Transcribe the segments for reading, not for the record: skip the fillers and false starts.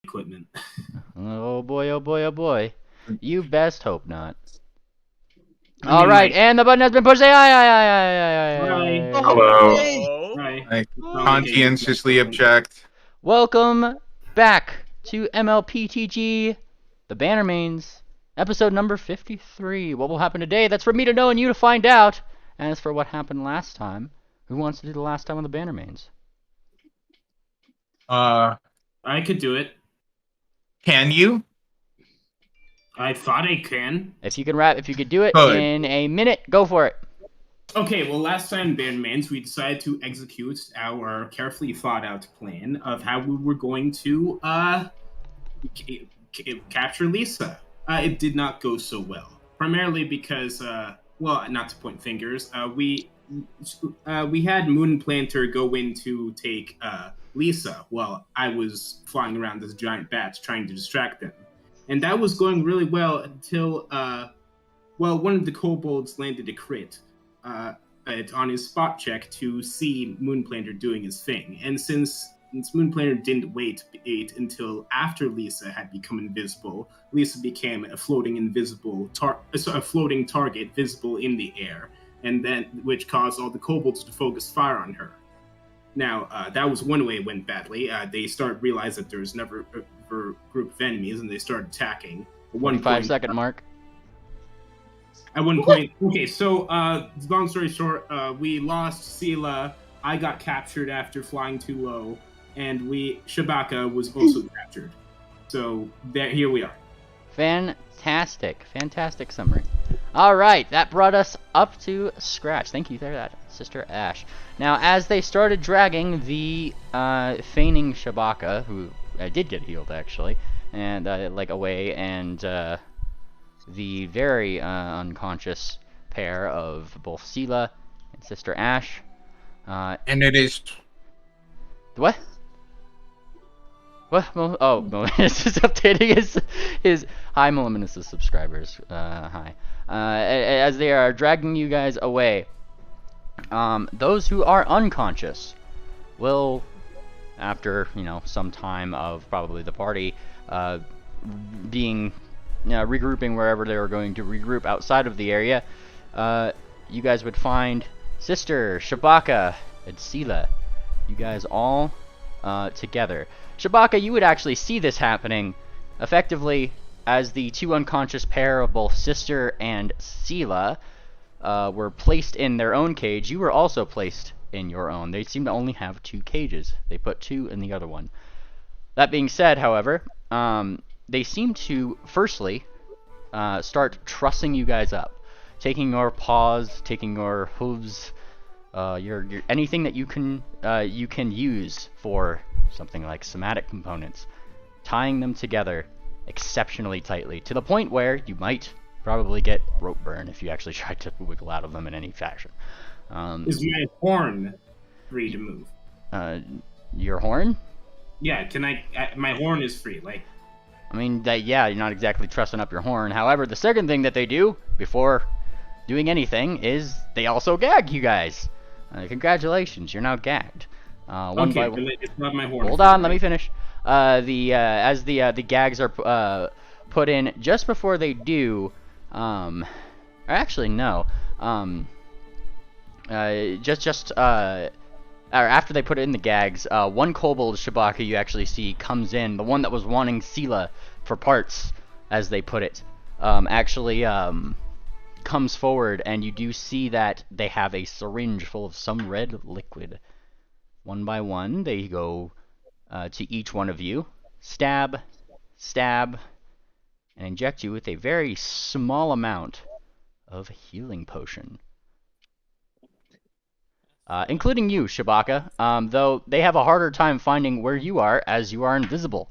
equipment. Oh boy, oh boy, oh boy. You best hope not. I All mean, right, like, and the button has been pushed. Aye, aye, aye, aye, hi, aye, aye, aye. Hello. Hey. hi. Okay, good Conscientiously object. Welcome back to mlptg, the Bannermanes, episode number 53. What will happen today? That's for me to know and you to find out. And as for what happened last time, who wants to do the last time on the Bannermanes? I could do it. Can you? I thought I can. If you could do it Good. in a minute, go for it. Okay, well, last time, Bannermanes, we decided to execute our carefully thought out plan of how we were going to capture Lisa. It did not go so well, primarily because, well, not to point fingers, we had Moon Planter go in to take Lisa while I was flying around this giant bat trying to distract them, and that was going really well until well, one of the kobolds landed a crit on his spot check to see Moonplanter doing his thing. And since Moonplanter didn't wait until after Lisa had become invisible, Lisa became a floating a floating target visible in the air, and then which caused all the kobolds to focus fire on her. Now, that was one way it went badly. They started realizing that there was never a group of enemies, and they started attacking. At one 45-second mark. At one point, okay, so long story short, we lost Sela. I got captured after flying too low, and Shabaka was also captured. So here we are. Fantastic summary. All right, that brought us up to scratch. Thank you for that, Sister Ash. Now, as they started dragging the feigning Shabaka, who did get healed actually, and like away, and the very unconscious pair of both Sela and Sister Ash. And it is. What? What? Oh, Molimus is updating his hi, Molimus' subscribers. Hi. As they are dragging you guys away, those who are unconscious will, after some time of probably the party being regrouping wherever they were going to regroup outside of the area, you guys would find Sister Shabaka and Sela. You guys all together. Shabaka, you would actually see this happening effectively as the two unconscious pair of both Sister and Sela were placed in their own cage. You were also placed in your own. They seem to only have two cages. They put two in the other one. That being said, however, they seem to, firstly, start trussing you guys up. Taking your paws, taking your hooves, your anything that you can use for something like somatic components, tying them together exceptionally tightly, to the point where you might probably get rope burn if you actually try to wiggle out of them in any fashion. Is my horn free to move? Your horn? Yeah, can I? My horn is free. Like, I mean, yeah, you're not exactly trussing up your horn. However, the second thing that they do before doing anything is they also gag you guys. Congratulations, you're now gagged. One okay, by one. it's not my horn. Hold on, let me finish. As the gags are put in, just before they do, or actually no, or after they put in the gags, one kobold Shabaka you actually see comes in, the one that was wanting Sela for parts, as they put it, actually comes forward, and you do see that they have a syringe full of some red liquid. One by one, they go to each one of you, stab, stab, and inject you with a very small amount of healing potion. Including you, Shabaka, though they have a harder time finding where you are, as you are invisible.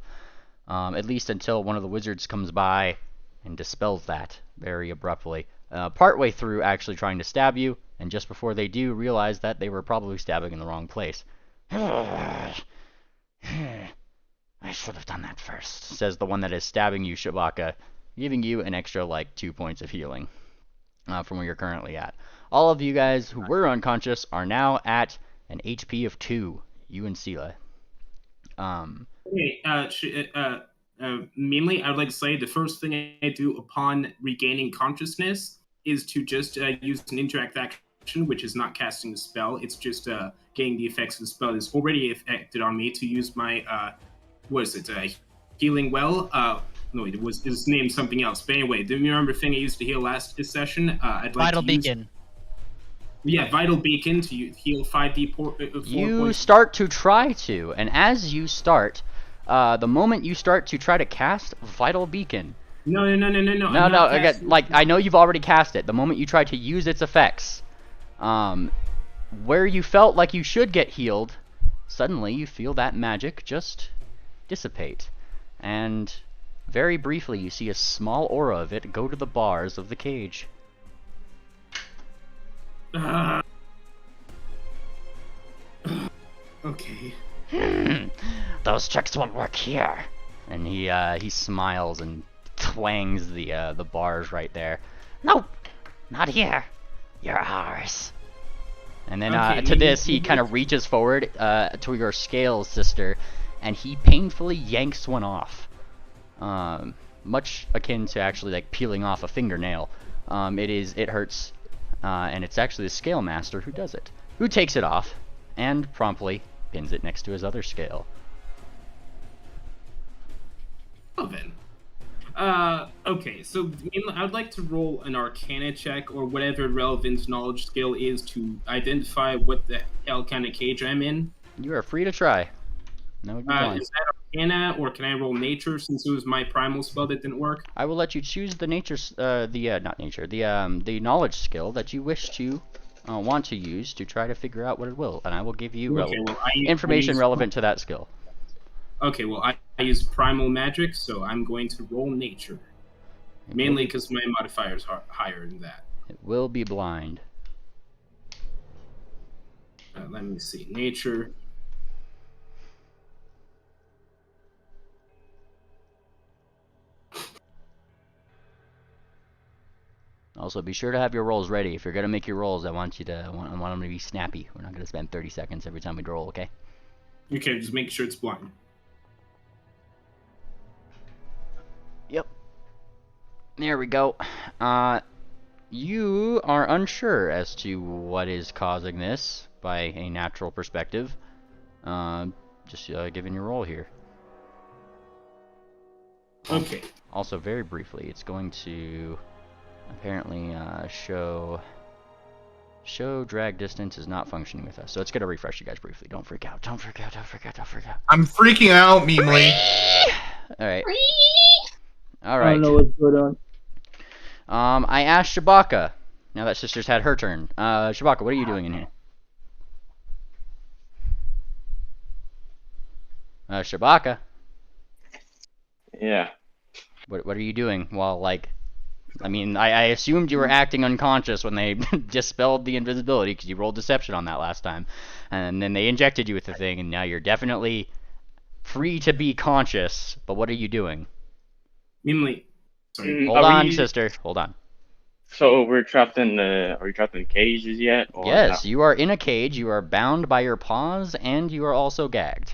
At least until one of the wizards comes by and dispels that very abruptly. Partway through actually trying to stab you, and just before they do, realize that they were probably stabbing in the wrong place. I should have done that first, says the one that is stabbing you, Shabaka, giving you an extra, 2 points of healing from where you're currently at. All of you guys who were unconscious are now at an HP of 2, you and Sela. Okay, mainly, I would like to say the first thing I do upon regaining consciousness is to just use an interact action, which is not casting a spell. It's just getting the effects of the spell that's already affected on me to use my, what is it, healing well? No, it was named something else. But anyway, do you remember the thing I used to heal last session? I'd like Vital to use... Beacon. Yeah, Vital Beacon to heal 4 You points. start to try to, and as you start, the moment you start to try to cast Vital Beacon. No. No. Again, like I know you've already cast it. The moment you try to use its effects, where you felt like you should get healed, suddenly you feel that magic just dissipate, and very briefly you see a small aura of it go to the bars of the cage. Okay. Those tricks won't work here. And he smiles and twangs the bars right there. No, not here. You're ours. And then Okay, to this, he kind of reaches forward to your scales, sister, and he painfully yanks one off. Much akin to actually like peeling off a fingernail. It hurts, and it's actually the scale master who does it, who takes it off and promptly pins it next to his other scale. Well then. Okay, so I would like to roll an Arcana check or whatever relevant knowledge skill is to identify what the hell kind of cage I'm in. You are free to try. No, Is that Arcana, or can I roll Nature since it was my primal spell that didn't work? I will let you choose the the knowledge skill that you wish to want to use to try to figure out what it will, and I will give you information relevant to that skill. Okay, well, I use Primal Magic, so I'm going to roll Nature. Mainly because my modifier is higher than that. It will be blind. Let me see. Nature. Also, be sure to have your rolls ready. If you're gonna make your rolls, I want them to be snappy. We're not gonna spend 30 seconds every time we roll, okay? Okay, just make sure it's blind. Yep. There we go. You are unsure as to what is causing this by a natural perspective. Just giving your roll here. Okay. Also, very briefly, it's going to apparently show drag distance is not functioning with us, so it's gonna refresh you guys briefly. Don't freak out. Don't freak out. Don't freak out. Don't freak out. I'm freaking out, Memely. All right. All right. I don't know what's going on. I asked Shabaka. Now that sister's had her turn. Shabaka, what are you doing in here? Shabaka. Yeah. What are you doing while, like, I mean, I assumed you were acting unconscious when they dispelled the invisibility because you rolled deception on that last time. And then they injected you with the thing, and now you're definitely free to be conscious. But what are you doing? Mainly. Sorry. Hold on, sister. Hold on. So we're trapped in the... Are we trapped in cages yet? Or Yes, not? you are in a cage. You are bound by your paws, and you are also gagged.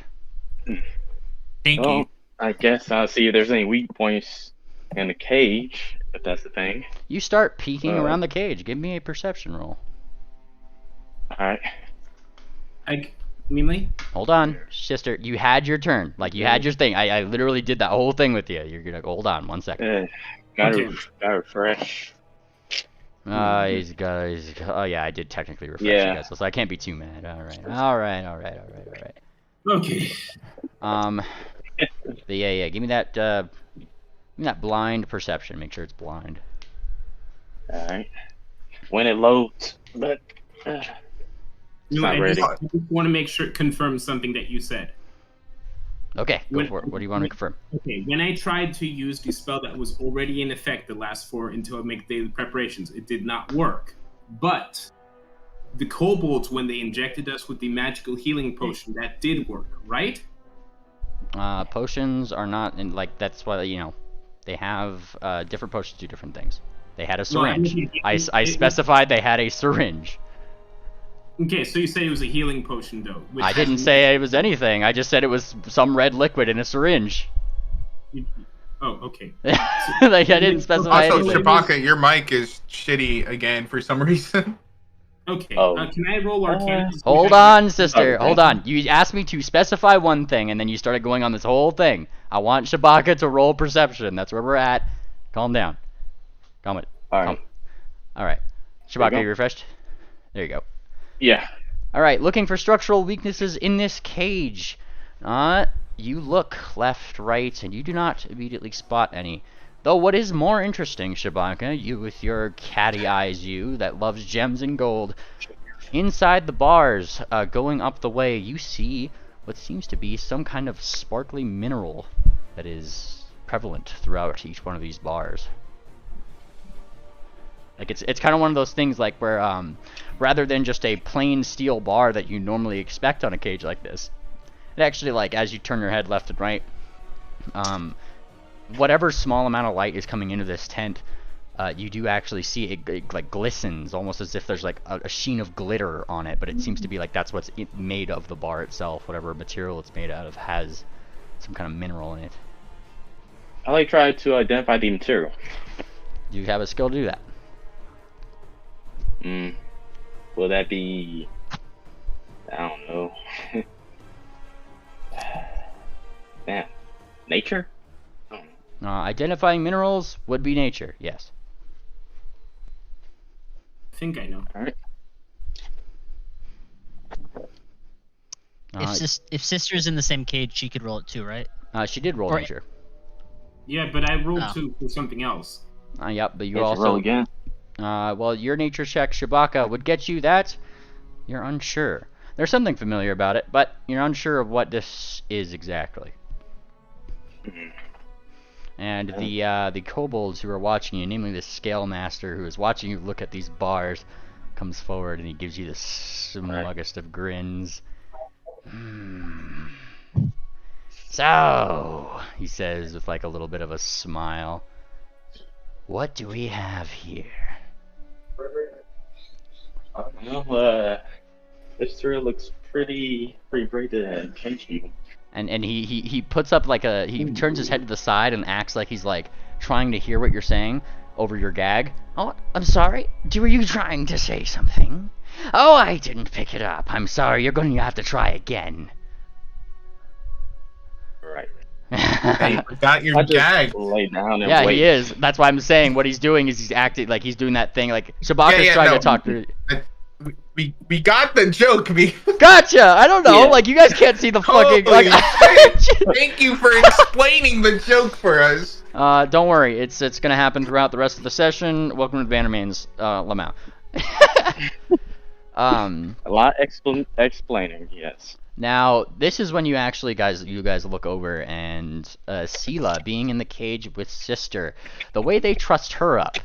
Thank Well, you. I guess I'll see if there's any weak points in the cage, if that's the thing. You start peeking around the cage. Give me a perception roll. Alright. Mainly? Hold on, sister. You had your turn. Like, you had your thing. I literally did that whole thing with you. You're gonna hold on 1 second. Gotta refresh. He's got. Oh yeah, I did technically refresh you guys, so I can't be too mad. All right. Okay. But yeah. Give me that blind perception. Make sure it's blind. Alright. When it loads, but it's not ready. I just want to confirm something that you said. Okay, go for it. What do you want to confirm? Okay, when I tried to use the spell that was already in effect the last 4 until I make daily preparations, it did not work. But the kobolds, when they injected us with the magical healing potion, that did work, right? Potions are not in, like, that's why, you know, they have different potions do different things. They had a syringe. I specified they had a syringe. Okay, so you say it was a healing potion, though. Which I didn't say it was anything. I just said it was some red liquid in a syringe. Oh, okay. Like I didn't specify Also, anything. Shabaka, your mic is shitty again for some reason. Okay. Oh. Can I roll Arcana? to see Hold if I on, sister. Okay. Hold on. You asked me to specify one thing, and then you started going on this whole thing. I want Shabaka to roll perception. That's where we're at. Calm down. Calm it. Alright. All right. Shabaka, go. you refreshed? There you go. Yeah. All right. Looking for structural weaknesses in this cage. You look left, right, and you do not immediately spot any. Though what is more interesting, Shabaka, you with your catty eyes, you that loves gems and gold, inside the bars, going up the way, you see what seems to be some kind of sparkly mineral that is prevalent throughout each one of these bars. Like it's kind of one of those things like where rather than just a plain steel bar that you normally expect on a cage like this, it actually, like, as you turn your head left and right, whatever small amount of light is coming into this tent, you do actually see it like glistens, almost as if there's like a sheen of glitter on it, but it seems to be like that's what's made of the bar itself. Whatever material it's made out of has some kind of mineral in it. I like trying to identify the material. Do you have a skill to do that? Will that be? I don't know. Damn. Nature? I don't know. Identifying minerals would be nature, yes. I think I know. Alright. If sister's in the same cage, she could roll it too, right? She did roll Or- nature. Yeah, but I rolled Oh. 2 for something else. Yep, but you Nature also roll again. well, your nature check, Shabaka, would get you that. You're unsure. There's something familiar about it, but you're unsure of what this is exactly. And the kobolds who are watching you, namely the scale master who is watching you look at these bars, comes forward and he gives you the smuggest of grins. So, he says with like a little bit of a smile, what do we have here? Well, this material looks pretty great to change people. And he puts up like he turns his head to the side and acts like he's like trying to hear what you're saying over your gag. Oh, I'm sorry. Were you trying to say something? Oh, I didn't pick it up. I'm sorry. You're going to have to try again. Right. Hey, forgot your I just gag. lay down and Yeah, wait. he is. That's why I'm saying what he's doing is he's acting like he's doing that thing. Like Shabaka's trying to talk to. We got the joke. Gotcha. I don't know. Yeah. Like you guys can't see the fucking. Holy Like, Thank you for explaining the joke for us. don't worry. It's gonna happen throughout the rest of the session. Welcome to Bannermanes, Lamau. A lot explaining, yes. Now, this is when you actually you guys look over and Sela being in the cage with Sister, the way they trussed her up,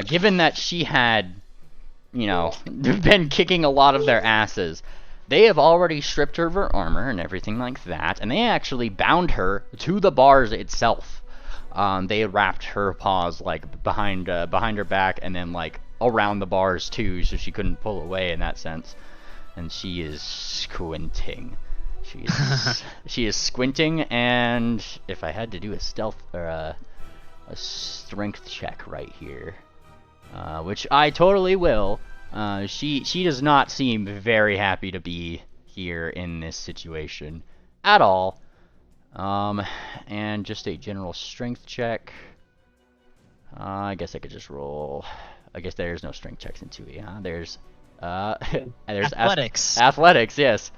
given that she had, you know, been kicking a lot of their asses, they have already stripped her of her armor and everything like that, and they actually bound her to the bars itself. They had wrapped her paws like behind her back and then like around the bars too, so she couldn't pull away in that sense. And she is squinting. She is squinting, and if I had to do a stealth or a strength check right here, which I totally will, she does not seem very happy to be here in this situation at all. And just a general strength check. I guess I could just roll. I guess there's no strength checks in 2E, huh? There's Athletics. Athletics, yes.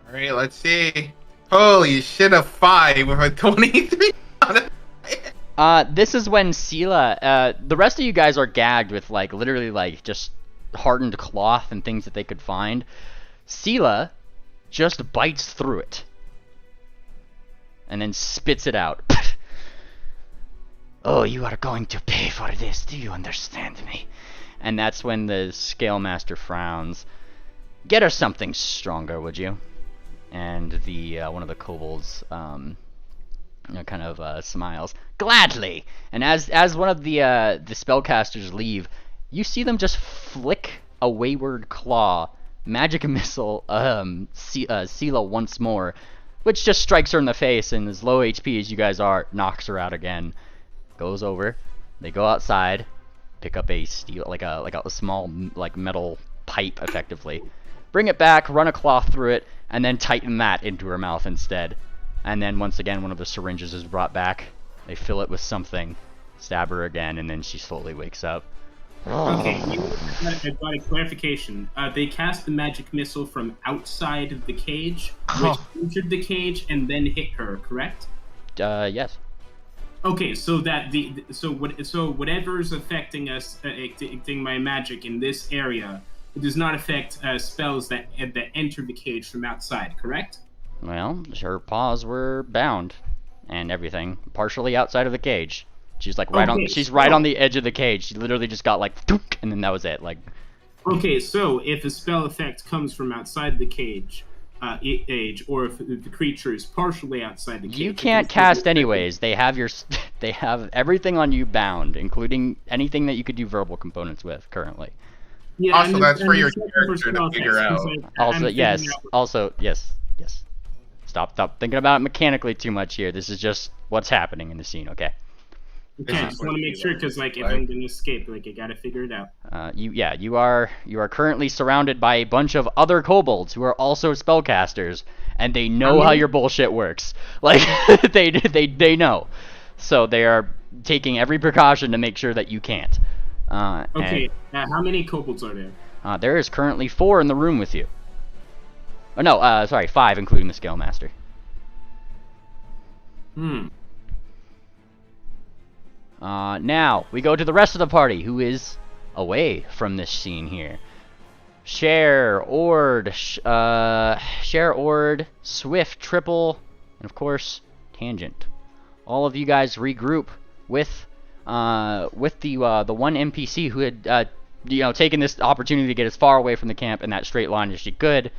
Alright, let's see. Holy shit, a 5 with a 23 on it. This is when Sela, the rest of you guys are gagged with like literally like just hardened cloth and things that they could find. Sela just bites through it and then spits it out. Oh, you are going to pay for this. Do you understand me? And that's when the Scale Master frowns. Get her something stronger, would you? And the one of the kobolds kind of smiles. Gladly. And as one of the spellcasters leave, you see them just flick a wayward claw, magic missile, Sela once more, which just strikes her in the face, and as low HP as you guys are, knocks her out again. Goes over. They go outside, pick up a steel, like a small like metal pipe, effectively. Bring it back, run a cloth through it, and then tighten that into her mouth instead. And then once again, one of the syringes is brought back. They fill it with something, stab her again, and then she slowly wakes up. Okay, I got a clarification. They cast the magic missile from outside of the cage, which entered the cage and then hit her, correct? Yes. Okay, so whatever's affecting us, affecting my magic in this area, it does not affect spells that enter the cage from outside, correct? Well, her paws were bound and everything, partially outside of the cage. She's like right on. She's right on the edge of the cage. She literally just got like, and then that was it. Like. Okay, so if a spell effect comes from outside the cage, or if the creature is partially outside the cage, you can't cast anyways. They have they have everything on you bound, including anything that you could do verbal components with currently. Yeah, also, that's for your character to figure out. Also, yes. Also, yes. Stop thinking about it mechanically too much here. This is just what's happening in the scene, okay? Okay, I just want to make sure, because like if I'm gonna escape, like I gotta figure it out. You are currently surrounded by a bunch of other kobolds who are also spellcasters, and they know how your bullshit works. Like they know, so they are taking every precaution to make sure that you can't. Okay, how many kobolds are there? There is currently 4 in the room with you. Oh no, sorry, 5 including the Scale Master. Now, we go to the rest of the party, who is away from this scene here. Cher, Ord, Swift, Triple, and of course, Tangent. All of you guys regroup with the one NPC who had, taken this opportunity to get as far away from the camp in that straight line as she could,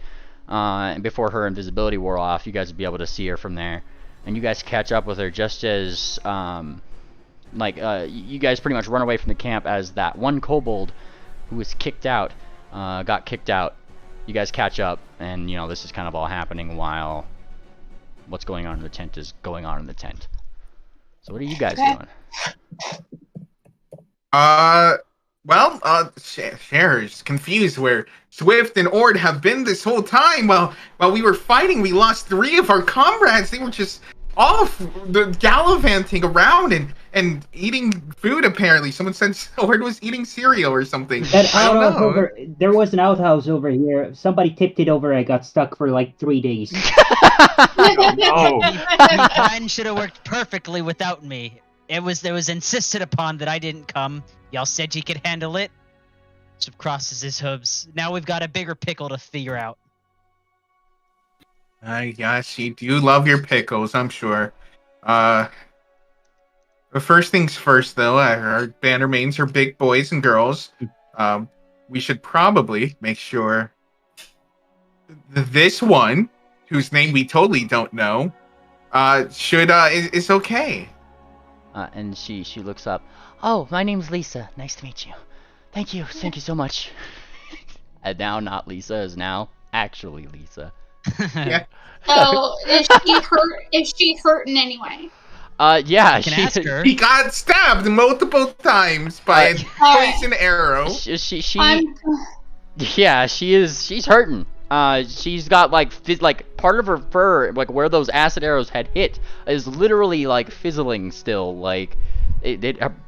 and before her invisibility wore off. You guys would be able to see her from there, and you guys catch up with her just as, you guys pretty much run away from the camp as that one kobold who was kicked out, got kicked out. You guys catch up, and, this is kind of all happening while what's going on in the tent is going on in the tent. So what are you guys doing? Cher is confused where Swift and Ord have been this whole time. While we were fighting, we lost 3 of our comrades. They were just off the gallivanting around and eating food. Apparently, someone said Ord was eating cereal or something. That outhouse there was an outhouse over here. Somebody tipped it over. I got stuck for like 3 days. Oh. Your plan should have worked perfectly without me. It was insisted upon that I didn't come. Y'all said you could handle it. Chip crosses his hooves. Now we've got a bigger pickle to figure out. Yes, you do love your pickles, I'm sure. But first things first, though, our Bannermanes are big boys and girls. We should probably make sure this one, whose name we totally don't know, is okay. And she looks up. Oh, my name's Lisa. Nice to meet you. Thank you so much. And now not Lisa is now actually Lisa. Yeah. So is she hurt in any way? Yeah, she got stabbed multiple times by a poison arrow. She's hurting. She's got like part of her fur, like where those acid arrows had hit, is literally like fizzling still. Like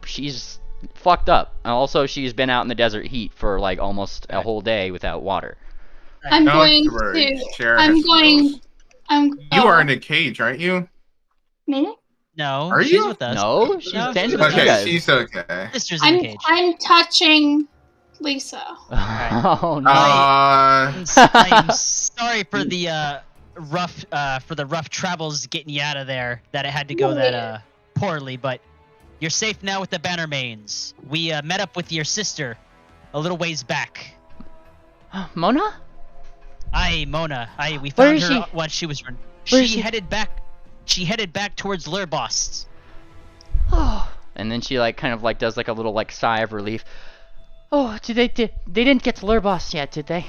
she's fucked up. And also, she's been out in the desert heat for like almost a whole day without water. You are in a cage, aren't you? Me? No. Are she's you? with us. No, she's dancing with you Okay, guys. she's okay. Sister's in the cage. I'm touching Lisa. Oh no. I am sorry for the rough travels getting you out of there. That it had to go that poorly, but you're safe now with the Bannermanes. We met up with your sister a little ways back. Mona? Aye, Mona. Aye, we found her when she was running. She headed back towards Lurbost. Oh. And then she like kind of like does like a little like sigh of relief. Oh, they didn't get to Lurboss yet, did they?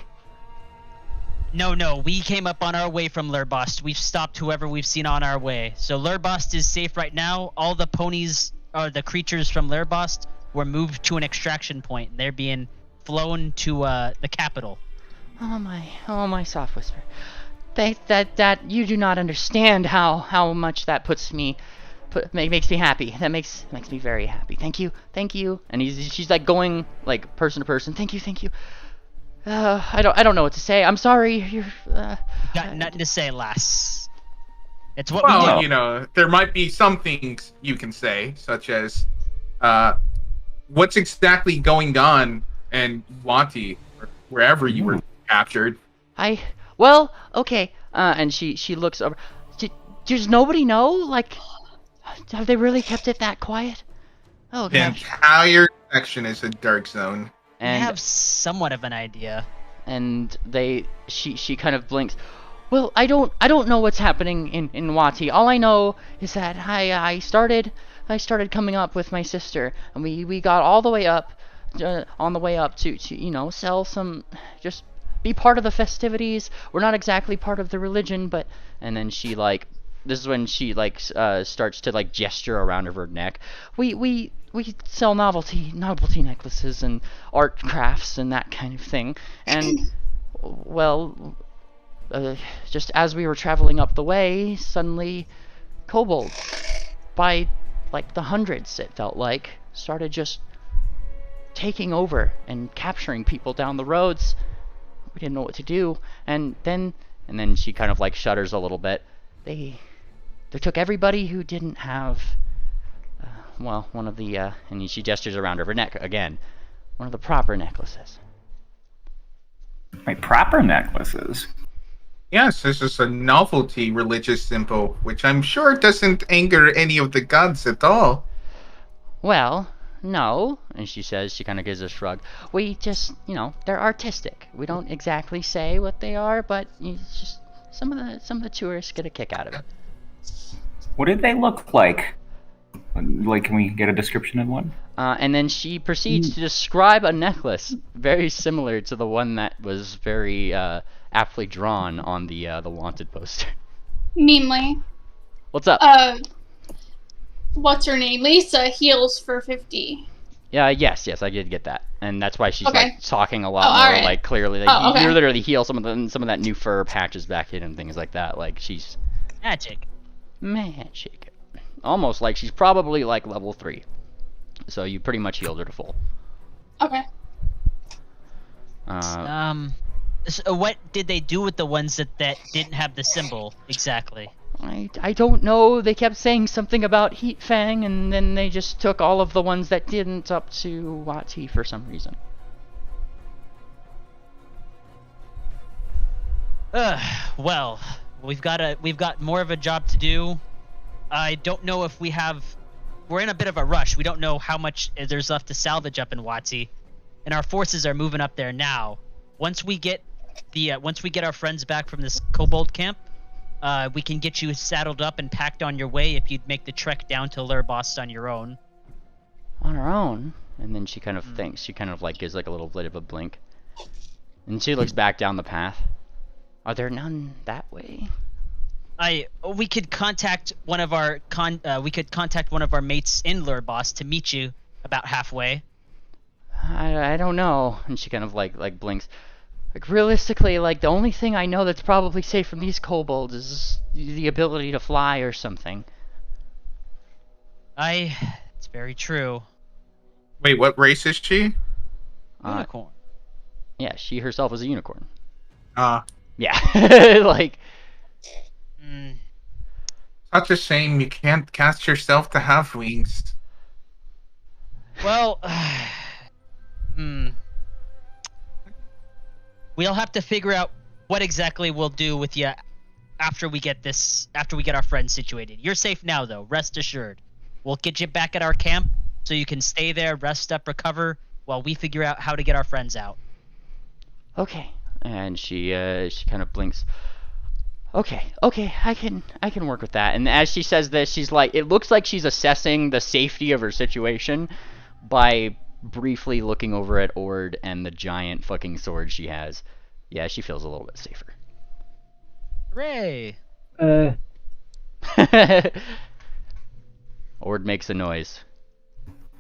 No, we came up on our way from Lurbost. We've stopped whoever we've seen on our way. So Lurbost is safe right now. All the ponies, or the creatures from Lurbost, were moved to an extraction point. They're being flown to the capital. Oh my soft whisper. That you do not understand how much that makes me happy. That makes me very happy. Thank you. And she's like going like person to person. Thank you. I don't know what to say. I'm sorry. Got nothing to say, lass. It's what Well, we do. you know, there might be some things you can say, such as, what's exactly going on in Wati, or wherever you were captured. Well, okay. And she looks over. Does nobody know? Like, have they really kept it that quiet? Oh The gosh. entire section is a dark zone. I And have somewhat of an idea. and she kind of blinks. Well, I don't know what's happening in Wati. All I know is that I started coming up with my sister, and we got all the way up, on the way up to sell some, just be part of the festivities. We're not exactly part of the religion, but and then she like, this is when she like starts to like gesture around her neck. We sell novelty necklaces and art crafts and that kind of thing. And well, just as we were traveling up the way, suddenly kobolds, by like the hundreds, it felt like, started just taking over and capturing people down the roads. We didn't know what to do, and then she kind of like shudders a little bit. They took everybody who didn't have one of the and she gestures around her neck again, one of the proper necklaces. Wait, proper necklaces? Yes, this is a novelty religious symbol, which I'm sure doesn't anger any of the gods at all. Well, no, and she kind of gives a shrug. We just, they're artistic. We don't exactly say what they are, but it's just some of the tourists get a kick out of it. What did they look like? Like, can we get a description of one? And then she proceeds to describe a necklace very similar to the one that was very aptly drawn on the wanted poster. Meanly, What's up? what's her name? Lisa heals for 50. Yeah, yes, I did get that, and that's why she's Okay. like talking a lot Oh, more alright. like clearly. Like, Oh, okay. you literally heal some of that new fur patches back in and things like that. Like she's Magic. magic, almost like she's probably like level 3. So you pretty much healed her to full. Okay. So what did they do with the ones that didn't have the symbol exactly? I don't know. They kept saying something about Heat Fang, and then they just took all of the ones that didn't up to Wati for some reason. Well, we've got more of a job to do. I don't know if we're in a bit of a rush. We don't know how much there's left to salvage up in Wati, and our forces are moving up there now. Once we get our friends back from this kobold camp, we can get you saddled up and packed on your way if you'd make the trek down to Lurbost on your own. On her own? And then she kind of thinks. She kind of like gives like a little bit of a blink, and she looks back down the path. Are there none that way? We could contact one of our mates in Lurbost to meet you about halfway. I don't know. And she kind of like blinks. Like realistically, like the only thing I know that's probably safe from these kobolds is the ability to fly or something. It's very true. Wait, what race is she? Unicorn. Yeah, she herself is a unicorn. Yeah, like. Such a shame you can't cast yourself to have wings. Well, we'll have to figure out what exactly we'll do with you after we get our friends situated. You're safe now, though. Rest assured. We'll get you back at our camp so you can stay there, rest up, recover, while we figure out how to get our friends out. Okay, and she kind of blinks. Okay, I can work with that. And as she says this, she's like, it looks like she's assessing the safety of her situation by briefly looking over at Ord and the giant fucking sword she has, yeah, she feels a little bit safer. Hooray! Ord makes a noise.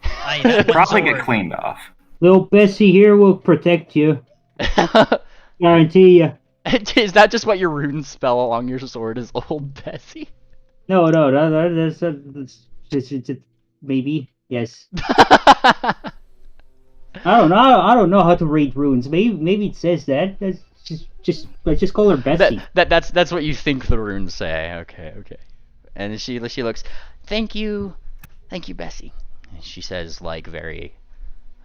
Aye, that one's Probably get Ord. cleaned off. Little Bessie here will protect you. Guarantee you. Is that just what your runes spell along your sword is Old Bessie? No, that's just maybe yes. I don't know. I don't know how to read runes. Maybe it says that. That's just call her Bessie. That's what you think the runes say. Okay. And she looks, thank you, Bessie. And she says like very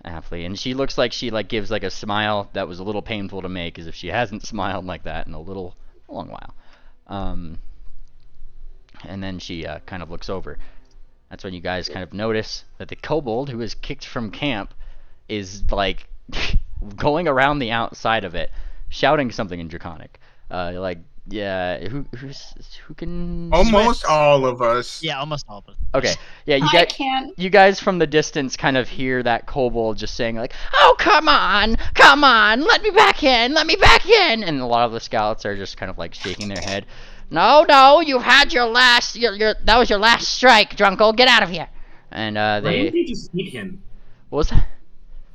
aptly, and she looks like she like gives like a smile that was a little painful to make, as if she hasn't smiled like that in a long while. And then she kind of looks over. That's when you guys kind of notice that the kobold who was kicked from camp is like going around the outside of it, shouting something in Draconic. Like, yeah, who can? Almost all of us. Yeah, almost all of them. Okay, yeah, I can. you guys from the distance kind of hear that kobold just saying like, "Oh, come on, let me back in, and a lot of the scouts are just kind of like shaking their head. No, you've had your last, that was your last strike, Drunkle. Get out of here. And Why didn't they just eat him? What was that?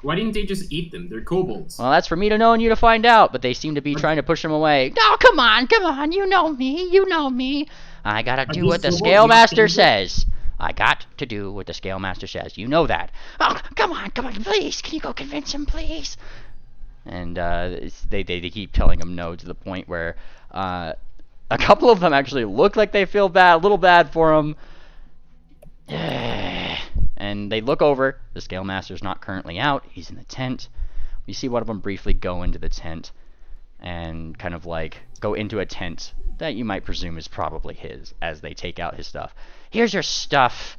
Why didn't they just eat them? They're kobolds. Well, that's for me to know and you to find out, but they seem to be trying to push him away. No, come on, you know me. I gotta do what the Scale Master says. I got to do what the Scale Master says. You know that. Oh, come on, please. Can you go convince him, please? And they keep telling him no, to the point where a couple of them actually look like they feel bad, a little bad for him. And they look over. The Scale Master's not currently out. He's in the tent. You see one of them briefly go into the tent and kind of like go into a tent that you might presume is probably his, as they take out his stuff. Here's your stuff.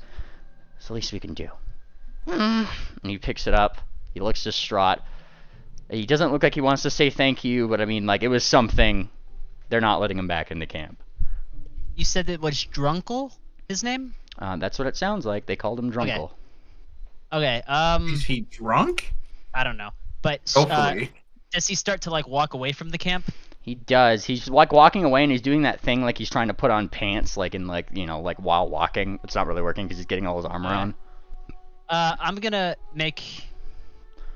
It's the least we can do. And he picks it up. He looks distraught. He doesn't look like he wants to say thank you, but I mean, like, it was something. They're not letting him back into camp. You said it was Drunkle, his name? That's what it sounds like. They called him Drunkle. Okay. Is he drunk? I don't know. But Hopefully. does he start to like walk away from the camp? He does. He's like walking away, and he's doing that thing like he's trying to put on pants, like in like, you know, like while walking. It's not really working because he's getting all his armor on. I'm gonna make,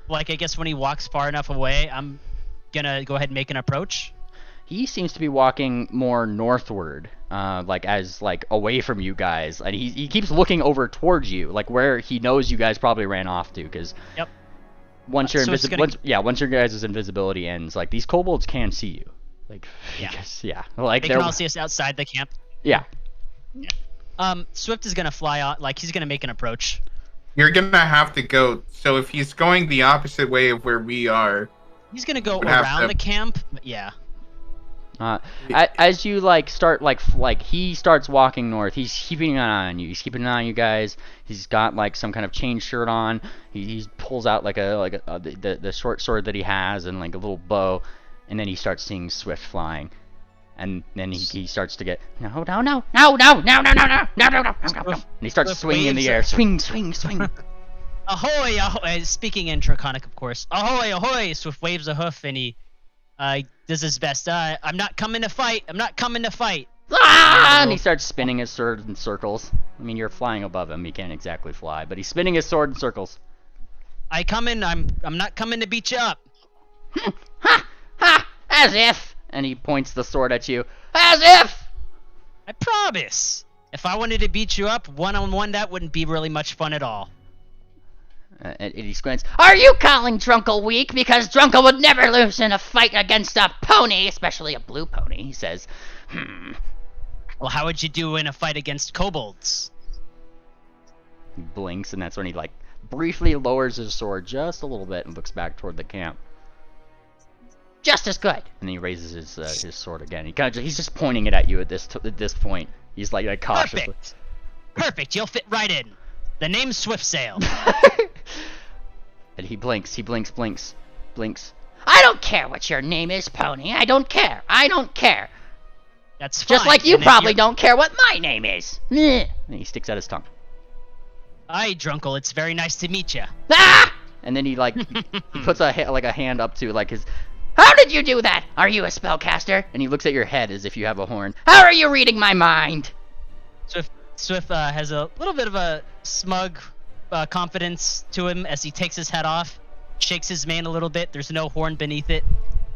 like, I guess when he walks far enough away, I'm gonna go ahead and make an approach. He seems to be walking more northward, like as like away from you guys, and he keeps looking over towards you, like where he knows you guys probably ran off to, because Yep. once your So it's gonna- once your guys' invisibility ends, like these kobolds can see you, like Yeah. because, like They they're can all see us outside the camp. yeah. Swift is gonna fly on, like he's gonna make an approach. You're gonna have to go. So if he's going the opposite way of where we are, He's gonna go Would have around to- the camp, but yeah. As you like start like he starts walking north, he's keeping an eye on you. He's keeping an eye on you guys. He's got like some kind of chain shirt on. He pulls out like the short sword that he has and like a little bow, and then he starts seeing Swift flying, and then he starts to get no, and he starts swinging in the air, swing. Ahoy, ahoy! Speaking in Draconic, of course. Ahoy, ahoy! Swift waves a hoof and he does his best. I'm not coming to fight. And he starts spinning his sword in circles. I mean, you're flying above him. He can't exactly fly, but he's spinning his sword in circles. I'm not coming to beat you up. Ha! As if! And he points the sword at you. As if! I promise. If I wanted to beat you up one-on-one, that wouldn't be really much fun at all. And he squints. Are you calling Drunkle weak? Because Drunkle would never lose in a fight against a pony, especially a blue pony, he says. Well, how would you do in a fight against kobolds? He blinks, and that's when he, like, briefly lowers his sword just a little bit and looks back toward the camp. Just as good. And then he raises his sword again. He's just pointing it at you at this point. He's like cautiously. Perfect. You'll fit right in. The name's Swift Sail. And he blinks. I don't care what your name is, pony. I don't care. That's fine. Just like you And if probably you're- don't care what my name is. And he sticks out his tongue. Aye, Drunkle. It's very nice to meet you. Ah! And then he like he puts a hand up to like his. How did you do that? Are you a spellcaster? And he looks at your head as if you have a horn. How are you reading my mind? Swift has a little bit of a smug confidence to him as he takes his hat off, shakes his mane a little bit. There's no horn beneath it.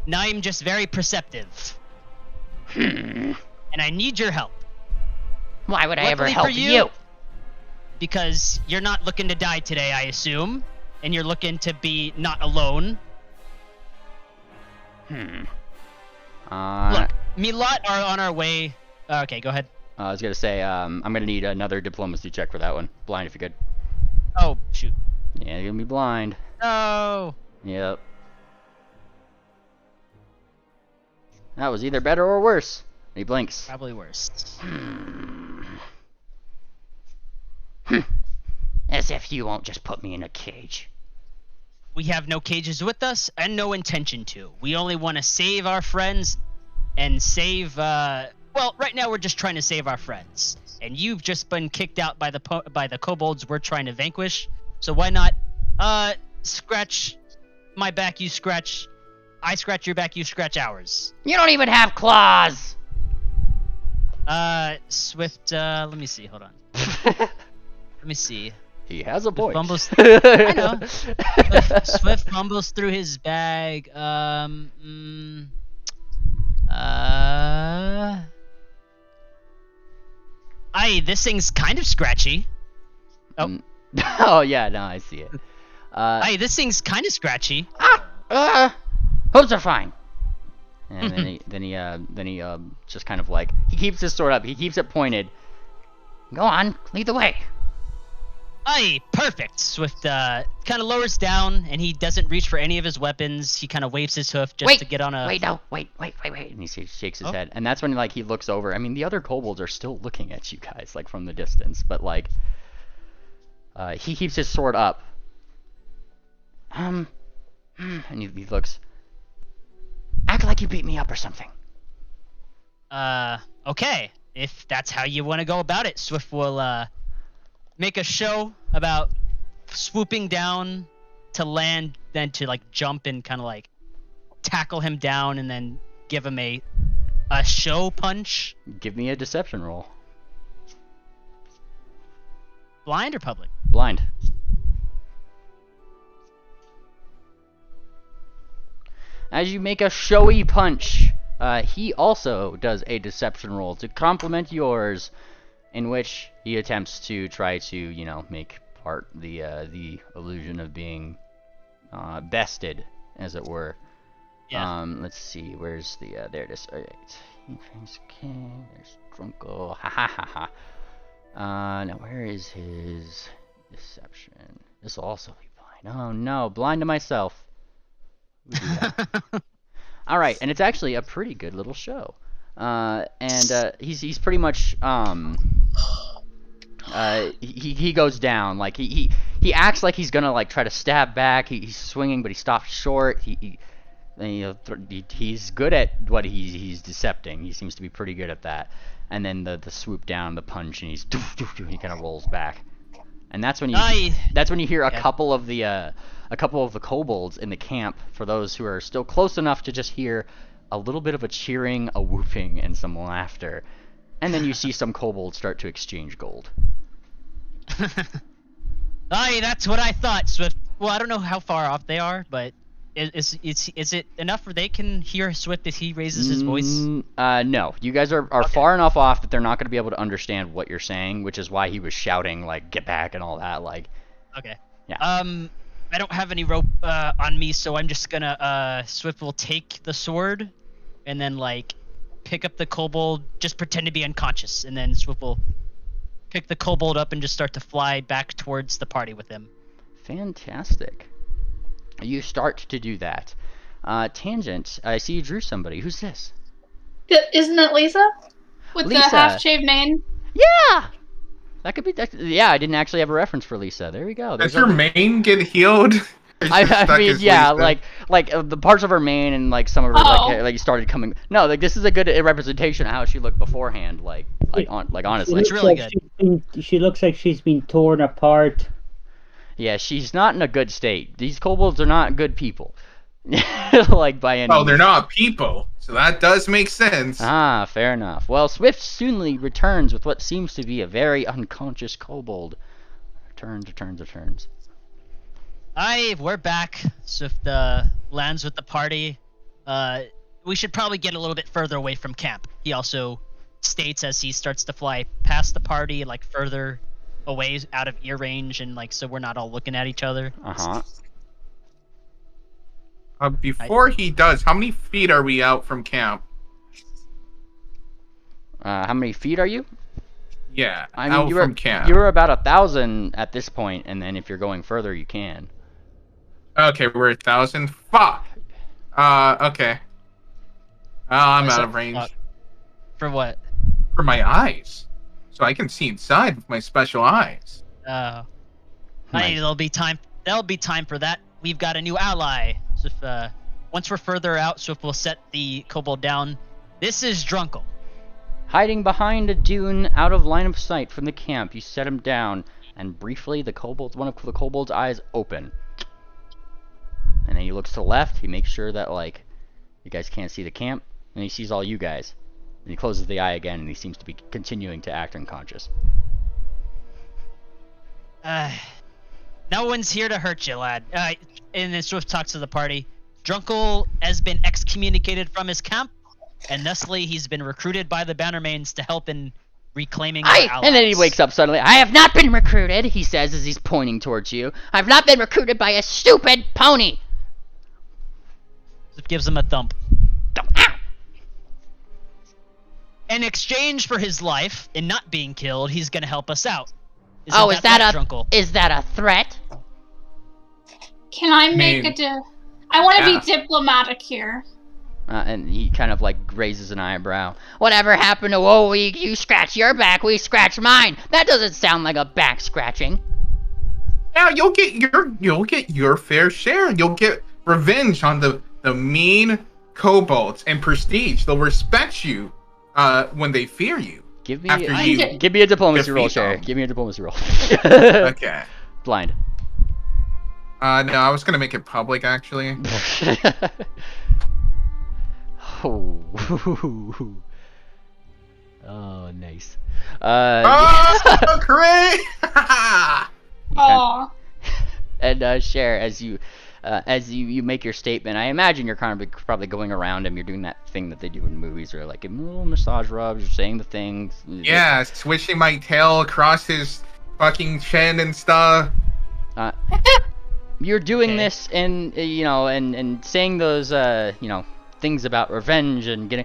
Now I'm just very perceptive. And I need your help. Why would I ever Luckily help for you? Because you're not looking to die today, I assume. And you're looking to be not alone. Look, me lot are on our way. Okay, go ahead. I was gonna say, I'm gonna need another diplomacy check for that one. Blind if you could. Oh, shoot. Yeah, you're gonna be blind. No. Yep. That was either better or worse. He blinks. Probably worse. As if you won't just put me in a cage. We have no cages with us and no intention to. We only want to save our friends and save, well, right now we're just trying to save our friends. And you've just been kicked out by the kobolds we're trying to vanquish. So why not, scratch my back, you scratch... I scratch your back, you scratch ours. You don't even have claws! Swift, let me see, hold on. Let me see. He has a point. I know. Swift fumbles through his bag. This thing's kind of scratchy. Oh. Oh yeah, no, I see it. This thing's kind of scratchy. Hooves are fine. And then he just kind of like he keeps his sword up. He keeps it pointed. Go on, lead the way. Perfect. Swift kind of lowers down, and he doesn't reach for any of his weapons. He kind of waves his hoof just to get on a... Wait. And he shakes his head. And that's when, like, he looks over. I mean, the other kobolds are still looking at you guys, like, from the distance. But, like, he keeps his sword up. And he looks... Act like you beat me up or something. Okay. If that's how you want to go about it, Swift will, make a show about swooping down to land, then to like jump and kind of like tackle him down, and then give him a show punch. Give me a deception roll. Blind or public? Blind. As you make a showy punch, he also does a deception roll to complement yours, in which he attempts to try to, you know, make part the illusion of being bested, as it were. Yeah. Let's see, where's the there it is. Alright. There's Drunko. Now where is his deception? This will also be blind. Oh no, blind to myself. Alright, and it's actually a pretty good little show. He's pretty much he goes down, like he acts like he's gonna like try to stab back. He's swinging, but he stops short. He's good at what he's decepting. He seems to be pretty good at that. And then the swoop down, the punch, and he kind of rolls back. And that's when you hear a couple of the kobolds in the camp. For those who are still close enough to just hear a little bit of a cheering, a whooping, and some laughter. And then you see some kobolds start to exchange gold. That's what I thought, Swift. Well, I don't know how far off they are, but is it enough where they can hear Swift as he raises his voice? No. You guys are okay. Far enough off that they're not going to be able to understand what you're saying, which is why he was shouting, like, get back and all that, like... Okay. Yeah. I don't have any rope on me, so I'm just gonna, Swift will take the sword, and then, like, pick up the kobold, just pretend to be unconscious, and then Swift will pick the kobold up and just start to fly back towards the party with him. Fantastic. You start to do that. Tangent, I see you drew somebody. Who's this? Isn't it Lisa? With Lisa. the half-shaved mane? Yeah! That could be... yeah, I didn't actually have a reference for Lisa. There we go. Does her mane get healed? I mean, yeah, Lisa? like the parts of her mane and like some of her like started coming. No, like this is a good representation of how she looked beforehand. Like honestly, it's really good. She looks like she's been torn apart. Yeah, she's not in a good state. These kobolds are not good people. Like, by any Oh, they're means. not people, so that does make sense. Ah, fair enough. Well, Swift soonly returns with what seems to be a very unconscious kobold. Returns. Aye, we're back. Swift lands with the party. We should probably get a little bit further away from camp. He also states as he starts to fly past the party, like further away out of ear range, and like so we're not all looking at each other. Uh-huh. Before he does, how many feet are we out from camp? How many feet are you? Yeah, I mean, out from camp. you're about 1,000 at this point, and then if you're going further, you can. Okay, we're 1,000. Fuck. Okay. Oh, I'm What's out up? of range. For what? For my eyes, so I can see inside with my special eyes. Aye, Nice. there'll be time. There'll be time for that. We've got a new ally. So if, once we're further out, Swift will set the kobold down. This is Drunkle. Hiding behind a dune out of line of sight from the camp, you set him down, and briefly one of the kobold's eyes open. And then he looks to the left, he makes sure that, like, you guys can't see the camp, and he sees all you guys. And he closes the eye again, and he seems to be continuing to act unconscious. No one's here to hurt you, lad. And then Swift talks to the party. Drunkle has been excommunicated from his camp, and thusly he's been recruited by the Bannermanes to help in reclaiming our allies. And then he wakes up suddenly. I have not been recruited, he says as he's pointing towards you. I've not been recruited by a stupid pony. Swift gives him a thump. Ow. In exchange for his life and not being killed, he's gonna help us out. Is right, that Drunkle? Is that a threat? Can I make I want to be diplomatic here. And he kind of like raises an eyebrow. Whatever happened to you scratch your back, we scratch mine. That doesn't sound like a back scratching. Yeah, you'll get your fair share. You'll get revenge on the mean kobolds and prestige. They'll respect you when they fear you. Give me After a diplomacy roll, defeat Sherry. them. Give me a diplomacy roll. Okay. Blind. No, I was gonna make it public actually. Oh, nice. Oh, great! Aw. And Cher, as you make your statement, I imagine you're kind of probably going around him. You're doing that thing that they do in movies, where like give him little massage rubs. You're saying the things. Yeah, swishing my tail across his fucking chin and stuff. You're doing this, and and saying those things about revenge and getting.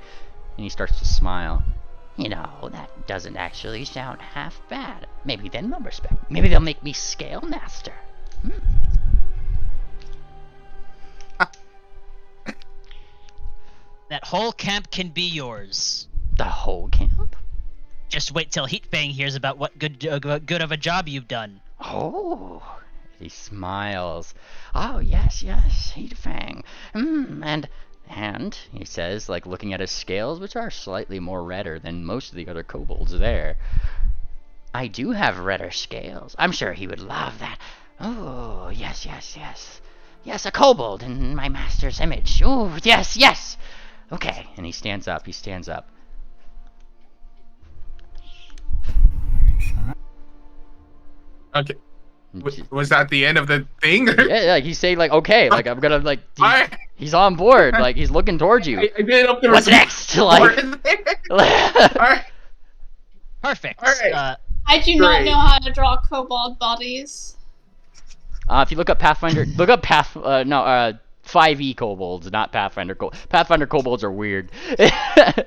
And he starts to smile. That doesn't actually sound half bad. Maybe then they'll respect me. Maybe they'll make me scale master. That whole camp can be yours. The whole camp? Just wait till Heatfang hears about what good of a job you've done. Oh, he smiles. Oh, yes, Heatfang. And he says, like looking at his scales, which are slightly more redder than most of the other kobolds there. I do have redder scales. I'm sure he would love that. Oh, yes. Yes, a kobold in my master's image. Oh, yes. Okay, and he stands up. Okay. Was that the end of the thing? Yeah, he's saying like, okay, like I'm gonna like. Alright. He's on board. Like he's looking towards you. I did hope there What's was next? Like. Alright. Perfect. Alright. I do not Great. know how to draw kobold bodies. If you look up Pathfinder, 5e kobolds, not Pathfinder. Pathfinder kobolds are weird. I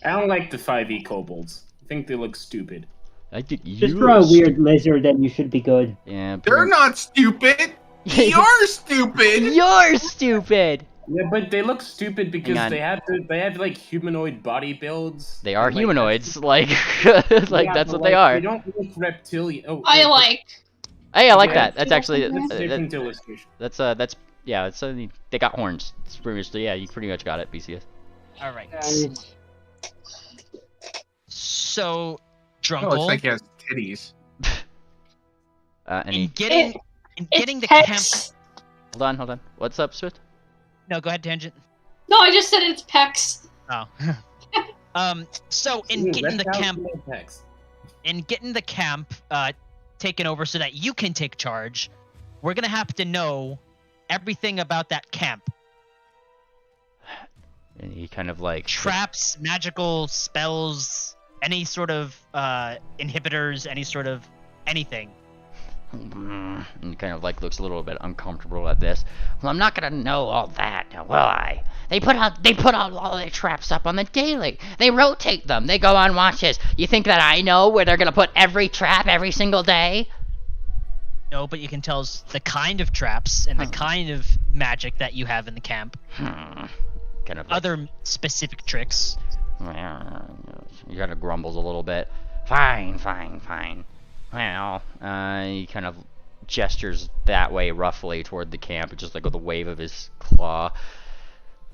don't like the 5e kobolds. I think they look stupid. I think Just draw a weird lizard and you should be good. Yeah. They're not stupid. You're stupid. You're stupid. Yeah, but they look stupid because Hang on. they have like humanoid body builds. They are Like, humanoids. Like, like yeah, that's but, what they are. They don't look reptilian. Oh, I like. Hey, I like Yeah, that. That's actually that's a different illustration. that's they got horns. It's pretty much you pretty much got it, BCS. All right. Guys, So, Oh, looks Drunkle, like he has titties. And In getting the Pex. camp. hold on. What's up, Swift? No, go ahead, Tangent. No, I just said it's Pex. Oh. So in getting the camp taken over so that you can take charge, we're gonna have to know everything about that camp. And he kind of like Traps, magical spells, any sort of inhibitors, any sort of anything. And he kind of like looks a little bit uncomfortable at this. Well, I'm not gonna know all that, now, will I? They put out all their traps up on the daily. They rotate them. They go on watches. You think that I know where they're gonna put every trap every single day? No, but you can tell us the kind of traps and the kind of magic that you have in the camp. Kind of like, Other specific tricks. he kind of grumbles a little bit. Fine. Well, he kind of gestures that way roughly toward the camp, just like with a wave of his claw.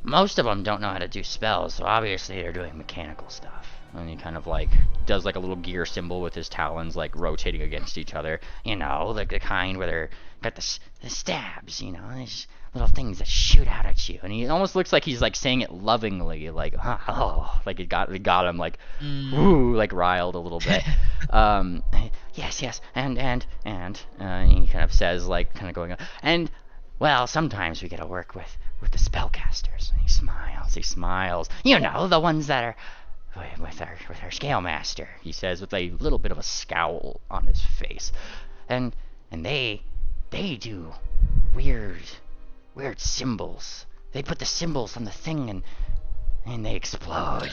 Most of them don't know how to do spells, so obviously they're doing mechanical stuff. And he kind of like does like a little gear symbol with his talons like rotating against each other. You know, like the kind where they're got the stabs, you know, these little things that shoot out at you. And he almost looks like he's like saying it lovingly, like like it got him like ooh, like riled a little bit. Yes, and he kind of says like kind of going, and well, sometimes we get to work with the spellcasters. And he smiles. You know, the ones that are with our scale master, he says with a little bit of a scowl on his face. And they do weird symbols. They put the symbols on the thing and they explode.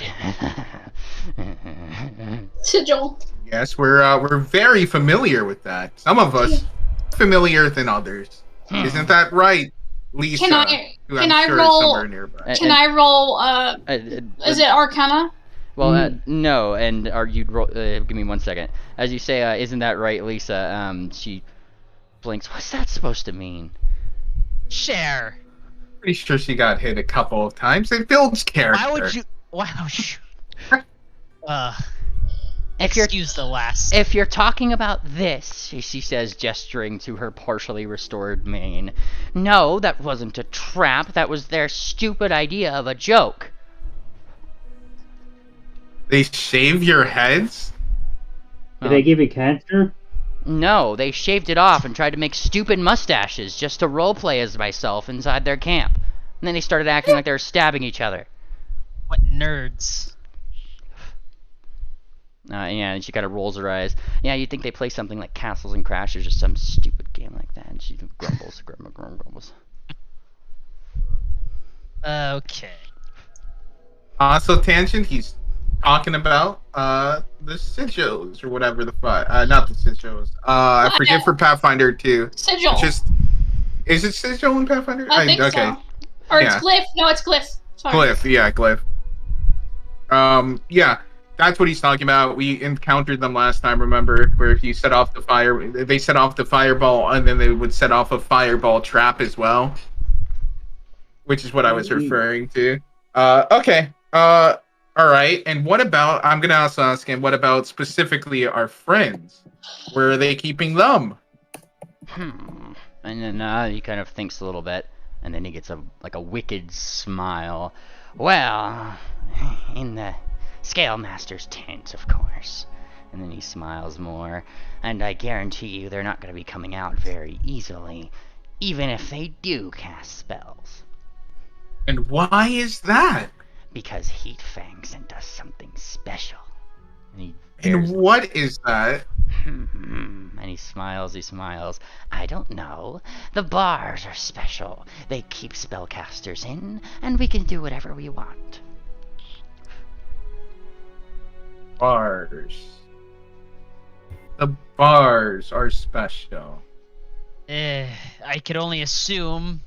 Sigil. Yes, we're very familiar with that. Some of us familiar than others. Isn't that right, Lisa? Can I is roll? somewhere nearby. Can I roll? Is it Arcana? Well, no, and you'd roll. Give me 1 second. As you say, isn't that right, Lisa? She blinks. What's that supposed to mean? Share. Pretty sure she got hit a couple of times. It builds character. Why would you? Excuse the last. If you're talking about this, she says, gesturing to her partially restored mane. No, that wasn't a trap. That was their stupid idea of a joke. They shave your heads? Did they give you cancer? No, they shaved it off and tried to make stupid mustaches just to roleplay as myself inside their camp. And then they started acting like they were stabbing each other. What nerds. Yeah, and she kind of rolls her eyes. Yeah, you'd think they play something like Castles and Crashers or some stupid game like that. And she grumbles. Okay. So Tangent, he's talking about the sigils or whatever the fuck. Not the sigils. I forget for Pathfinder too. Sigil. It's just, is it sigil in Pathfinder? I think so. Or it's glyph. No, it's glyph. Sorry. Glyph, yeah, glyph. Yeah, that's what he's talking about. We encountered them last time, remember, where he set off the fire. They set off the fireball, and then they would set off a fireball trap as well, which is what I was referring to. Okay. All right. And what about? I'm gonna also ask him. What about specifically our friends? Where are they keeping them? And then he kind of thinks a little bit, and then he gets a wicked smile. Well, in the Scale Master's tent, of course. And then he smiles more. And I guarantee you they're not going to be coming out very easily, even if they do cast spells. And why is that? Because Heat Fang sent us something special. And what is that? And he smiles. I don't know. The bars are special. They keep spellcasters in, and we can do whatever we want. Bars. The bars are special. I could only assume,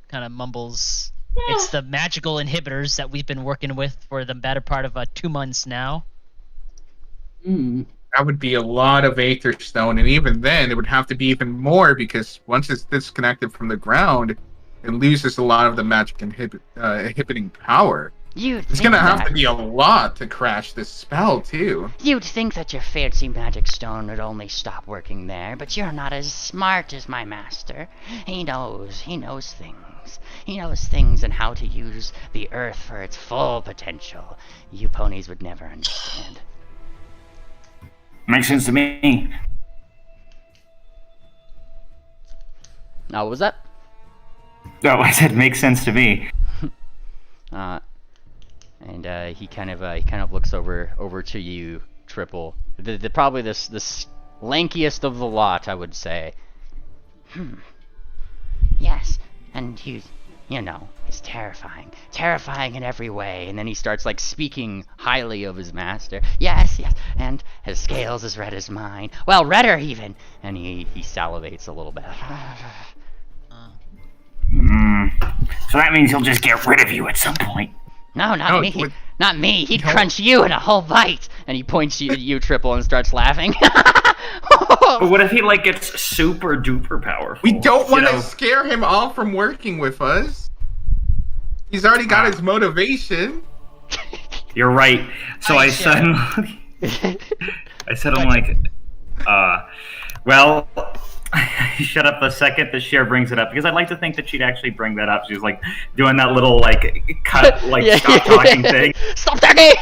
kind of mumbles, it's the magical inhibitors that we've been working with for the better part of 2 months now. That would be a lot of Aetherstone, and even then, it would have to be even more, because once it's disconnected from the ground, it loses a lot of the magic inhibiting power. It's gonna have to be a lot to crash this spell, too. You'd think that your fancy magic stone would only stop working there, but you're not as smart as my master. He knows things. He knows things and how to use the earth for its full potential. You ponies would never understand. Makes sense to me. Now, what was that? Oh, I said makes sense to me. And he kind of looks over to you, Triple. Probably this lankiest of the lot, I would say. Yes, and you know, it's terrifying in every way. And then he starts like speaking highly of his master. Yes, and his scales as red as mine. Well, redder even. And he salivates a little bit. So that means he'll just get rid of you at some point. No, not me. Not me. He'd crunch you in a whole bite. And he points you at you, Triple, and starts laughing. But what if he like gets super duper powerful? We don't want to scare him off from working with us. He's already got his motivation. You're right. So I said, I'm like, well, shut up the second the Cher brings it up, because I'd like to think that she'd actually bring that up. She's like doing that little like cut, like stop talking thing. Stop talking.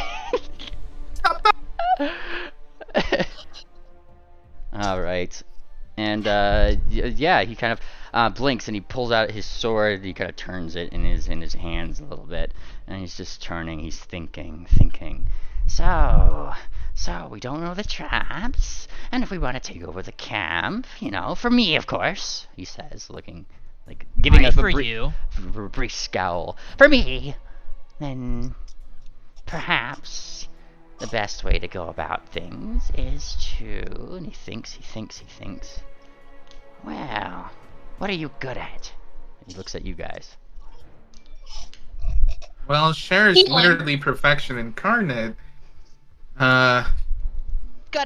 Stop talking. All right, and yeah, he kind of blinks and he pulls out his sword. He kind of turns it in his hands a little bit, and he's just turning. He's thinking. So we don't know the traps, and if we want to take over the camp, for me, of course, he says, looking like giving us a brief scowl. For me, then perhaps the best way to go about things is to, and he thinks. Well, what are you good at? And he looks at you guys. Well, Cher's literally perfection incarnate. Got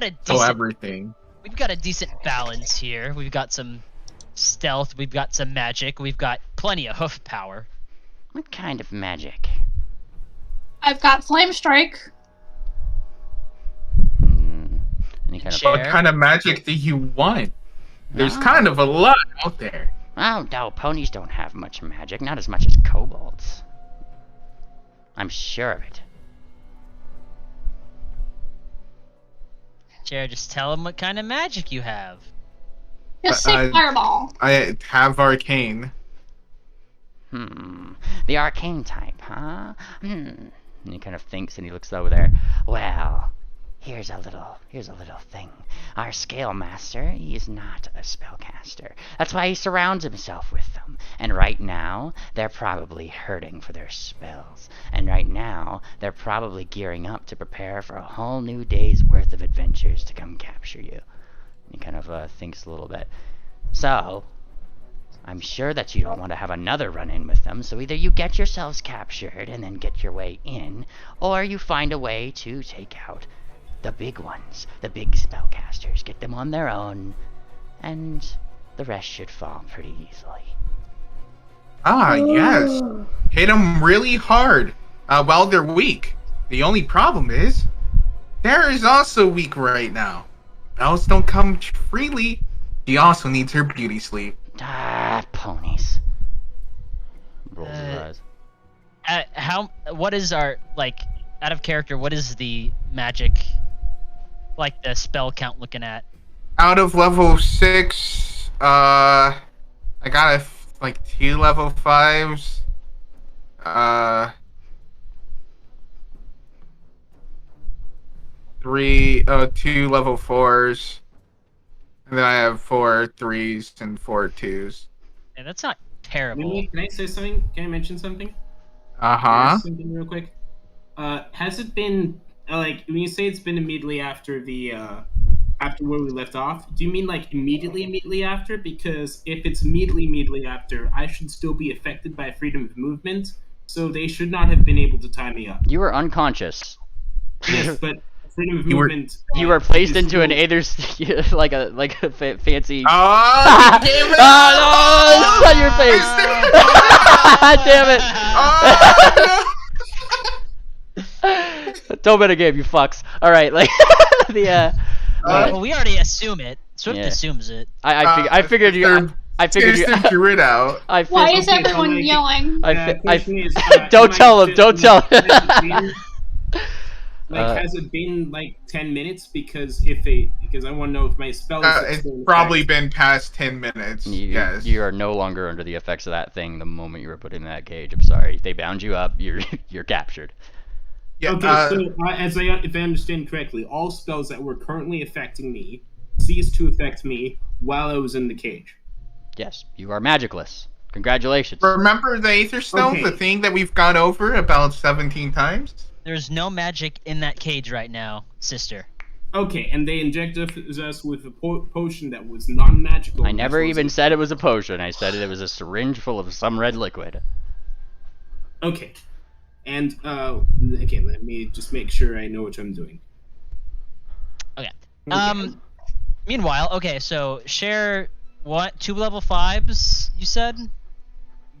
a decent, everything. We've got a decent balance here. We've got some stealth. We've got some magic. We've got plenty of hoof power. What kind of magic? I've got flame strike. What kind of magic do you want? There's kind of a lot out there. Oh no, ponies don't have much magic. Not as much as kobolds. I'm sure of it. Jared, just tell him what kind of magic you have. Just say fireball. I have arcane. The arcane type, huh? And he kind of thinks and he looks over there. Well, here's a little thing. Our scale master, he is not a spellcaster. That's why he surrounds himself with them. And right now, they're probably hurting for their spells. And right now, they're probably gearing up to prepare for a whole new day's worth of adventures to come capture you. And he kind of thinks a little bit. So, I'm sure that you don't want to have another run-in with them, so either you get yourselves captured and then get your way in, or you find a way to take out the big ones, the big spellcasters, get them on their own, and the rest should fall pretty easily. Yes. Hit them really hard while they're weak. The only problem is, Sarah is also weak right now. Spells don't come freely. She also needs her beauty sleep. Ponies. Rolls his eyes. What is our, out of character, what is the magic, the spell count looking at? Out of level 6, I got 2 level 5s. 2 level 4s. And then I have 4 3s and 4 2s. And that's not terrible. Can I say something? Can I mention something? Something real quick. Has it been when you say it's been immediately after the after where we left off? Do you mean immediately after? Because if it's immediately after, I should still be affected by freedom of movement, so they should not have been able to tie me up. You were unconscious. Yes, but freedom of movement. You were placed into an like a fancy. Oh, damn it! Oh no! It's on your face. Damn it! Oh, no. Don't metagame, you fucks. All right, like the well, we already assume it. Swift Yeah. assumes it. I figured you. I figured you. drew it out. I Why figured. is everyone yelling? Question is, Don't am I tell him. still- Don't tell him. Has it been like 10 minutes? Because I want to know if my spell is It's still in probably effect. been past 10 minutes. Yes. You are no longer under the effects of that thing the moment you were put in that cage. I'm sorry. They bound you up. You're captured. Yeah, Okay, so if I understand correctly, all spells that were currently affecting me ceased to affect me while I was in the cage. Yes, you are magicless. Congratulations. remember the Aether Stone, Okay. the thing that we've gone over about 17 times? There's no magic in that cage right now, sister. Okay, and they injected us with a potion that was non-magical. I never even said it was a potion. I said it was a syringe full of some red liquid. Okay, and okay, let me just make sure I know what I'm doing. Okay. Okay. Meanwhile, okay, so share what 2 level 5s you said?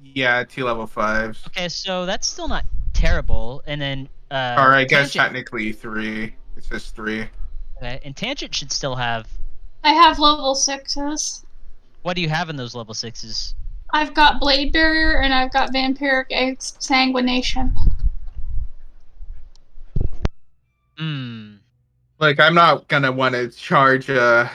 Yeah, 2 level 5s. Okay, so that's still not terrible. And then Or I guess Tangent, technically 3. It says 3. okay, and Tangent should still have. I have level 6s. What do you have in those level 6s? I've got Blade Barrier and I've got Vampiric Exsanguination. Hmm. Like, I'm not gonna want to charge a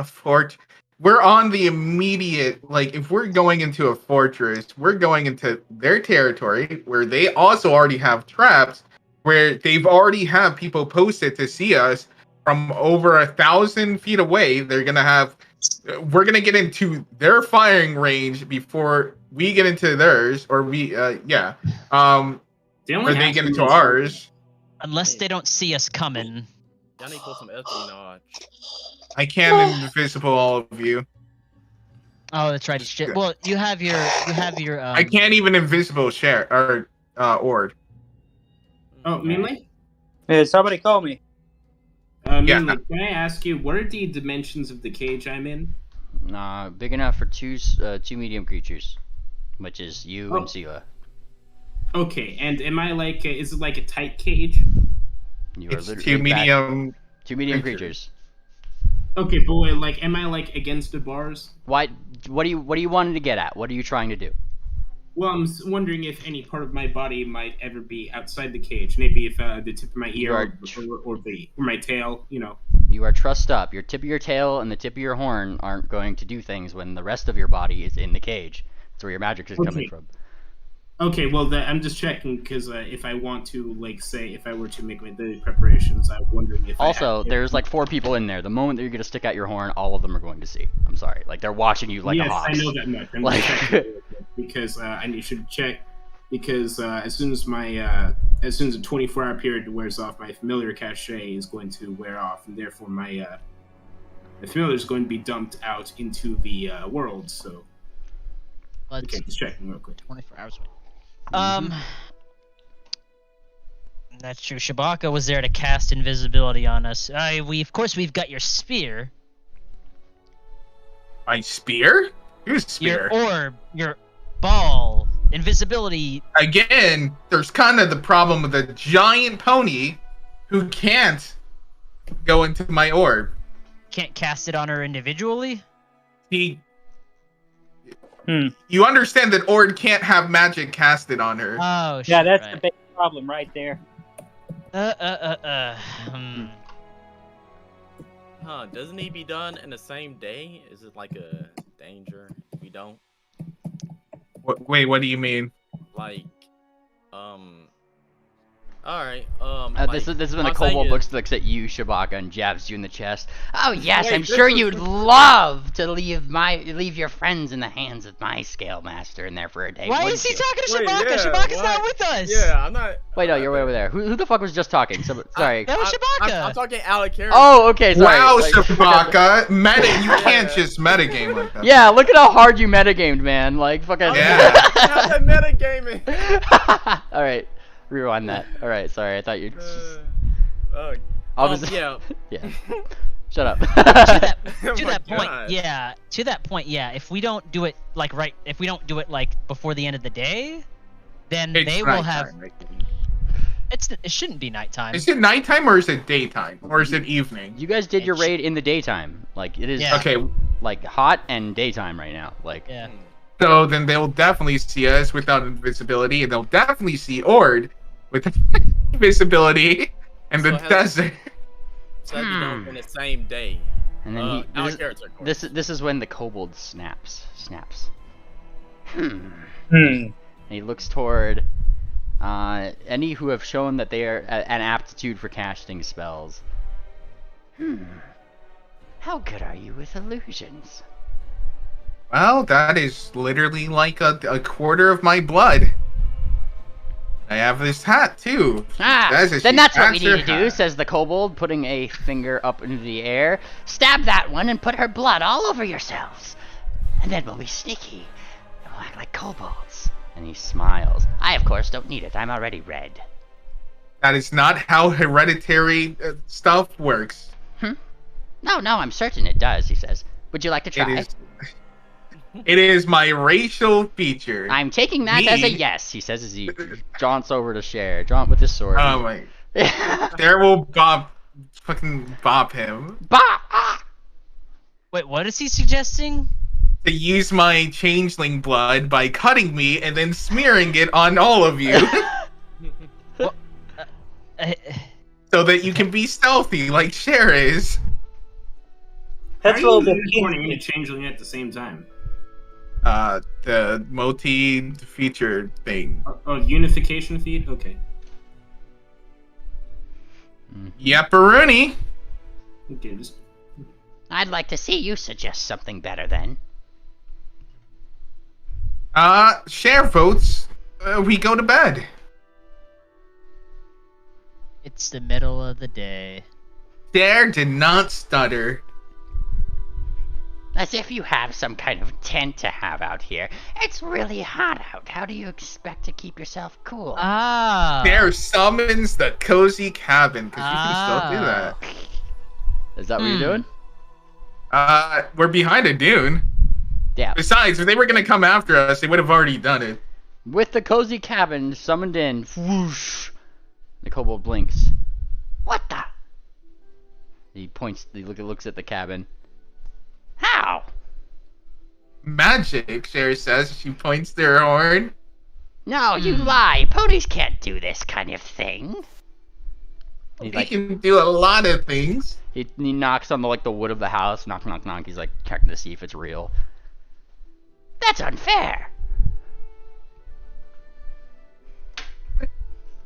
fort. We're on the immediate, like, if we're going into a fortress, we're going into their territory where they also already have traps, where they've already have people posted to see us from over 1,000 feet away. We're gonna get into their firing range before we get into theirs, or They or only they have get to into roll ours. Unless they don't see us coming. Y'all need to put some espionage. I can invisible all of you. Oh, that's right. Shit. Well, you have your. I can't even invisible share or Ord. Oh, Minley? Hey, somebody call me. Yeah. Minley, can I ask you, what are the dimensions of the cage I'm in? Big enough for two medium creatures, which is you and Sela. Okay, and am I like, is it like a tight cage? You are It's literally two medium creatures. Okay, but wait, like, am I like against the bars? Why? What do you wanting to get at? What are you trying to do? Well, I'm wondering if any part of my body might ever be outside the cage. Maybe if the tip of my ear or my tail, you know. You are trussed up. Your tip of your tail and the tip of your horn aren't going to do things when the rest of your body is in the cage. That's where your magic is coming from. Okay, well, I'm just checking because if I want to, like, say, if I were to make my daily preparations, I'm wondering if. Also, there's like 4 people in there. The moment that you're gonna stick out your horn, all of them are going to see. I'm sorry, like they're watching you like a hawk. Yes, I know that much. I'm Like- just checking because I should check because as soon as the 24-hour period wears off, my familiar cachet is going to wear off, and therefore my familiar is going to be dumped out into the world. So, okay, just checking real quick. 24 hours. That's true. Shabaka was there to cast invisibility on us. Of course we've got your spear. My spear? Whose spear? Your orb, your ball, invisibility. Again, there's kind of the problem with the giant pony who can't go into my orb. Can't cast it on her individually? You understand that Ord can't have magic casted on her. Oh, shit. Yeah, that's right. the big problem right there. Huh, doesn't he be done in the same day? Is it like a danger if we don't? Wait, what do you mean? Like, alright, This is when the kobold looks at you, Shabaka, and jabs you in the chest. Oh yes, Wait, I'm this sure was- you'd love to leave your friends in the hands of my scale master in there for a day. Why wouldn't is he you? talking to Wait, Shabaka? yeah, Shabaka's what? not with us! Yeah, I'm not. Wait, no, you're way over there. Who the fuck was just talking? Sorry. That was Shabaka! I'm talking out of character. Oh, okay, sorry. Wow, Like- Shabaka! You can't just metagame like that. Yeah, look at how hard you metagamed, man. Like, fucking... Yeah. How's that metagaming? Alright, rewind that. Alright, sorry, I thought you'd... Yeah. Yeah. Shut up. To Oh my that point, God. yeah. To that point, yeah. If we don't do it before the end of the day, then It's they will nighttime, have. I think. It shouldn't be nighttime. Is it nighttime or is it daytime or is it evening? You guys did your raid in the daytime. Like it is. Yeah. Okay. Like hot and daytime right now. Like. Yeah. So then they'll definitely see us without invisibility, and they'll definitely see Ord with invisibility and the desert. So you know, in the same day. And then this is when the kobold snaps. And he looks toward any who have shown that they are an aptitude for casting spells. How good are you with illusions? Well, that is literally like a quarter of my blood. I have this hat too. Then that's what we need to do, says the kobold, putting a finger up into the air. Stab that one and put her blood all over yourselves. And then we'll be sneaky. And we'll act like kobolds. And he smiles. I, of course, don't need it. I'm already red. That is not how hereditary stuff works. No, I'm certain it does, he saes. Would you like to try? It is my racial feature. I'm taking that as a yes, he says as he jaunts over to Cher. Jaunt with his sword. Oh my. Cher will fucking bop him. Wait, what is he suggesting? To use my changeling blood by cutting me and then smearing it on all of you. So that you can be stealthy like Cher is. That's a little bit pointing and changeling at the same time. The multi-feature thing. Oh, unification feed? Okay. Yapperoonie. Okay, just... I'd like to see you suggest something better then. Share votes. We go to bed. It's the middle of the day. Share did not stutter. As if you have some kind of tent to have out here. It's really hot out. How do you expect to keep yourself cool? Share summons the cozy cabin, because you can still do that. Is that what you're doing? We're behind a dune. Yeah. Besides, if they were gonna come after us, they would have already done it. With the cozy cabin summoned in, whoosh, the kobold blinks. What the? He points. He looks at the cabin. How? Magic, Cher says. She points to her horn. No, you lie. Ponies can't do this kind of thing. He can do a lot of things. He knocks on the wood of the house. Knock, knock, knock. He's like checking to see if it's real. That's unfair.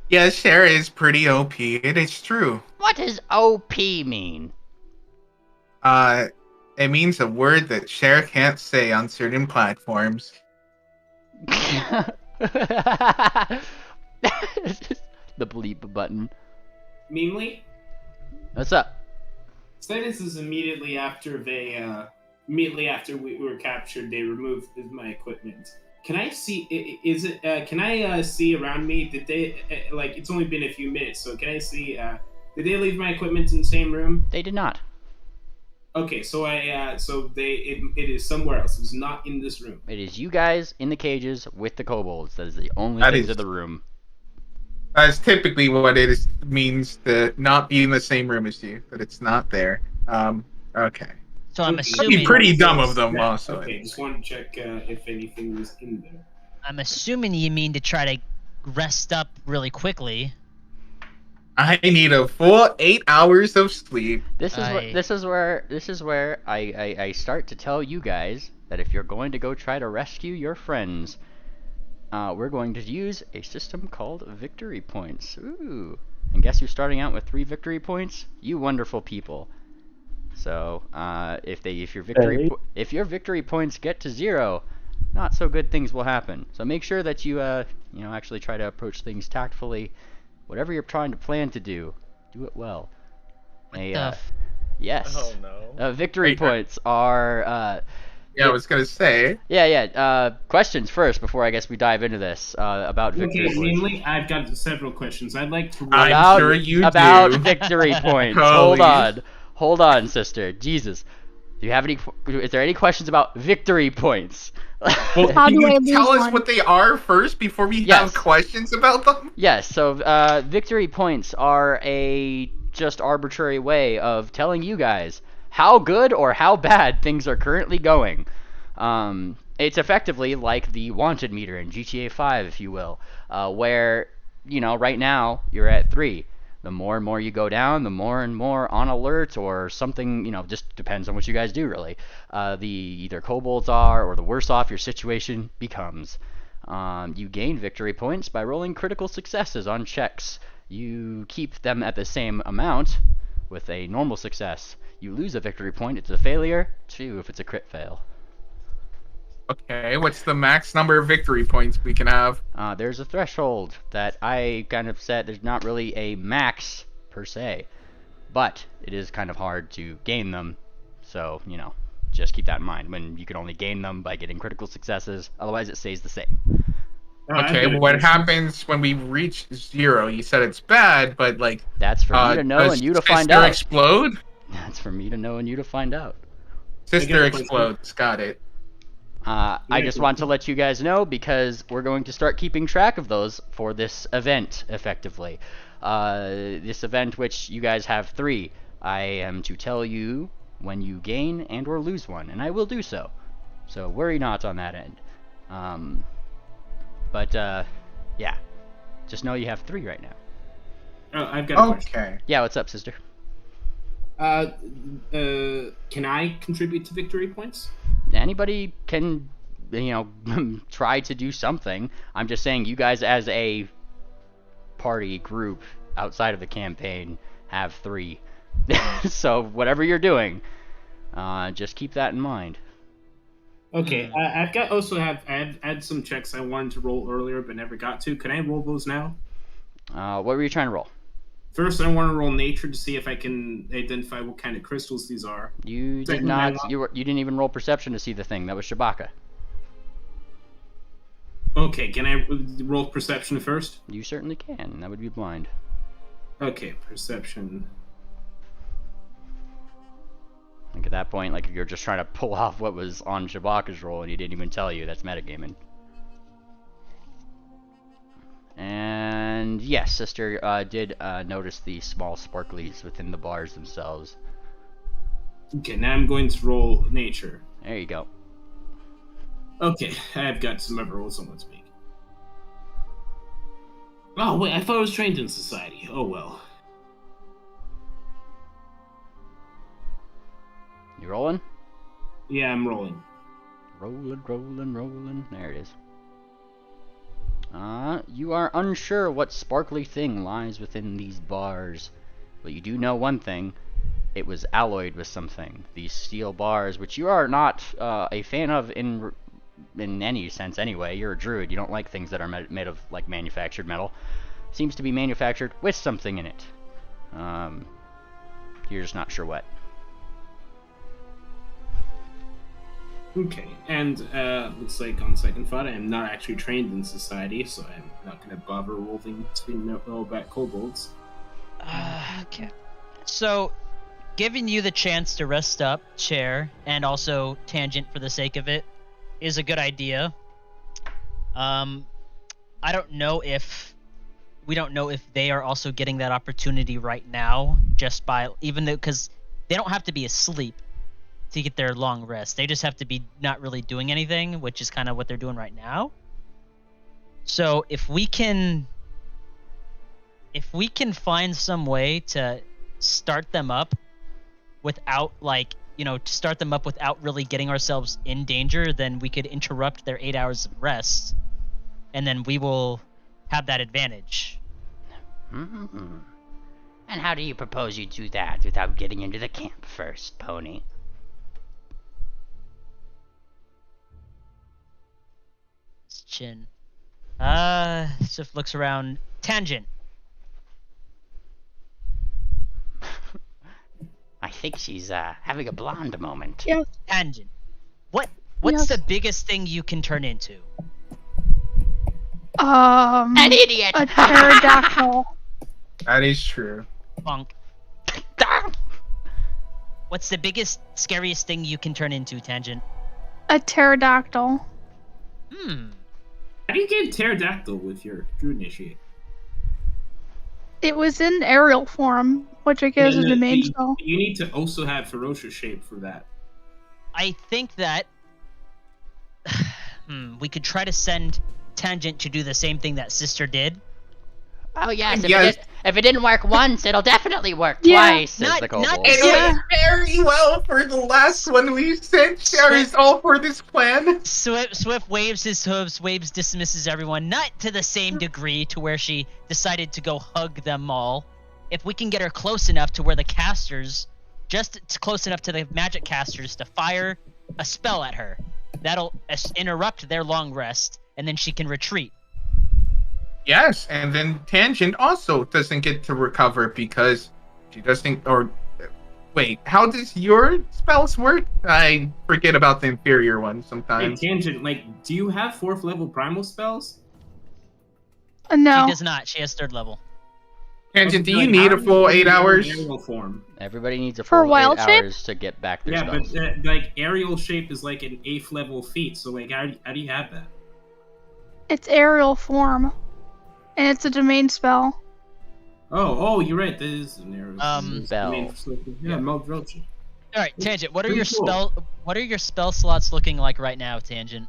Yeah, Cher is pretty OP. It is true. What does OP mean? It means a word that Cher can't say on certain platforms. The bleep button. Meanly? What's up? So this is immediately after we were captured, they removed my equipment. Can I see? Can I see around me? Did they it's only been a few minutes, so can I see? Did they leave my equipment in the same room? They did not. Okay, so it is somewhere else. It's not in this room. It is you guys in the cages with the kobolds. That is the only things in the room. That's typically what it means to not be in the same room as you. That it's not there. Okay. So I'm assuming. That'd be pretty dumb of them, also. Okay, just want to check if anything was in there. I'm assuming you mean to try to rest up really quickly. I need a full 8 hours of sleep. This is where I start to tell you guys that if you're going to go try to rescue your friends, we're going to use a system called victory points. Ooh. And guess who's starting out with 3 victory points? You wonderful people. So, if your victory points get to 0, not so good things will happen. So make sure that you actually try to approach things tactfully. Whatever you're trying to plan to do it well. Yes. Oh no. Victory points are Yeah, I was gonna say. Yeah. Questions first before I guess we dive into this about victory points. Mainly, I've got several questions. I'd like to. I'm sure you about do. victory points. Hold on, sister. Jesus. Do you have any? Is there any questions about victory points? Well, How can do I you lose tell us one? what they are first before we Yes. have questions about them? Yes, so victory points are a just arbitrary way of telling you guys how good or how bad things are currently going. It's effectively like the wanted meter in GTA 5, if you will, where, right now you're at 3. The more and more you go down, the more and more on alert or something, just depends on what you guys do, really. The either kobolds are or the worse off your situation becomes. You gain victory points by rolling critical successes on checks. You keep them at the same amount with a normal success. You lose a victory point if it's a failure, 2 if it's a crit fail. Okay, what's the max number of victory points we can have? There's a threshold that I kind of set. There's not really a max per se, but it is kind of hard to gain them. So, just keep that in mind when you can only gain them by getting critical successes. Otherwise, it stays the same. Okay, what happens when we reach 0? You said it's bad, but that's for me to know and you to find out. Sister explode? That's for me to know and you to find out. Sister explodes. Got it. I just want to let you guys know because we're going to start keeping track of those for this event, effectively. This event, which you guys have 3, I am to tell you when you gain and or lose one, and I will do so. So worry not on that end. Yeah, just know you have 3 right now. Oh, I've got a question. Okay. Yeah, what's up, sister? Can I contribute to victory points? Anybody can, try to do something. I'm just saying you guys as a party group outside of the campaign have 3. So whatever you're doing, just keep that in mind. Okay, I've had some checks I wanted to roll earlier but never got to. Can I roll those now? What were you trying to roll? First, I want to roll nature to see if I can identify what kind of crystals these are. You did not. You didn't even roll perception to see the thing. That was Shabaka. Okay, can I roll perception first? You certainly can. That would be blind. Okay, perception. Like at that point, you're just trying to pull off what was on Shabaka's roll, and he didn't even tell you. That's metagaming. And yes, sister did notice the small sparklies within the bars themselves. Okay, now I'm going to roll nature. There you go. Okay, I've got some other rolls I want to make. Oh wait, I thought I was trained in society. Oh well. You rolling? Yeah, I'm rolling. Rolling. There it is. You are unsure what sparkly thing lies within these bars, but you do know one thing. It was alloyed with something. These steel bars, which you are not a fan of in any sense anyway. You're a druid. You don't like things that are made of, manufactured metal. Seems to be manufactured with something in it. You're just not sure what. Okay, and looks like on second thought, I am not actually trained in society, so I'm not going to bother rolling to know about kobolds. Okay. So, giving you the chance to rest up, chair, and also tangent for the sake of it, is a good idea. I don't know if we don't know if they are also getting that opportunity right now, just by because they don't have to be asleep to get their long rest. They just have to be not really doing anything, which is kind of what they're doing right now. So if we can find some way to start them up without start them up without really getting ourselves in danger, then we could interrupt their 8 hours of rest, and then we will have that advantage. Mm-hmm. And how do you propose you do that without getting into the camp first, Pony? Chin. Sif looks around. Tangent. I think she's having a blonde moment. Yeah. Tangent. What's the biggest thing you can turn into? An idiot. A pterodactyl. That is true. Bonk. What's the biggest, scariest thing you can turn into, Tangent? A pterodactyl. How do you get pterodactyl with your True Initiate? It was in aerial form, which I guess is the main spell. You need to also have ferocious shape for that. I think that we could try to send Tangent to do the same thing that Sister did. Oh yes, if it didn't work once, it'll definitely work twice, says the kobold. It went very well for the last one we sent. Sherry's all for this plan. Swift waves his hooves, waves dismisses everyone, not to the same degree to where she decided to go hug them all. If we can get her close enough to where the casters, just close enough to the magic casters to fire a spell at her, that'll interrupt their long rest, and then she can retreat. Yes, and then Tangent also doesn't get to recover because she doesn't. Or wait, how does your spells work? I forget about the inferior one sometimes. Hey, Tangent, do you have 4th level primal spells? No. She does not. She has 3rd level. Tangent, do you need a full 8 hours? Form? Everybody needs a full 8 hours to get back their spells. Yeah, but aerial shape is like an 8th level feat. So how do you have that? It's aerial form. And it's a domain spell. Oh, you're right. This is an arrow spell. Yeah, Roach. All right, Tangent. What are your spell slots looking like right now, Tangent?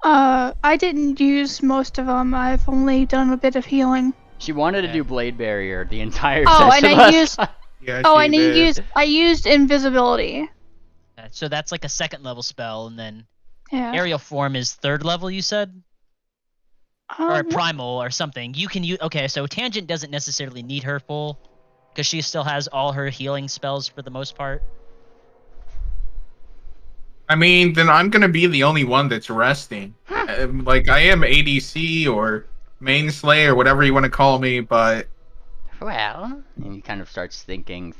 I didn't use most of them. I've only done a bit of healing. She wanted to do Blade Barrier the entire session. And I used invisibility. So that's like a 2nd level spell, and then aerial form is 3rd level. You said. Or primal or something. You can use. Okay, so Tangent doesn't necessarily need her full, because she still has all her healing spells for the most part. I mean, then I'm gonna be the only one that's resting. I am ADC or main slayer, whatever you want to call me, but. Well, and he kind of starts thinking.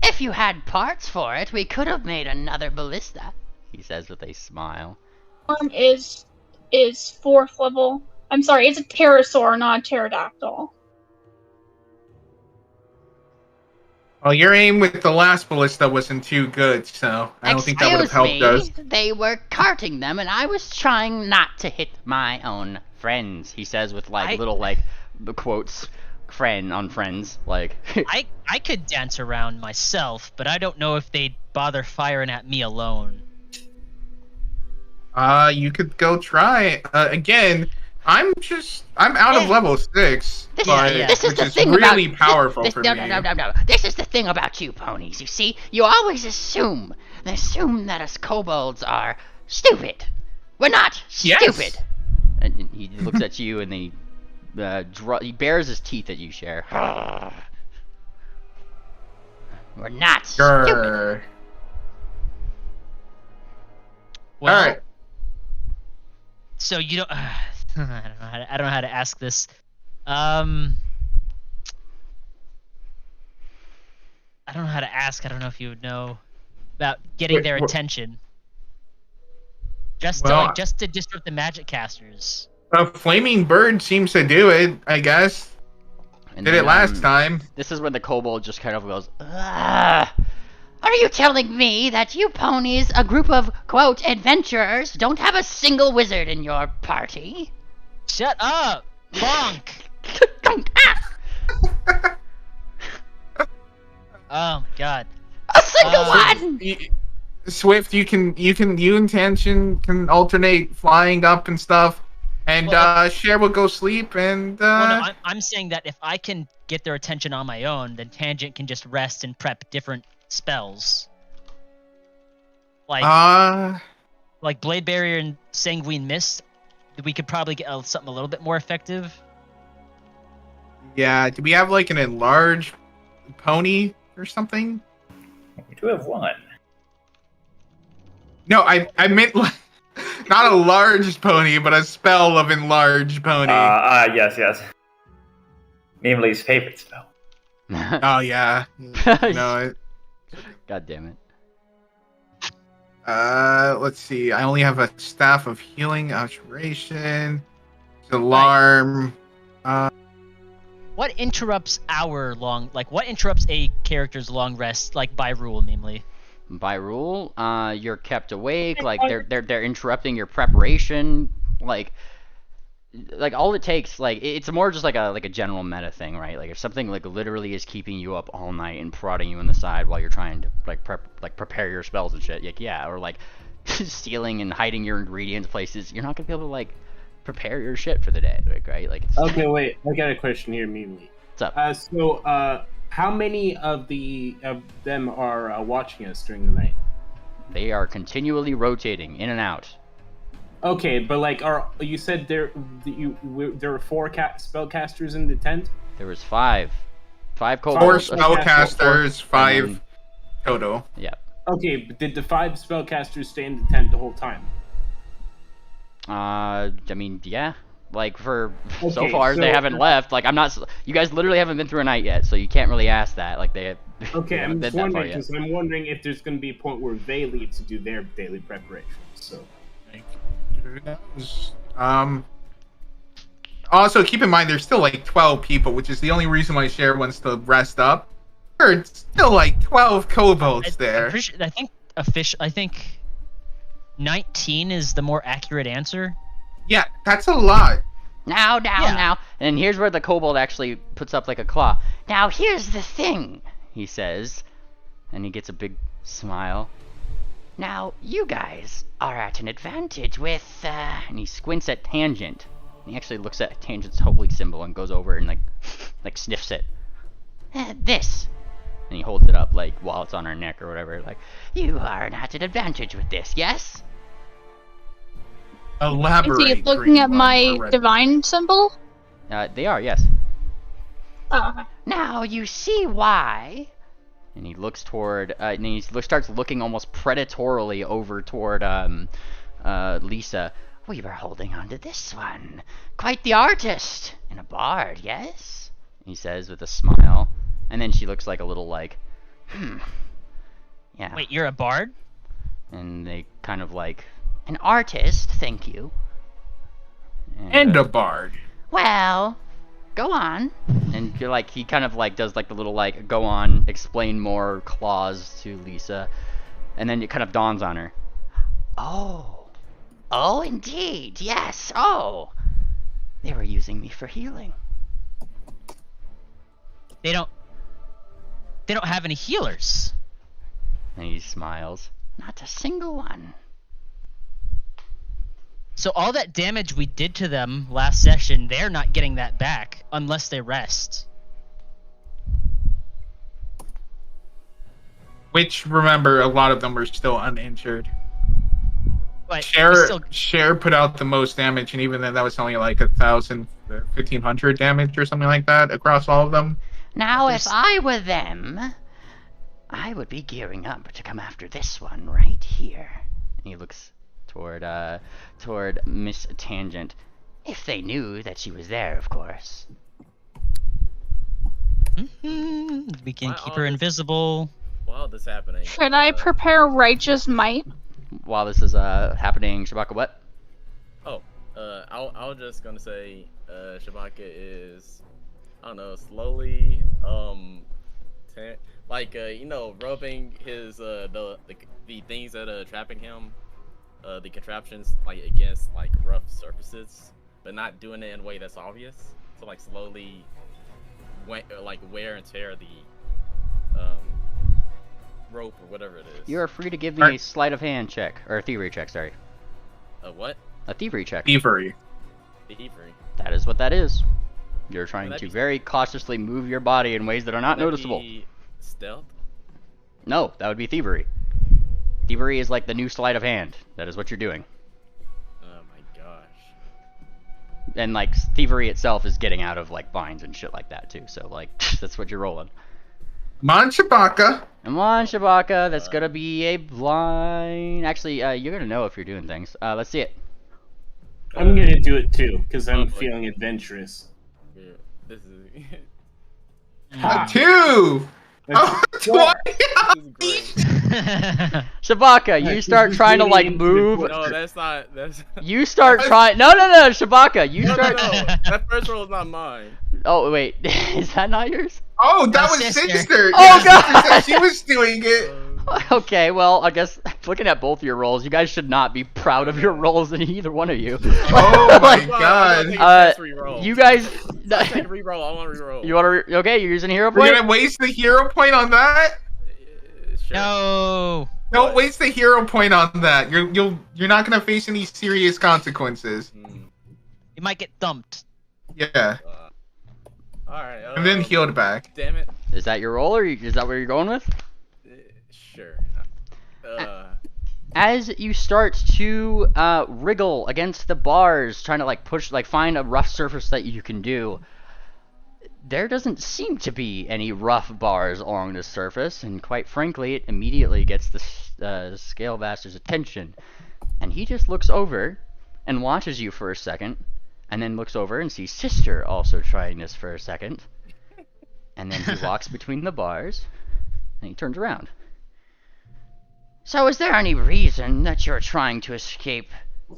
If you had parts for it, we could have made another ballista, he says with a smile. Is 4th level. I'm sorry, it's a pterosaur, not a pterodactyl. Well, your aim with the last ballista wasn't too good, so I don't think that would have helped us. They were carting them, and I was trying not to hit my own friends, he says with little quotes, friend on friends, I could dance around myself, but I don't know if they'd bother firing at me alone. You could go try. Again, I'm out of level 6, this is which the is thing really about, powerful for me. No. This is the thing about you ponies, you see? You always assume that us kobolds are stupid. We're not stupid. And he looks at you and he bares his teeth at you, Cher. We're not stupid. Well, all right. So you don't. I don't know how to ask this. I don't know how to ask. I don't know if you would know about getting their attention. Just to disrupt the magic casters. A flaming bird seems to do it, I guess. Did it last time. This is when the kobold just kind of goes, "Ugh. Are you telling me that you ponies, a group of, quote, adventurers, don't have a single wizard in your party?" Shut up! Bonk! Oh my god. A single one! Swift, you and Tangent can alternate flying up and stuff. And Cher will go sleep and Well, no, I'm saying that if I can get their attention on my own, then Tangent can just rest and prep different spells. Like Blade Barrier and Sanguine Mist, we could probably get something a little bit more effective. Yeah, do we have like an enlarged pony or something? We do have one. No, I meant like not a large pony, but a spell of enlarged pony. Yes. Namely's favorite spell. Oh yeah. No. God damn it. Let's see. I only have a staff of healing, alteration, alarm. What interrupts what interrupts a character's long rest, like by rule, namely? By rule, you're kept awake. Like they're interrupting your preparation. Like all it takes, like it's more just like a general meta thing, right? Like if something like literally is keeping you up all night and prodding you in the side while you're trying to prepare your spells and shit, like yeah, or like stealing and hiding your ingredients places, you're not gonna be able to like prepare your shit for the day, like, right? Like it's... Okay, wait, I got a question here, Mimi. What's up? So how many of them are watching us during the night? They are continually rotating in and out. Okay, but like, you said there were 4 spellcasters in the tent? There was 5 4 kobolds. spellcasters, 5 total. Yeah. Okay, but did the 5 spellcasters stay in the tent the whole time? I mean, yeah. Like so Okay, far they haven't left. Like I'm not. You guys literally haven't been through a night yet, so you can't really ask that. Like they. Okay, they I'm haven't just been that far wondering yet. because I'm wondering if there's going to be a point where they leave to do their daily preparations. So. Who knows? Also, keep in mind there's still like 12 people, which is the only reason why Cher wants to rest up. There's still like 12 kobolds there. I think 19 is the more accurate answer. Yeah, that's a lot. Now. And here's where the kobold actually puts up like a claw. Now here's the thing, he says, and he gets a big smile. Now you guys are at an advantage with, and he squints at Tangent. He actually looks at Tangent's holy symbol and goes over and like sniffs it. This. And he holds it up like while it's on her neck or whatever. Like, you are at an advantage with this, yes? Elaborate. Is he looking at my divine symbol? They are, yes. Oh, okay. Now you see why. And he looks toward, and he starts looking almost predatorily over toward Lisa. We were holding on to this one. Quite the artist and a bard, yes? He says with a smile. And then she looks like a little like, yeah. Wait, you're a bard? And they kind of like, an artist, thank you. And a bard. Well, go on. And you're like, he kind of like does like the little like, go on, explain more clause to Lisa. And then it kind of dawns on her. Oh, indeed, yes, oh. They were using me for healing. They don't have any healers. And he smiles. Not a single one. So all that damage we did to them last session, they're not getting that back unless they rest. Which, remember, a lot of them were still uninjured. But Cher put out the most damage, and even then that was only like 1,000, 1,500 damage or something like that across all of them. Now, if I were them, I would be gearing up to come after this one right here. And he looks toward Miss Tangent. If they knew that she was there, of course. We can keep her invisible. While this happening. Should I prepare Righteous Might? While this is happening, Shabaka, what? Oh, I was just gonna say, Shabaka is, I don't know, slowly, rubbing his the things that are trapping him, the contraptions like against like rough surfaces, but not doing it in a way that's obvious. So like slowly, wear and tear the rope or whatever it is. You are free to give me a sleight of hand check, or a thievery check. Sorry. A what? A thievery check. Thievery. Thievery. That is what that is. You're trying to very cautiously move your body in ways that are not noticeable. Stealth? No, that would be thievery. Thievery is like the new sleight of hand. That is what you're doing. Oh my gosh. And like thievery itself is getting out of like vines and shit like that too. So like that's what you're rolling. Come on, Shabaka. Come on, Shabaka. That's gonna be a blind. Actually, you're gonna know if you're doing things. Let's see it. I'm gonna do it too because I'm feeling adventurous. Yeah, this is. Two. Oh, Shabaka, you start trying to like move. No, that's not. That's. You start trying. No, Shabaka, you start. No. That first roll is not mine. Oh wait, is that not yours? Oh, that was sister. Oh god, she was doing it. Okay, well, I guess looking at both your rolls, you guys should not be proud of your rolls in either one of you. Oh my god. You guys. I take a reroll. I want to reroll. You want to? Okay, you're using a hero We're point. gonna waste the hero point on that? Sure. No. Don't waste the hero point on that. You're not gonna face any serious consequences. You might get thumped. Yeah. Alright. And then healed back. Damn it. Is that your roll, or is that where you're going with? Sure. As you start to wriggle against the bars, trying to like push, like find a rough surface that you can do, there doesn't seem to be any rough bars along the surface, and quite frankly, it immediately gets the Scale Bastard's attention, and he just looks over and watches you for a second, and then looks over and sees Sister also trying this for a second, and then he walks between the bars, and he turns around. So is there any reason that you're trying to escape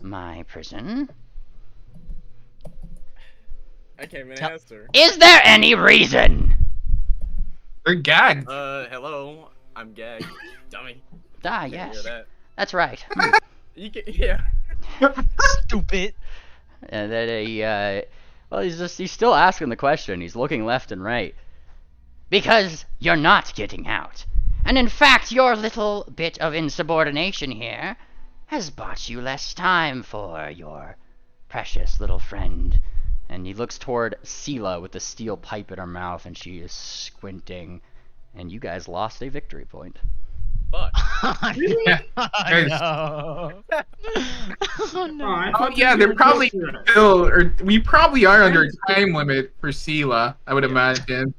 my prison? I can't even answer. Is there any reason? They're gagged. Hello. I'm gagged. Dummy. Ah, Can't yes. hear that. That's right. You can, yeah. Stupid. And then well, he's still asking the question. He's looking left and right. Because you're not getting out. And in fact, your little bit of insubordination here has bought you less time for your precious little friend. And he looks toward Sela with the steel pipe in her mouth, and she is squinting. And you guys lost a victory point. Fuck. Yeah. Oh, no. Oh, no. Oh yeah, they're probably still, or we probably are under a time limit for Sela, I would imagine.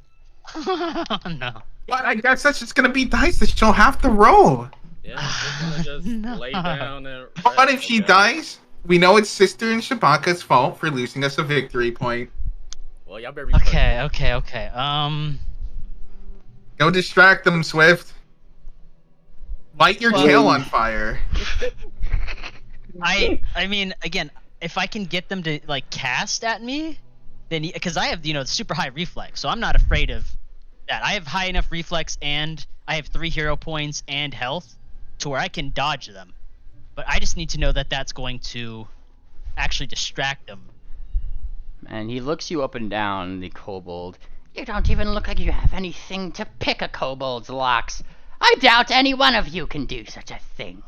Oh, no. But I guess that's just gonna be dice that she'll have to roll. Yeah, I'm just gonna lay down and But if she dies, we know it's Sister and Shabaka's fault for losing us a victory point. Well, y'all better be Okay. Go distract them, Swift. Light your tail on fire. I mean, again, if I can get them to like cast at me, then because I have super high reflex, so I'm not afraid of that. I have high enough reflex, and I have 3 hero points and health to where I can dodge them. But I just need to know that that's going to actually distract them. And he looks you up and down, the kobold. You don't even look like you have anything to pick a kobold's locks. I doubt any one of you can do such a thing.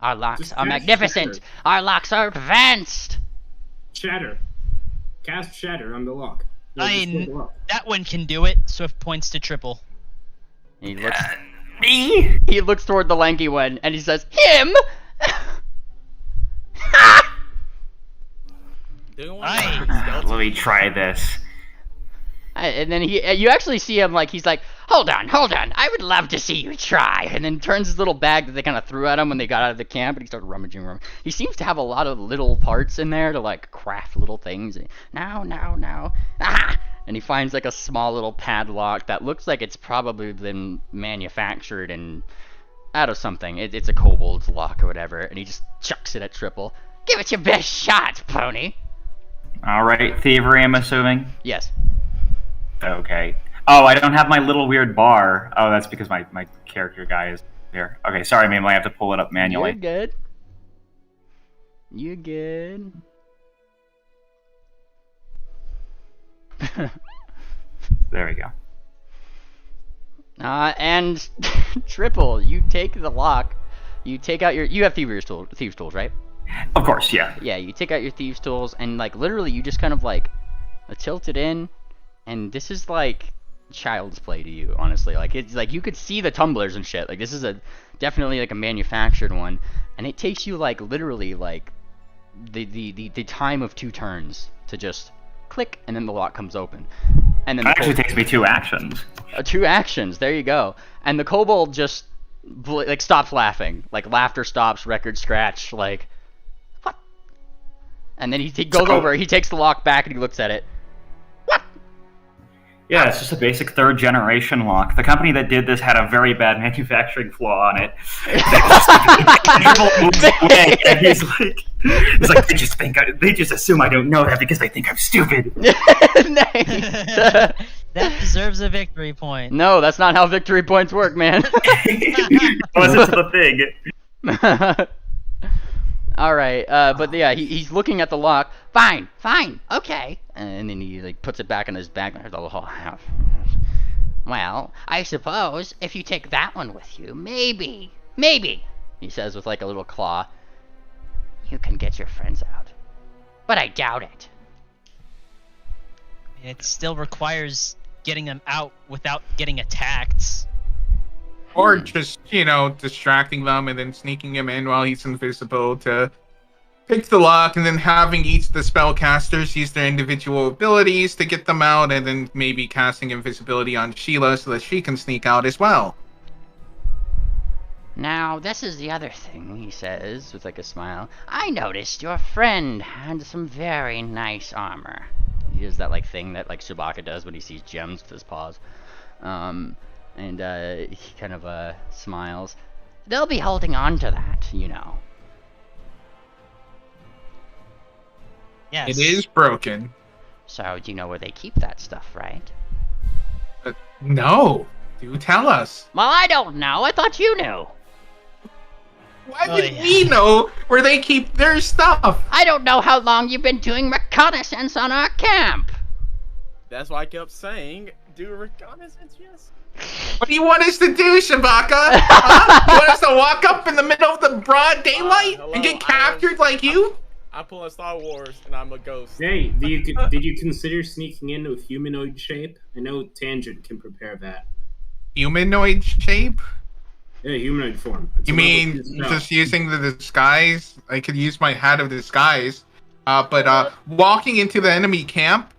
Our locks are magnificent. Our locks are advanced. Shatter. Cast Shatter on the lock. That one can do it. Swift points to Triple. He looks. Me? He looks toward the lanky one and he says, "Him." Let me try this. And then you actually see him he's like, hold on, I would love to see you try. And then turns his little bag that they kind of threw at him when they got out of the camp, and he started rummaging around. He seems to have a lot of little parts in there to craft little things. Now, ah! And he finds a small little padlock that looks like it's probably been manufactured out of something. It's a kobold's lock or whatever, and he just chucks it at Triple. Give it your best shot, pony. All right, thievery, I'm assuming. Yes. Okay. Oh, I don't have my little weird bar. Oh, that's because my character guy is there. Okay, sorry, maybe I have to pull it up manually. You're good. There we go. And Triple, you take the lock. You take out you have thieves tools, right? Of course, yeah. Yeah, you take out your thieves tools and literally you just kind of tilt it in, and this is child's play to you, honestly. It's you could see the tumblers and shit. This is definitely a manufactured one, and it takes you literally the time of 2 turns to just click, and then the lock comes open. And then it actually takes me 2 actions. 2 actions. There you go. And the kobold just stops laughing. Laughter stops. Record scratch. What? And then he goes over. He takes the lock back and he looks at it. Yeah, it's just a basic 3rd generation lock. The company that did this had a very bad manufacturing flaw on it. And he's they just assume I don't know that because they think I'm stupid. Nice. That deserves a victory point. No, that's not how victory points work, man. Wasn't the thing. All right, but yeah, he's looking at the lock. Fine, okay, and then he like puts it back in his bag. Well, I suppose if you take that one with you, maybe, he says with like a little claw, you can get your friends out. But I doubt it. It still requires getting them out without getting attacked. Or just, distracting them and then sneaking him in while he's invisible to pick the lock, and then having each of the spellcasters use their individual abilities to get them out, and then maybe casting invisibility on Sheila so that she can sneak out as well. Now, this is the other thing, he says, with like a smile. I noticed your friend had some very nice armor. He does that like thing that like Chewbacca does when he sees gems with his paws. And he kind of smiles. They'll be holding on to that, Yes. It is broken. So, do you know where they keep that stuff, right? No. Do tell us. Well, I don't know. I thought you knew. Why would we know where they keep their stuff? I don't know how long you've been doing reconnaissance on our camp. That's why I kept saying, do reconnaissance, yes. What do you want us to do, Chewbacca? Huh? You want us to walk up in the middle of the broad daylight and get captured like you? I pull a Star Wars and I'm a ghost. Hey, did you consider sneaking in with humanoid shape? I know Tangent can prepare that. Humanoid shape? Yeah, humanoid form. You mean just using the disguise? I could use my hat of disguise. But walking into the enemy camp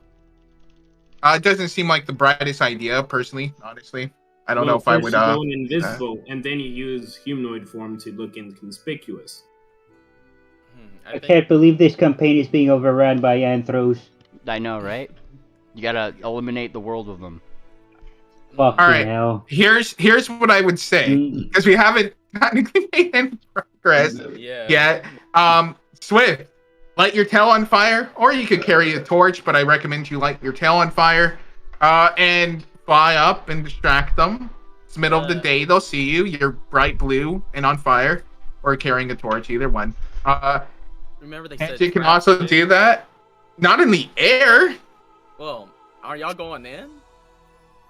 doesn't seem like the brightest idea, personally, honestly. I don't know if I would... you go invisible, and then you use humanoid form to look inconspicuous. I can't believe this campaign is being overrun by Anthros. I know, right? You gotta eliminate the world of them. Fuck All right, hell. here's what I would say, because we haven't technically made any progress yet. Swift, light your tail on fire, or you could carry a torch, but I recommend you light your tail on fire, and fly up and distract them. It's the middle of the day, they'll see you. You're bright blue and on fire, or carrying a torch, either one. Remember they and said you can also do that. Not in the air. Well, are y'all going in?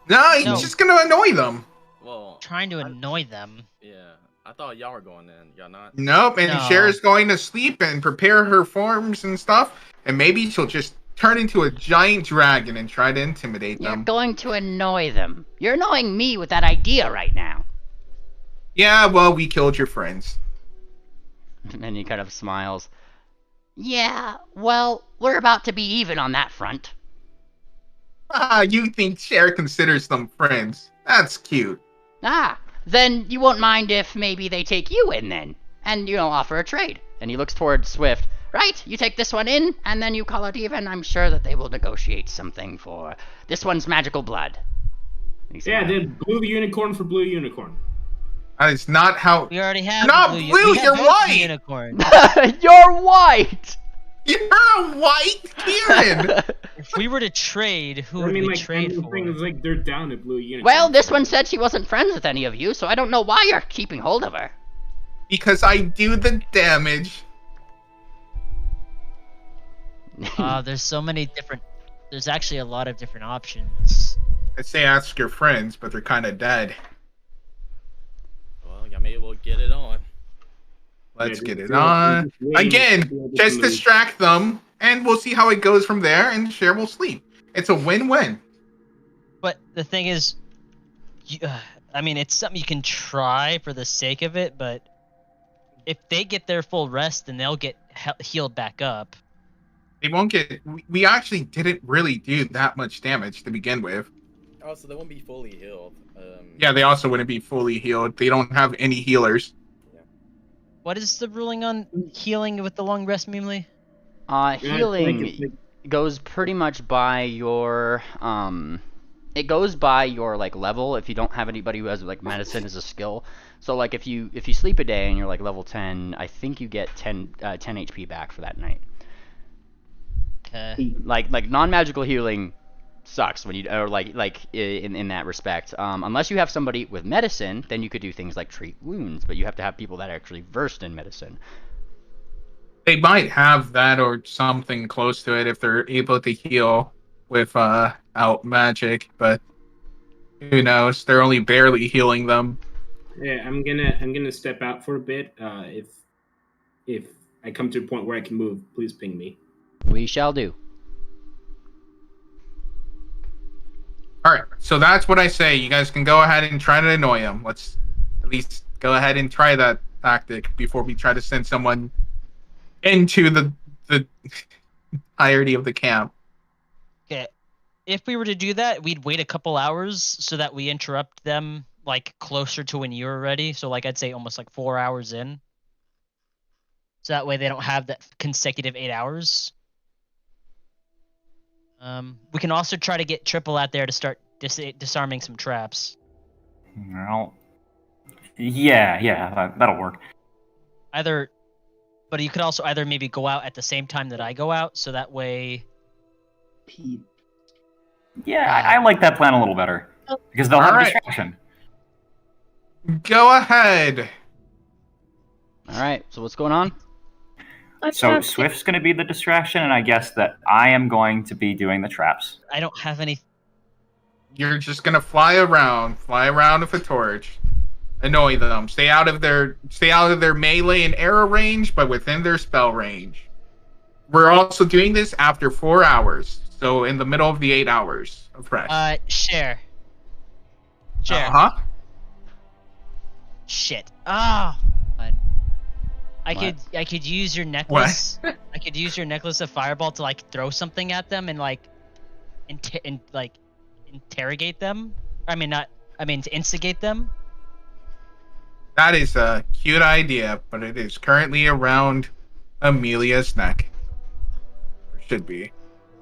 No, you're just gonna annoy them. Well, trying to annoy them. Yeah, I thought y'all were going in. Y'all not? Nope, and No. Cher's going to sleep and prepare her forms and stuff, and maybe she'll just turn into a giant dragon and try to intimidate You're them. going to annoy them. You're annoying me with that idea right now. Yeah, well, we killed your friends. And then he kind of smiles. Yeah, well, we're about to be even on that front. Ah, you think Cher considers them friends. That's cute. Ah, then you won't mind if maybe they take you in then, and, offer a trade. And he looks toward Swift. Right, you take this one in, and then you call it even. I'm sure that they will negotiate something for this one's magical blood. Yeah, did blue unicorn for blue unicorn. That is not how... We already have Not the blue, we have you're both white! the unicorn. You're white! You're a white Kieran! If we were to trade, who I would mean, we like, trade the for? thing is, like, they're down at blue unicorn. Well, this one said she wasn't friends with any of you, so I don't know why you're keeping hold of her. Because I do the damage. There's so many different... There's actually a lot of different options. I'd say ask your friends, but they're kind of dead. Well, y'all may well get it on. Let's get it on. Again, just distract them, and we'll see how it goes from there, and Cher will sleep. It's a win-win. But the thing is, I mean, it's something you can try for the sake of it, but if they get their full rest, then they'll get healed back up. They won't get... We actually didn't really do that much damage to begin with. Oh, so they won't be fully healed. Yeah, they also wouldn't be fully healed. They don't have any healers. What is the ruling on healing with the long rest, Mimley? Healing goes pretty much by your it goes by your like level. If you don't have anybody who has like medicine as a skill, so like if you sleep a day and you're like level 10, I think you get 10 HP back for that night. Okay. Like non-magical healing sucks when you or like in that respect. Unless you have somebody with medicine, then you could do things like treat wounds, but you have to have people that are actually versed in medicine. They might have that or something close to it if they're able to heal without magic, but who knows? They're only barely healing them. Yeah, I'm gonna step out for a bit. If I come to a point where I can move, please ping me. We shall do. All right, so that's what I say. You guys can go ahead and try to annoy him. Let's at least go ahead and try that tactic before we try to send someone into the entirety of the camp. Okay. If we were to do that, we'd wait a couple hours so that we interrupt them like closer to when you're ready. So like I'd say almost like 4 hours in. So that way they don't have that consecutive 8 hours. We can also try to get Triple out there to start disarming some traps. Well, yeah, that'll work. But you could also either maybe go out at the same time that I go out, so that way. Yeah, I like that plan a little better because they'll have a distraction. Go ahead. All right. So what's going on? So Swift's going to be the distraction, and I guess that I am going to be doing the traps. I don't have any. You're just gonna fly around with a torch, annoy them. Stay out of their melee and arrow range, but within their spell range. We're also doing this after 4 hours, so in the middle of the 8 hours of rest. Share. Shit. Ah. I could use your necklace. What? I could use your necklace of fireball to like throw something at them and like, interrogate them. To instigate them. That is a cute idea, but it is currently around Amelia's neck. Or should be.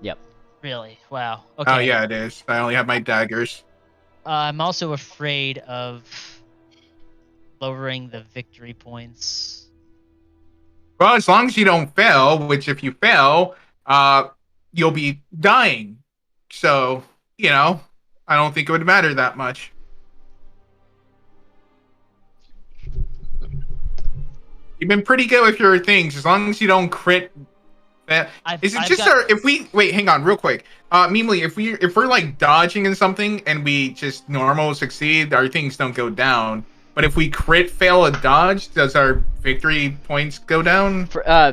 Yep. Really? Wow. Okay. Oh yeah, it is. I only have my daggers. I'm also afraid of lowering the victory points. Well, as long as you don't fail, which if you fail, you'll be dying. So, I don't think it would matter that much. You've been pretty good with your things, as long as you don't crit. Is it just if we wait? Hang on, real quick. Mimely, if we're like dodging in something and we just normal succeed, our things don't go down. But if we crit fail a dodge, does our victory points go down?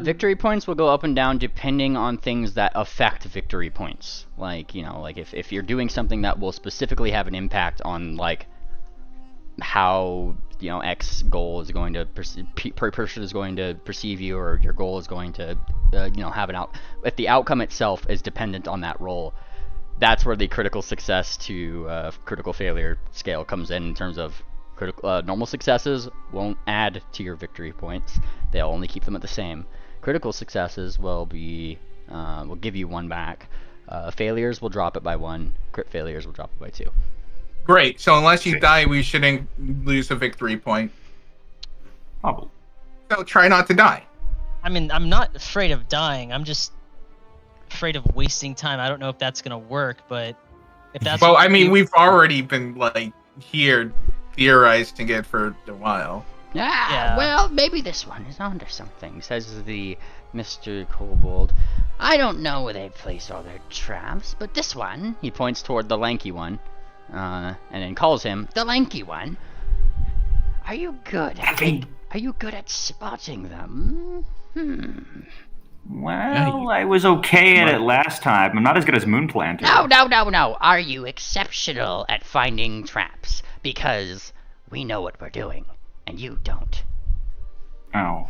Victory points will go up and down depending on things that affect victory points. Like, if you're doing something that will specifically have an impact on, like, how, X goal is going to person is going to perceive you, or your goal is going to, have an if the outcome itself is dependent on that roll, that's where the critical success to critical failure scale comes in terms of normal successes won't add to your victory points. They'll only keep them at the same. Critical successes will give you 1 back. Failures will drop it by 1. Crit failures will drop it by 2. Great. So unless you die, we shouldn't lose a victory point. Probably. So try not to die. I'm not afraid of dying. I'm just afraid of wasting time. I don't know if that's gonna work, but if that's we've already been like here theorizing it for a while. Yeah. Well, maybe this one is onto something, says the Mr. Kobold. I don't know where they place all their traps, but this one, he points toward the lanky one, and then calls him the lanky one. Are you good at spotting them? Well, I was okay at it last time. I'm not as good as Moonplanter. No. Are you exceptional at finding traps? Because we know what we're doing, and you don't. Oh.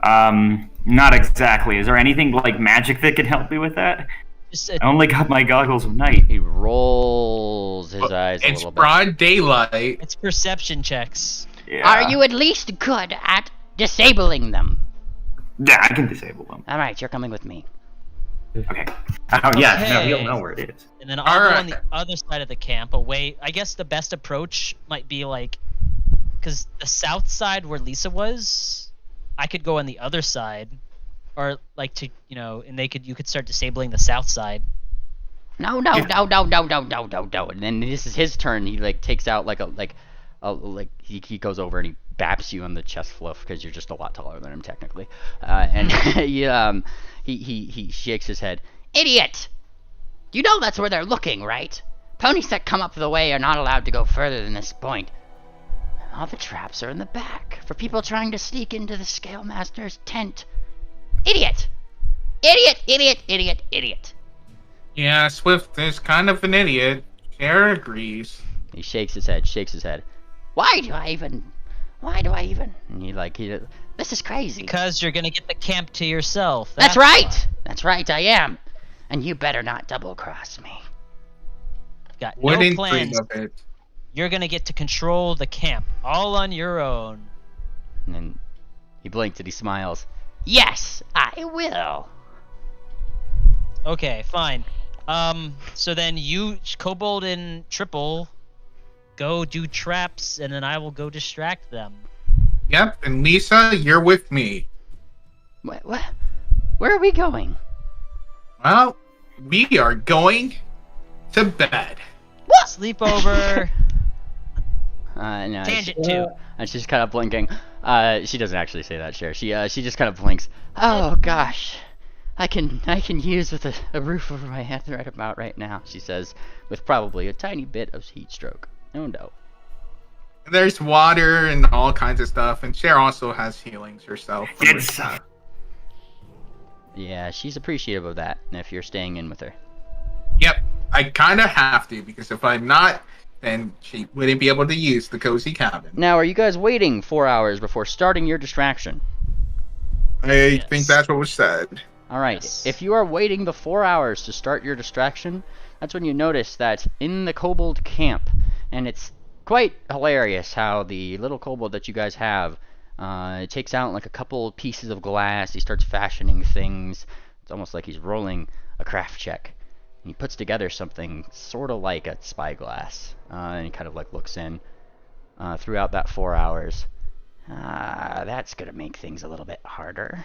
Not exactly. Is there anything like magic that can help me with that? I only got my goggles of night. He rolls his eyes a little bit. It's broad daylight. It's perception checks. Yeah. Are you at least good at disabling them? Yeah, I can disable them. All right, you're coming with me. Okay. Oh, yeah, no, you'll know where it is. And then I'll go on the other side of the camp, away. I guess the best approach might be like, because the south side where Lisa was, I could go on the other side, or like and you could start disabling the south side. No. And then this is his turn. He like takes out like he goes over and he baps you on the chest fluff because you're just a lot taller than him technically. And he shakes his head. Idiot! You know that's where they're looking, right? Ponies that come up the way are not allowed to go further than this point. All the traps are in the back for people trying to sneak into the Scale Master's tent. Idiot! Idiot! Yeah, Swift is kind of an idiot. Cher agrees. He shakes his head. Why do I even? And this is crazy. Because you're gonna get the camp to yourself. That's right! Why. That's right, I am. And you better not double-cross me. Got no plans. You're gonna get to control the camp, all on your own. And then he blinks and he smiles. Yes, I will. Okay, fine. So then you, Kobold and Triple, go do traps, and then I will go distract them. Yep, and Lisa, you're with me. What? Where are we going? Well, we are going to bed. What? Sleepover. No, Tangent 2. And she's kind of blinking. She doesn't actually say that, Cher. She just kind of blinks. Oh gosh, I can use with a roof over my head right now. She says, with probably a tiny bit of heat stroke. Oh no. There's water and all kinds of stuff, and Cher also has healings herself. Yeah, she's appreciative of that. If you're staying in with her. Yep, I kind of have to, because if I'm not, then she wouldn't be able to use the cozy cabin. Now, are you guys waiting 4 hours before starting your distraction? I think that's what was said. Alright, if you are waiting the 4 hours to start your distraction, that's when you notice that in the kobold camp, and it's quite hilarious how the little kobold that you guys have takes out like a couple pieces of glass. He starts fashioning things. It's almost like he's rolling a craft check. And he puts together something sort of like a spyglass. And he kind of like looks in throughout that 4 hours. That's going to make things a little bit harder.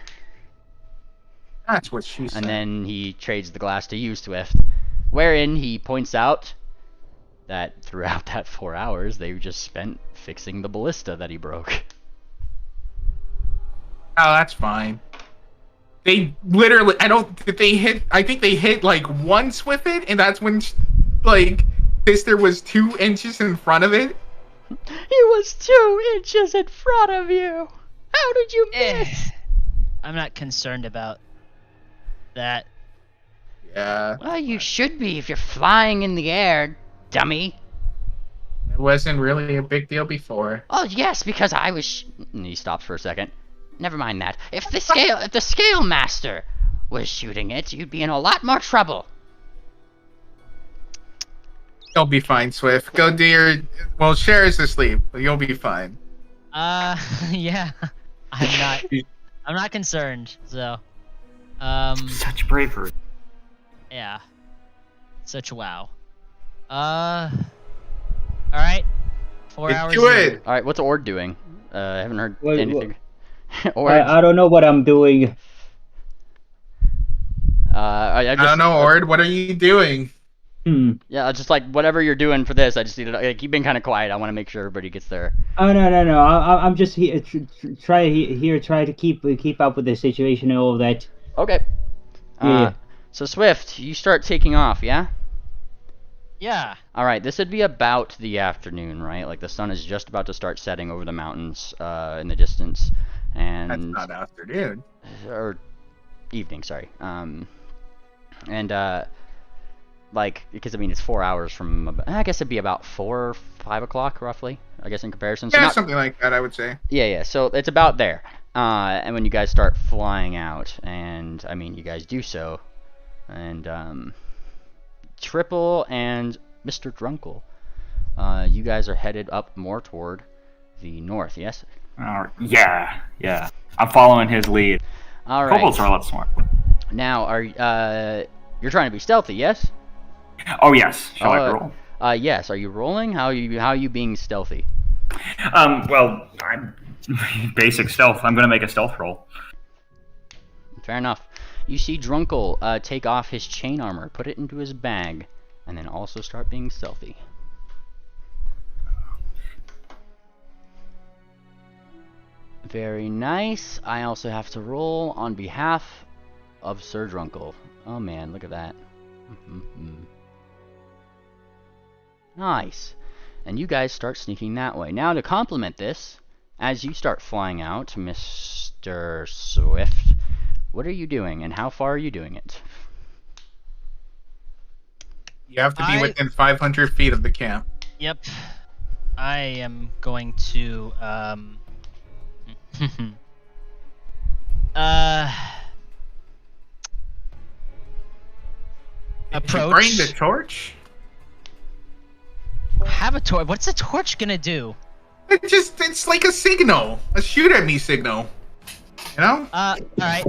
That's what she said. And then he trades the glass to you, Swift, wherein he points out that throughout that 4 hours, they just spent fixing the ballista that he broke. Oh, that's fine. They literally, I think they hit like once with it, and that's when, like, Sister was 2 inches in front of it. He was 2 inches in front of you. How did you miss? I'm not concerned about that. Yeah. Well, you should be if you're flying in the air, dummy. It wasn't really a big deal before. Oh yes, because I was. And he stops for a second. Never mind that. If the scale master was shooting it, you'd be in a lot more trouble. You'll be fine, Swift. Go do your. Well, Cher is asleep, but you'll be fine. Yeah. I'm not concerned. So. Such bravery. Yeah. Such wow. All right. 4 hours. Do it. All right. What's Ord doing? I haven't heard anything. I don't know what I'm doing. I don't know, Ord. What are you doing? Yeah, just like whatever you're doing for this. I just need to. Like, you've been kind of quiet. I want to make sure everybody gets there. Oh no! I'm just here. Try to keep up with the situation and all of that. Okay. Yeah. So Swift, you start taking off, yeah? Yeah. All right. This would be about the afternoon, right? Like the sun is just about to start setting over the mountains in the distance, and that's not afternoon. Or evening, sorry. Like, because I mean it's 4 hours from. I guess it'd be about 4 or 5 o'clock roughly. I guess in comparison. Yeah, something like that, I would say. Yeah. So it's about there. And when you guys start flying out, and I mean you guys do so, and Triple and Mr. Drunkle, you guys are headed up more toward the north. Yes. Yeah. I'm following his lead. All right. Kobolds are a lot smart. Now, you're trying to be stealthy, yes? Oh yes. Shall I roll? Yes. Are you rolling? How are you being stealthy? Well, I'm basic stealth. I'm gonna make a stealth roll. Fair enough. You see Drunkle take off his chain armor, put it into his bag, and then also start being stealthy. Very nice. I also have to roll on behalf of Sir Drunkle. Oh man, look at that. Nice. And you guys start sneaking that way. Now to complement this, as you start flying out, Mr. Swift, what are you doing and how far are you doing it? You have to be within 500 feet of the camp. Yep. I am going to approach. Bring the torch? Have a torch. What's a torch gonna do? It's like a signal. A shoot at me signal. You know? Alright,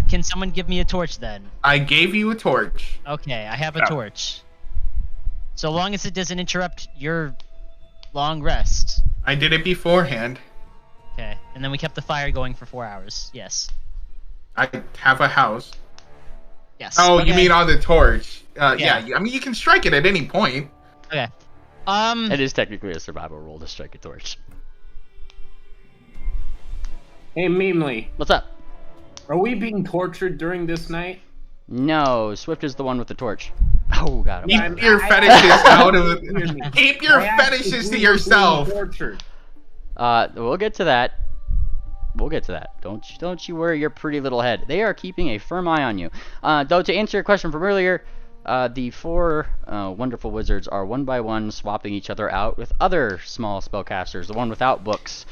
can someone give me a torch then? I gave you a torch. Okay, I have a torch. So long as it doesn't interrupt your long rest. I did it beforehand. Okay, and then we kept the fire going for 4 hours. Yes. I have a house. Yes. Oh, okay. you mean on the torch? Yeah. Yeah. I mean, you can strike it at any point. Okay. It is technically a survival roll to strike a torch. Hey, Memely. What's up? Are we being tortured during this night? No, Swift is the one with the torch. Oh, got him. Keep your fetishes out of it. Keep your fetishes to yourself. We'll get to that. We'll get to that. Don't you worry your pretty little head. They are keeping a firm eye on you. Though, to answer your question from earlier, the 4 wonderful wizards are one by one swapping each other out with other small spellcasters, the one without books,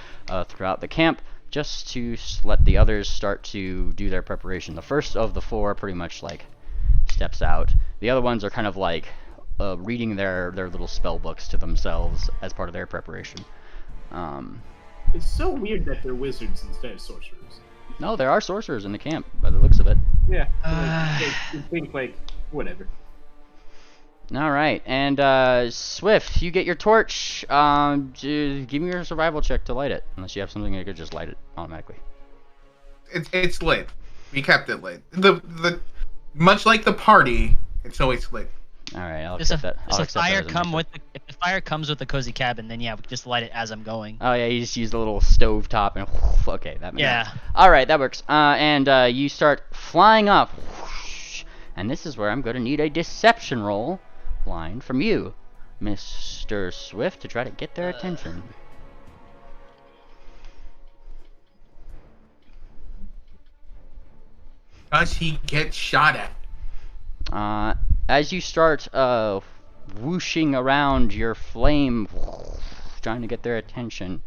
throughout the camp, just to let the others start to do their preparation. The first of the 4 pretty much like steps out. The other ones are kind of like reading their little spell books to themselves as part of their preparation. It's so weird that they're wizards instead of sorcerers. No, there are sorcerers in the camp by the looks of it. Yeah. You think like whatever. All right, and Swift, you get your torch. Give me your survival check to light it, unless you have something that could just light it automatically. It's lit. We kept it lit. The much like the party, it's always lit. All right, I'll accept that. Does the fire come with if the fire comes with the cozy cabin? Then yeah, we just light it as I'm going. Oh yeah, you just use the little stove top and okay, that makes sense. Yeah. All right, that works. And you start flying up, and this is where I'm going to need a deception roll line from you, Mr. Swift, to try to get their attention. Does he get shot at? As you start whooshing around your flame, trying to get their attention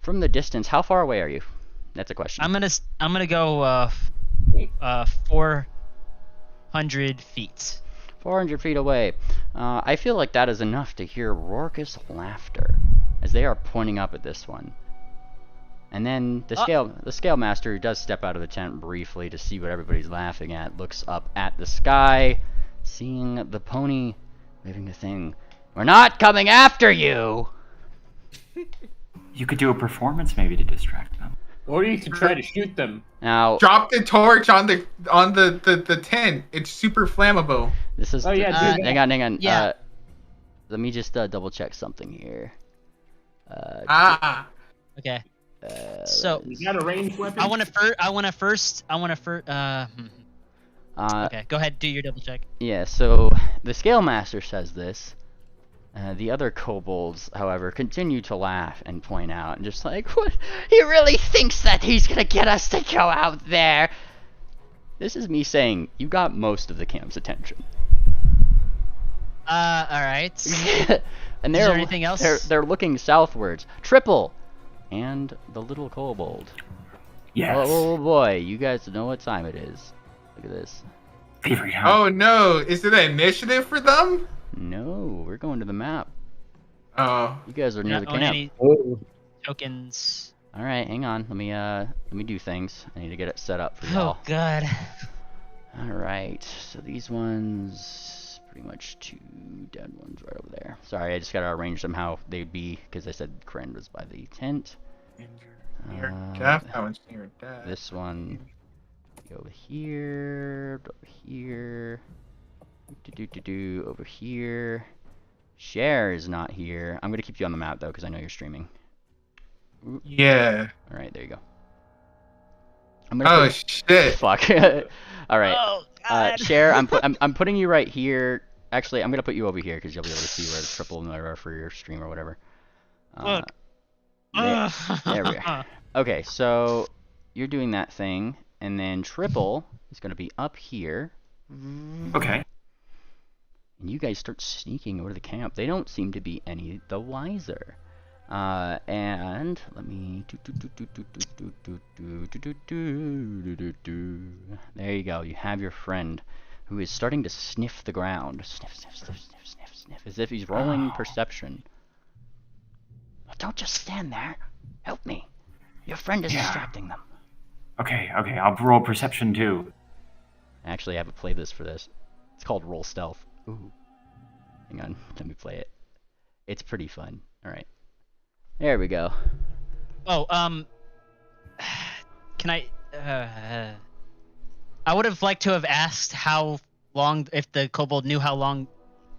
from the distance, how far away are you? That's a question. I'm gonna go 400 feet. 400 feet away. I feel like that is enough to hear raucous laughter as they are pointing up at this one. And then the scale master, who does step out of the tent briefly to see what everybody's laughing at, looks up at the sky, seeing the pony waving the thing. We're not coming after you. You could do a performance maybe to distract them. Or you could try to shoot them. Now drop the torch on the tent. It's super flammable. This is hang on. Yeah. Let me just double check something here. Okay. So you got a ranged weapon? I want to first. Okay, go ahead. Do your double check. Yeah. So the scale master says this. The other kobolds, however, continue to laugh and point out, and just like, what? He really thinks that he's gonna get us to go out there. This is me saying you got most of the camp's attention. All right. And is there anything else? They're looking southwards. Triple, and the little kobold. Yes. Oh boy, you guys know what time it is. Look at this. Oh no, is it an initiative for them? No, we're going to the map. Oh. You guys are near the camp. Any tokens. All right, hang on. Let me do things. I need to get it set up for y'all. Oh god. All right. So these ones, pretty much 2 dead ones right over there. Sorry, I just gotta arrange them how they'd be because I said Kren was by the tent. Near death. That one's near death. This one Over here, over here, over here. Share is not here. I'm gonna keep you on the map though, because I know you're streaming. Yeah. All right, there you go. I'm gonna Oh shit! Fuck. All right. Oh, God. Share. I'm putting you right here. Actually, I'm gonna put you over here because you'll be able to see where the triple and whatever for your stream or whatever. There we are. Okay, so you're doing that thing, and then triple is gonna be up here. Okay. And you guys start sneaking over to the camp. They don't seem to be any the wiser. And let me there you go. You have your friend who is starting to sniff the ground. Sniff, sniff, sniff, sniff, sniff, sniff, as if he's rolling perception. Don't just stand there. Help me. Your friend is distracting them. Okay, I'll roll perception too. Actually, I have a playlist for this. It's called Roll Stealth. Ooh. Hang on, let me play it. It's pretty fun. Alright. There we go. Oh, can I would have liked to have asked how long, if the kobold knew how long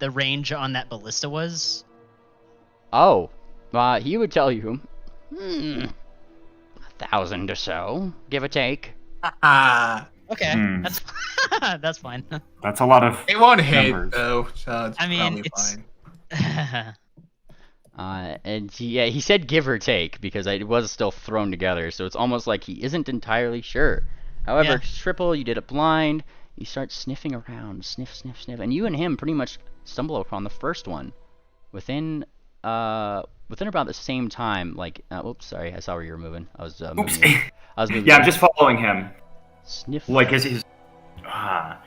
the range on that ballista was. Oh, he would tell you, 1,000 or so, give or take. Okay, that's fine. That's a lot of It won't hit numbers. though, so it's probably it's fine. And he said give or take because it was still thrown together, so it's almost like he isn't entirely sure. However, triple, you did it blind. You start sniffing around, sniff, sniff, sniff, and you and him pretty much stumble upon the first one within about the same time. Like, oops, sorry, I saw where you were moving. I was moving. Yeah, I'm just following him. Sniff. Like his. Right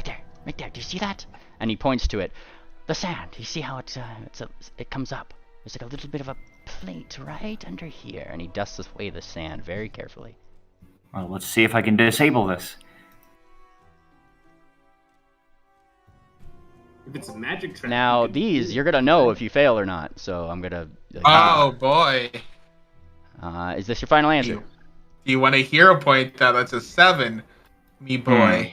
there, right there. Do you see that? And he points to it. The sand. You see how it comes up. There's like a little bit of a plate right under here, and he dusts away the sand very carefully. Well, let's see if I can disable this. If it's a magic trap. Now these you're gonna know if you fail or not. So I'm gonna. Oh boy. Is this your final answer? Do you want to hero point that? That's a 7, me boy.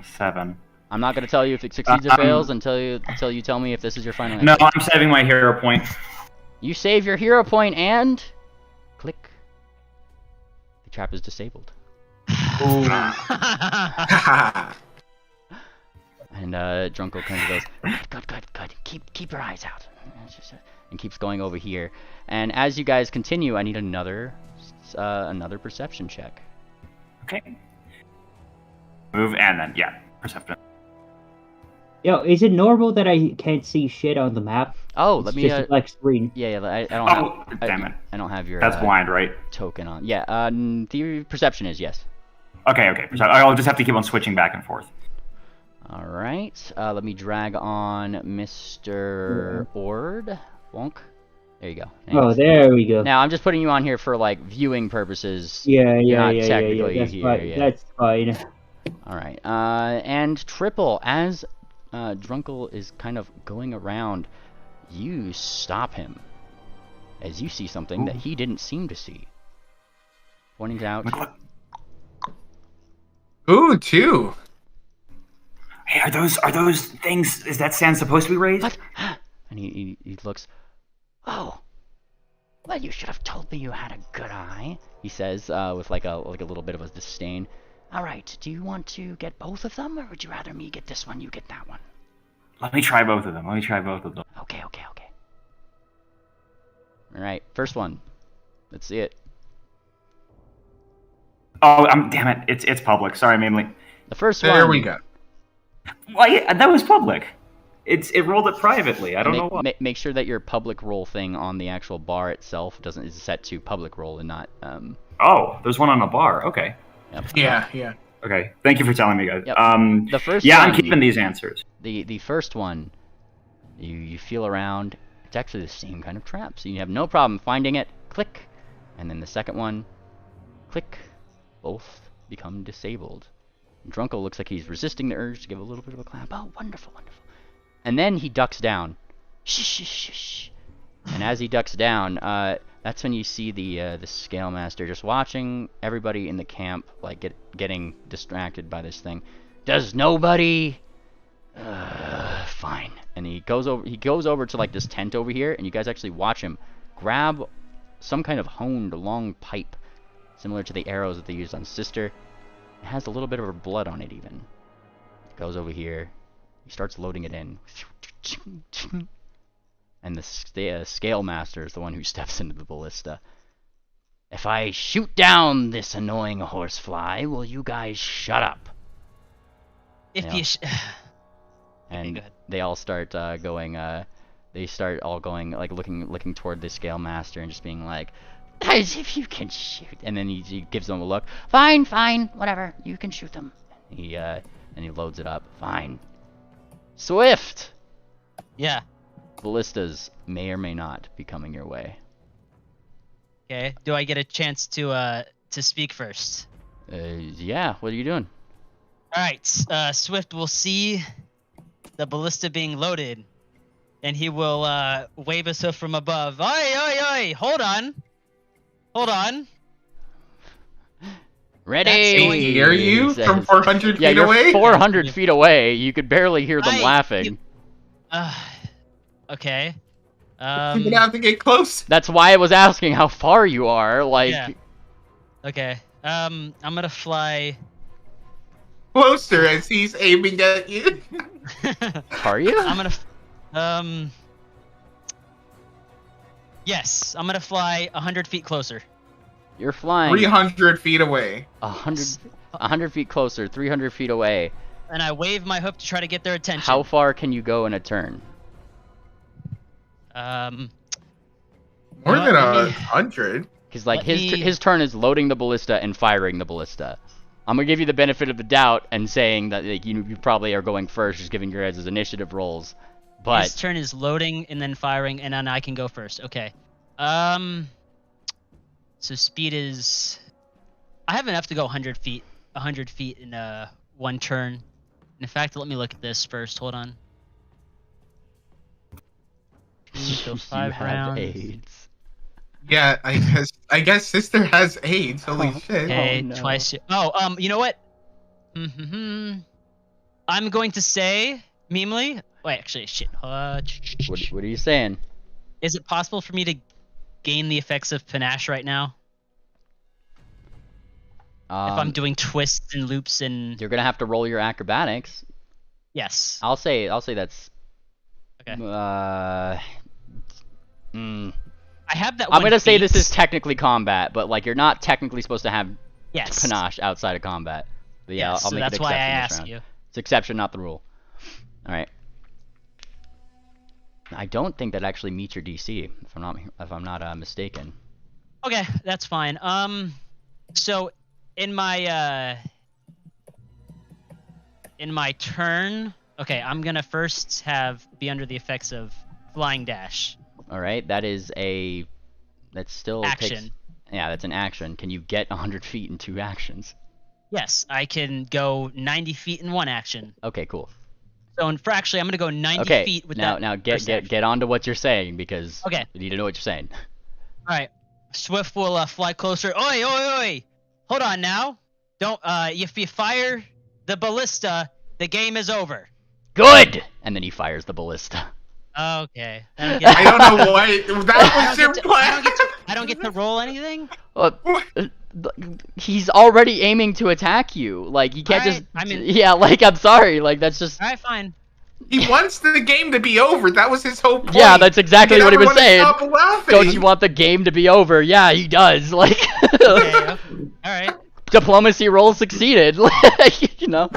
7. I'm not gonna tell you if it succeeds or fails until you tell me if this is your final answer. No, I'm saving my hero point. You save your hero point and click. The trap is disabled. And Drunkle kind of goes, good. Keep your eyes out, and keeps going over here. And as you guys continue, I need another perception check. Okay. Move and then perception. Yo, is it normal that I can't see shit on the map? Oh, it's let me. just a black screen. Yeah, I don't have. Damn it! I don't have your. That's blind, right? Token on. Yeah. The perception is yes. Okay. I'll just have to keep on switching back and forth. All right. Let me drag on Mr. Ord. Wonk. There you go. Oh, there we go. Now I'm just putting you on here for like viewing purposes. Yeah. That's fine. All right. And triple, as Drunkle is kind of going around, you stop him as you see something that he didn't seem to see. Pointing out. Ooh, 2. Hey, are those things? Is that sand supposed to be raised? What? And he looks. Oh. Well, you should have told me you had a good eye, he says, with like a little bit of a disdain. All right, do you want to get both of them, or would you rather me get this one, you get that one? Let me try both of them. Okay. All right, first one. Let's see it. Oh, damn it! It's public. Sorry, mainly. The first one. There we go. Well, yeah, that was public. It rolled it privately. I don't know why. Make sure that your public roll thing on the actual bar itself is set to public roll and not. Oh, there's one on the bar. Okay. Yep. Yeah. Okay. Thank you for telling me, guys. Yep. The first. Yeah, one, I'm keeping these answers. The first one, you feel around. It's actually the same kind of trap, so you have no problem finding it. Click, and then the second one, click. Both become disabled. Drunkle looks like he's resisting the urge to give a little bit of a clap. Oh, wonderful. And then he ducks down. Shh. And as he ducks down, That's when you see the Scale Master just watching everybody in the camp like getting distracted by this thing. Does nobody? Fine. And he goes over to like this tent over here, and you guys actually watch him grab some kind of honed long pipe, similar to the arrows that they used on Sister. It has a little bit of her blood on it even. Goes over here. He starts loading it in. And the Scale Master is the one who steps into the ballista. If I shoot down this annoying horsefly, will you guys shut up? If you... And okay, they all start going, they start all going, like, looking toward the Scale Master and just being like, as if you can shoot. And then he gives them a look. Fine, whatever. You can shoot them. And he loads it up. Fine. Swift! Yeah. Ballistas may or may not be coming your way. Okay. Do I get a chance to speak first? Yeah. What are you doing? All right. Swift will see the ballista being loaded, and he will wave us up from above. Oi, oi, oi! Hold on. Ready? They hear you from 400 feet you're away? 400 feet away. You could barely hear them laughing. Okay. You're gonna have to get close. That's why I was asking how far you are. Like. Yeah. Okay. I'm gonna fly closer as he's aiming at you. Are you? I'm gonna. Yes, I'm gonna fly 100 feet closer. You're flying 300 feet away. 100 feet closer, 300 feet away. And I wave my hook to try to get their attention. How far can you go in a turn? More than 100. Because like his turn is loading the ballista and firing the ballista. I'm gonna give you the benefit of the doubt and saying that like, you probably are going first, just giving your guys' initiative rolls. But his turn is loading and then firing, and then I can go first. Okay. So speed is. I have enough to go 100 feet. 100 feet in one turn. And in fact, let me look at this first. Hold on. So 5 rounds. AIDS. Yeah, I guess Sister has AIDS. Holy shit! Okay, twice. Oh, you know what? I'm going to say, Memely. Wait, actually, shit. What are you saying? Is it possible for me to gain the effects of panache right now? If I'm doing twists and loops and. You're gonna have to roll your acrobatics. Yes. I'll say that's. Okay. I have that. I'm gonna say this is technically combat, but like you're not technically supposed to have yes. panache outside of combat. But yeah, yes, I'll so make that's an why I exception this asked round. you. It's exception, not the rule. All right. I don't think that actually meets your DC, if I'm not mistaken. Okay, that's fine. So in my turn, okay, I'm gonna first be under the effects of flying dash. All right, that still action. Takes, yeah, that's an action. Can you get 100 feet in 2 actions? Yes, I can go 90 feet in 1 action. Okay, cool. So I'm gonna go 90 feet with that. Now get on to what you're saying because okay. we need to know what you're saying. All right, Swift will fly closer. Oi, oi, oi! Hold on now. Don't. If you fire the ballista, the game is over. Good. And then he fires the ballista. Okay. I don't know why that was your plan. I don't get to roll anything. He's already aiming to attack you. Like you can't just. I mean, yeah. Like I'm sorry. Like that's just. All right, fine. He wants the game to be over. That was his whole point. Yeah, that's exactly what he was saying. Stop laughing. Don't you want the game to be over? Yeah, he does. Like. Okay. All right. Diplomacy roll succeeded. You know.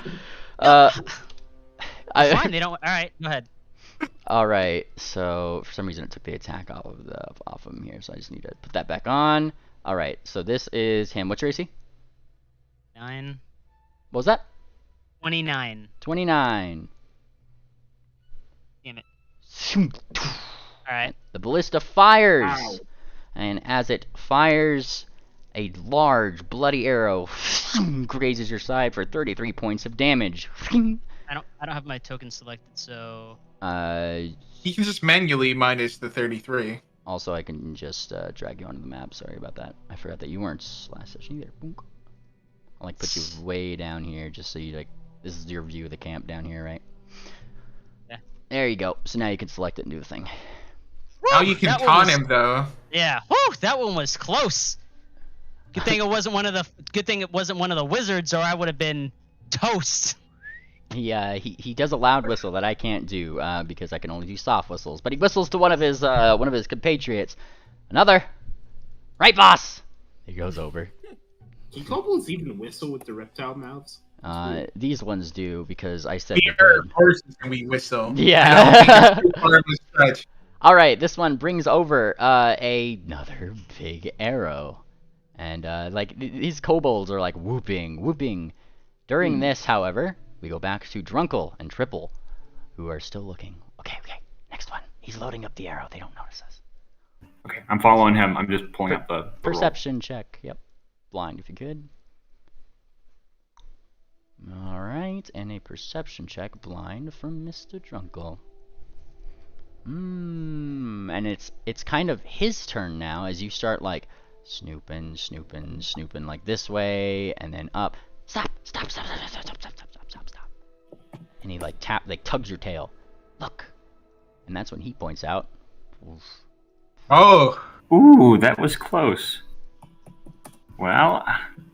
Fine. They don't. All right. Go ahead. All right. So for some reason it took the attack off of him here, so I just need to put that back on. All right. So this is him. What's your AC? 9. What was that? 29. 29. Damn it. All right. The ballista fires, Ow. and as it fires, a large bloody arrow grazes your side for 33 points of damage. I don't have my token selected, so. You can just manually minus the 33. Also, I can just drag you onto the map. Sorry about that. I forgot that you weren't last session either. Boom. I'll like put you way down here just so you like. This is your view of the camp down here, right? Yeah. There you go. So now you can select it and do the thing. Now you can taunt him though. Yeah. Whew, that one was close. Good thing it wasn't one of the. Good thing it wasn't one of the wizards, or I would have been toast. He does a loud whistle that I can't do because I can only do soft whistles. But he whistles to one of his compatriots. Another, right, boss? He goes over. Can kobolds even whistle with the reptile mouths? These ones do because I said. Of course, we whistle. Yeah. I All right, this one brings over another big arrow, and like these kobolds are like whooping. During this, however, we go back to Drunkle and Triple, who are still looking. Okay, next one. He's loading up the arrow. They don't notice us. Okay, I'm following him. I'm just pulling up the perception check. Yep, blind if you could. All right, and a perception check blind from Mr. Drunkle. And it's kind of his turn now as you start like snooping like this way and then up. Stop. And he like tugs your tail. Look. And that's when he points out. Oof. Oh. Ooh, that was close. Well,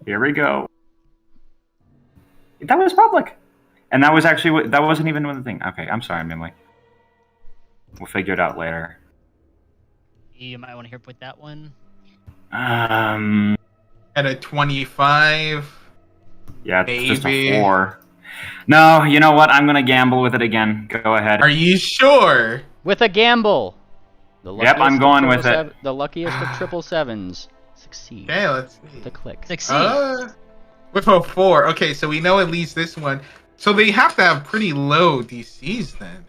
here we go. That was public. And that was actually that wasn't even one thing. Okay, I'm sorry, Mimley. We'll figure it out later. You might want to hear with that one. At a 25. Yeah, maybe. It's just a 4. No, you know what? I'm gonna gamble with it again. Go ahead. Are you sure? With a gamble. Yep, I'm going with it. The luckiest of 777s succeed. Okay, let's see. The click. Succeed. With a 4. Okay, so we know at least this one. So they have to have pretty low DCs then.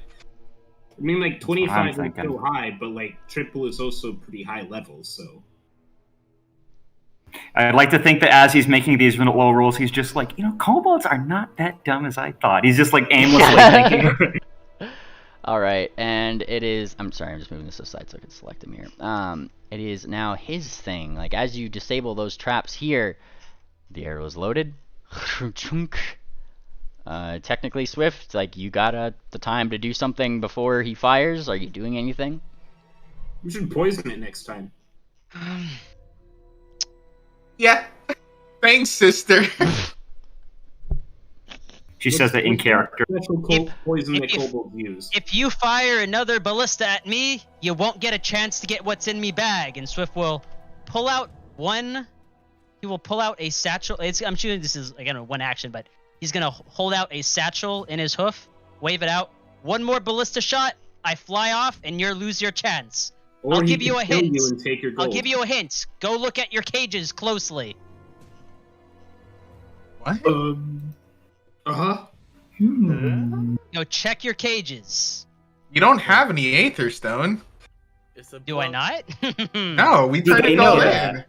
I mean, like 25 is so high, but like Triple is also pretty high level, so. I'd like to think that as he's making these little rolls, he's just like, kobolds are not that dumb as I thought. He's just like aimlessly thinking. All right, and it is. I'm sorry, I'm just moving this aside so I can select him here. It is now his thing. Like as you disable those traps here, the arrow is loaded. Technically, Swift, like you got the time to do something before he fires. Are you doing anything? We should poison it next time. Yeah. Thanks, sister. She says it in character. Poison that kobolds use. If you fire another ballista at me, you won't get a chance to get what's in me bag. And Swift will pull out one. He will pull out a satchel. I'm sure this is again one action, but he's gonna hold out a satchel in his hoof, wave it out. One more ballista shot, I fly off, and you lose your chance. Or I'll give you a hint. You and take your gold. I'll give you a hint. Go look at your cages closely. What? Go check your cages. You don't have any Aether Stone. Do I not? No, we turned it all in.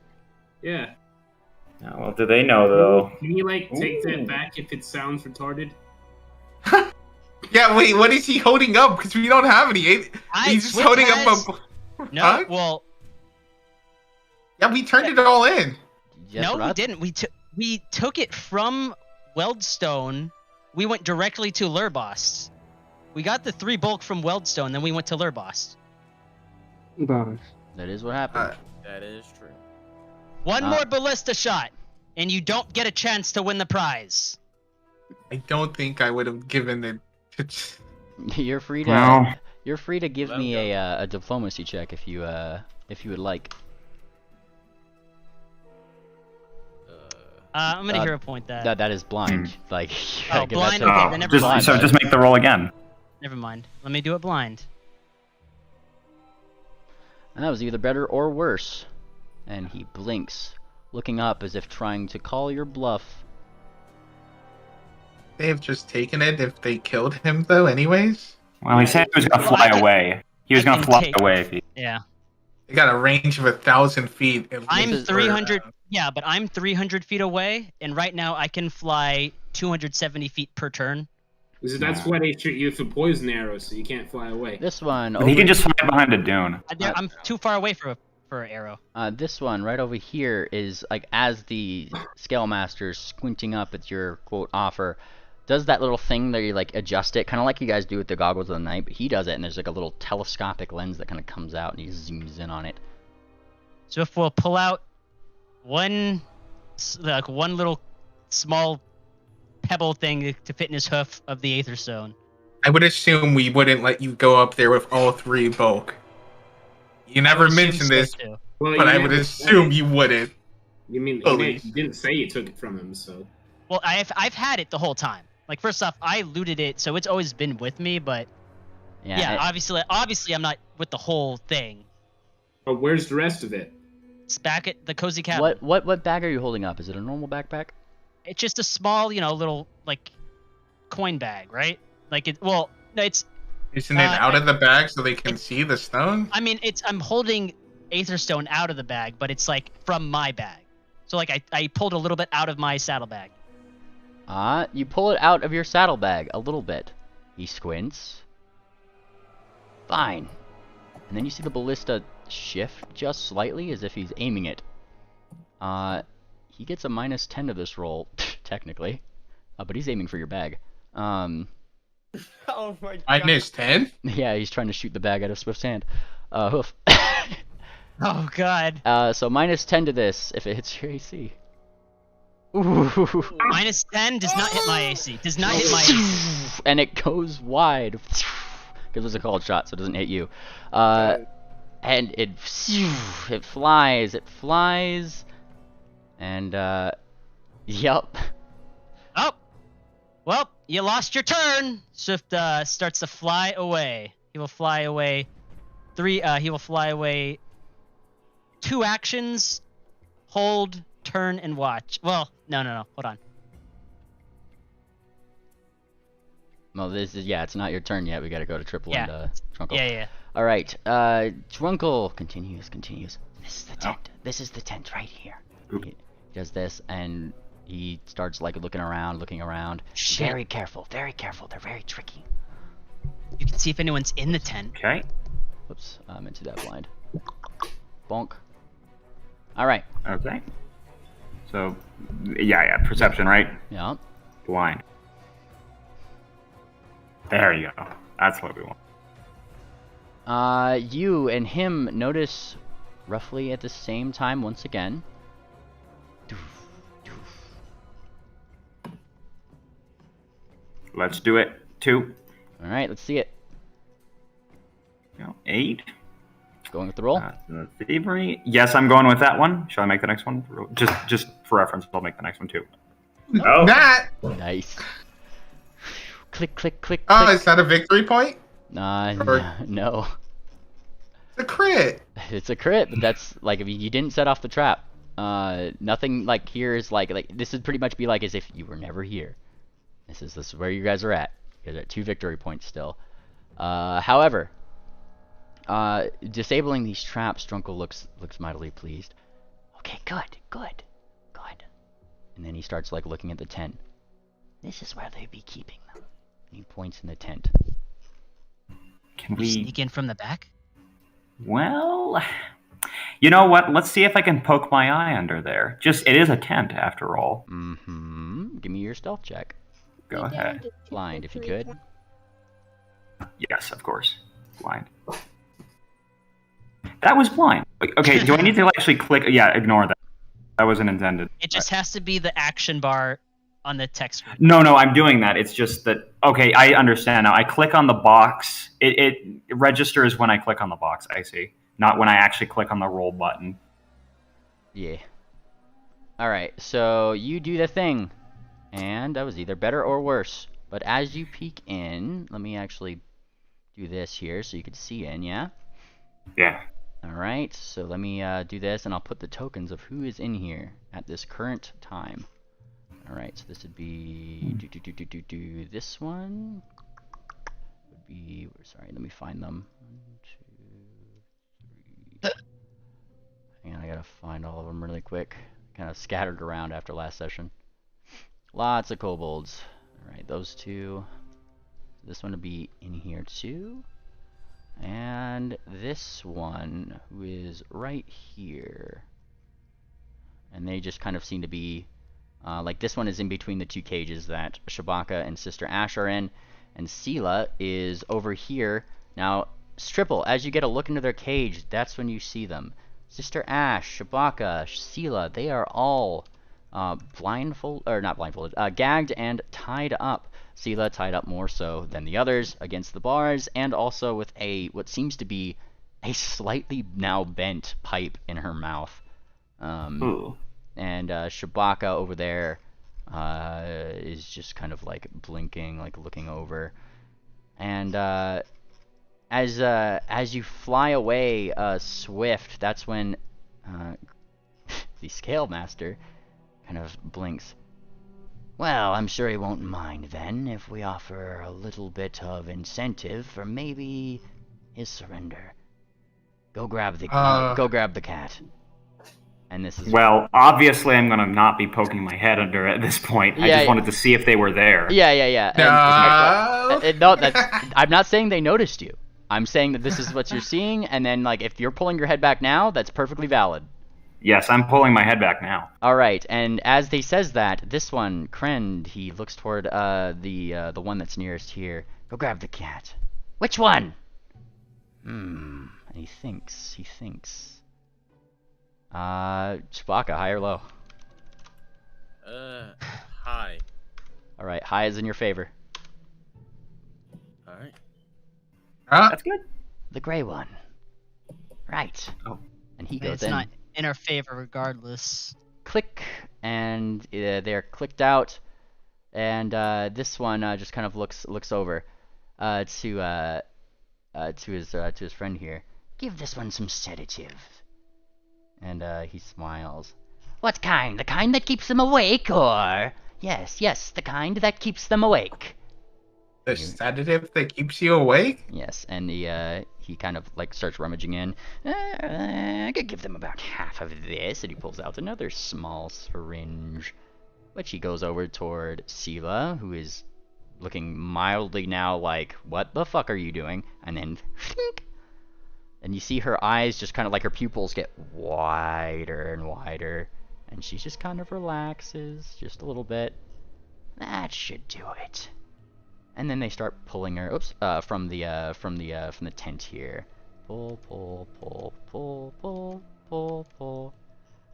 Yeah. Oh, well, do they know though? Can you like take that back if it sounds retarded? Yeah, wait, what is he holding up? Because we don't have any. He's just holding up a. No, huh? well. Yeah, we turned it all in. No, we didn't. We took it from Weldstone. We went directly to Lurbost. We got the 3 bulk from Weldstone, then we went to Lurbost. That is what happened. That is true. One more ballista shot, and you don't get a chance to win the prize. I don't think I would have given it. You're free to. You're free to give me a diplomacy check if you would like. I'm gonna hero point that. That is blind. Like. Oh, blind. Okay, then never mind. So just make the roll again. Never mind. Let me do it blind. And that was either better or worse. And he blinks, looking up as if trying to call your bluff. They've just taken it if they killed him, though, anyways? Well, he said he was going to fly away. He was going to fly away. If he... Yeah. They got a range of 1,000 feet. I'm 300. Yeah, but I'm 300 feet away, and right now I can fly 270 feet per turn. That's why they shoot you with the poison arrows, so you can't fly away. This one. He can just hide behind a dune. I'm too far away for an arrow. This one right over here is like as the Scale Master's squinting up at your quote offer, does that little thing that you like adjust it, kind of like you guys do with the goggles of the night, but he does it, and there's like a little telescopic lens that kind of comes out, and he zooms in on it. So if we'll pull out one little small pebble thing to fit in his hoof of the Aether Stone. I would assume we wouldn't let you go up there with all 3 bulk. You never mentioned this, but I would assume you wouldn't. You mean you didn't say you took it from him, so... Well, I've had it the whole time. Like, first off, I looted it, so it's always been with me, but... Yeah, obviously I'm not with the whole thing. But where's the rest of it? It's back at the Cozy Cabin. What bag are you holding up? Is it a normal backpack? It's just a small, little, like, coin bag, right? Like, it's... Isn't it out of the bag so they can see the stone? I mean, I'm holding Aether Stone out of the bag, but it's, like, from my bag. So, like, I pulled a little bit out of my saddlebag. You pull it out of your saddlebag a little bit. He squints. Fine. And then you see the ballista shift just slightly as if he's aiming it. He gets a -10 to this roll, technically. But he's aiming for your bag. Oh my god. -10? Yeah, he's trying to shoot the bag out of Swift's hand. Hoof. Oh god. So -10 to this if it hits your AC. Ooh. -10 does not hit my AC. Does not hit my AC. And it goes wide. Because it was a called shot, so it doesn't hit you. And it flies. It flies. And, yup. Oh! Well, you lost your turn! Swift, starts to fly away. He will fly away he will fly away 2 actions, hold, turn, and watch. Well, no, hold on. Well, it's not your turn yet. We gotta go to Triple and, Trunkle. Yeah. Alright, Trunkle continues. This is the tent. This is the tent right here. He does this, and he starts, like, looking around. Shit. Very careful. They're very tricky. You can see if anyone's in the tent. Okay. Whoops, I meant to that blind. Bonk. Alright. Okay. So, yeah, perception, right? Yeah. Blind. There you go. That's what we want. You and him notice roughly at the same time once again. Let's do it. 2. Alright, let's see it. 8. Going with the roll? Thievery. Yes, I'm going with that one. Shall I make the next one? Just for reference, I'll make the next one too. Oh. That! Nice. Click. Oh, is that a victory point? No. It's a crit. It's a crit, but that's like if you didn't set off the trap. Nothing like here is like this would pretty much be like as if you were never here. This is where you guys are at. You guys are at 2 victory points still. However, disabling these traps, Drunkle looks mightily pleased. Okay, good. And then he starts like looking at the tent. This is where they'd be keeping them. And he points in the tent. Can we sneak in from the back? Well, you know what? Let's see if I can poke my eye under there. It is a tent after all. Mm-hmm. Give me your stealth check. Go ahead. Blind, if you could. Yes, of course. Blind. That was blind. Okay, do I need to actually click? Yeah, ignore that. That wasn't intended. It just has to be the action bar on the text screen. No, I'm doing that. It's just that, okay, I understand now. I click on the box. It registers when I click on the box, I see. Not when I actually click on the roll button. Yeah. Alright, so you do the thing. And that was either better or worse. But as you peek in, let me actually do this here so you can see in, yeah? Yeah. Alright, so let me do this, and I'll put the tokens of who is in here at this current time. Alright, so this would be... This one would be... Sorry, let me find them. 1, 2, 3... Hang on, I gotta find all of them really quick. Kind of scattered around after last session. Lots of kobolds. Alright, those 2. This one will be in here too. And this one, who is right here. And they just kind of seem to be, like this one is in between the two cages that Shabaka and Sister Ash are in. And Sela is over here. Now, Stripple, as you get a look into their cage, that's when you see them. Sister Ash, Shabaka, Sela, they are all gagged and tied up. Sela tied up more so than the others against the bars, and also with what seems to be a slightly now bent pipe in her mouth. And Shabaka over there is just kind of like blinking, like looking over. And as you fly away, Swift, that's when the Scale Master kind of blinks. Well, I'm sure he won't mind then if we offer a little bit of incentive for maybe his surrender. Go grab the cat. And this is well, obviously I'm gonna not be poking my head under at this point. I just wanted to see if they were there. Yeah. No. I'm not saying they noticed you. I'm saying that this is what you're seeing, and then like if you're pulling your head back now, that's perfectly valid. Yes, I'm pulling my head back now. All right, and as they says that, this one, Krend, he looks toward the one that's nearest here. Go grab the cat. Which one? And he thinks. Chewbacca, high or low? High. All right, high is in your favor. All right. That's good. The gray one. Right. Oh. And he goes It's in. not in our favor regardless. Click, and they're clicked out, and this one just kind of looks over to his friend here. Give this one some sedative. And he smiles. What kind? The kind that keeps them awake, or yes, the kind that keeps them awake. The sedative that keeps you awake? Yes, and he kind of like starts rummaging in. I could give them about half of this, and he pulls out another small syringe, which he goes over toward Sela, who is looking mildly now like, what the fuck are you doing? And then, and you see her eyes just kind of like her pupils get wider and wider, and she just kind of relaxes just a little bit. That should do it. And then they start pulling her, from the tent here. Pull.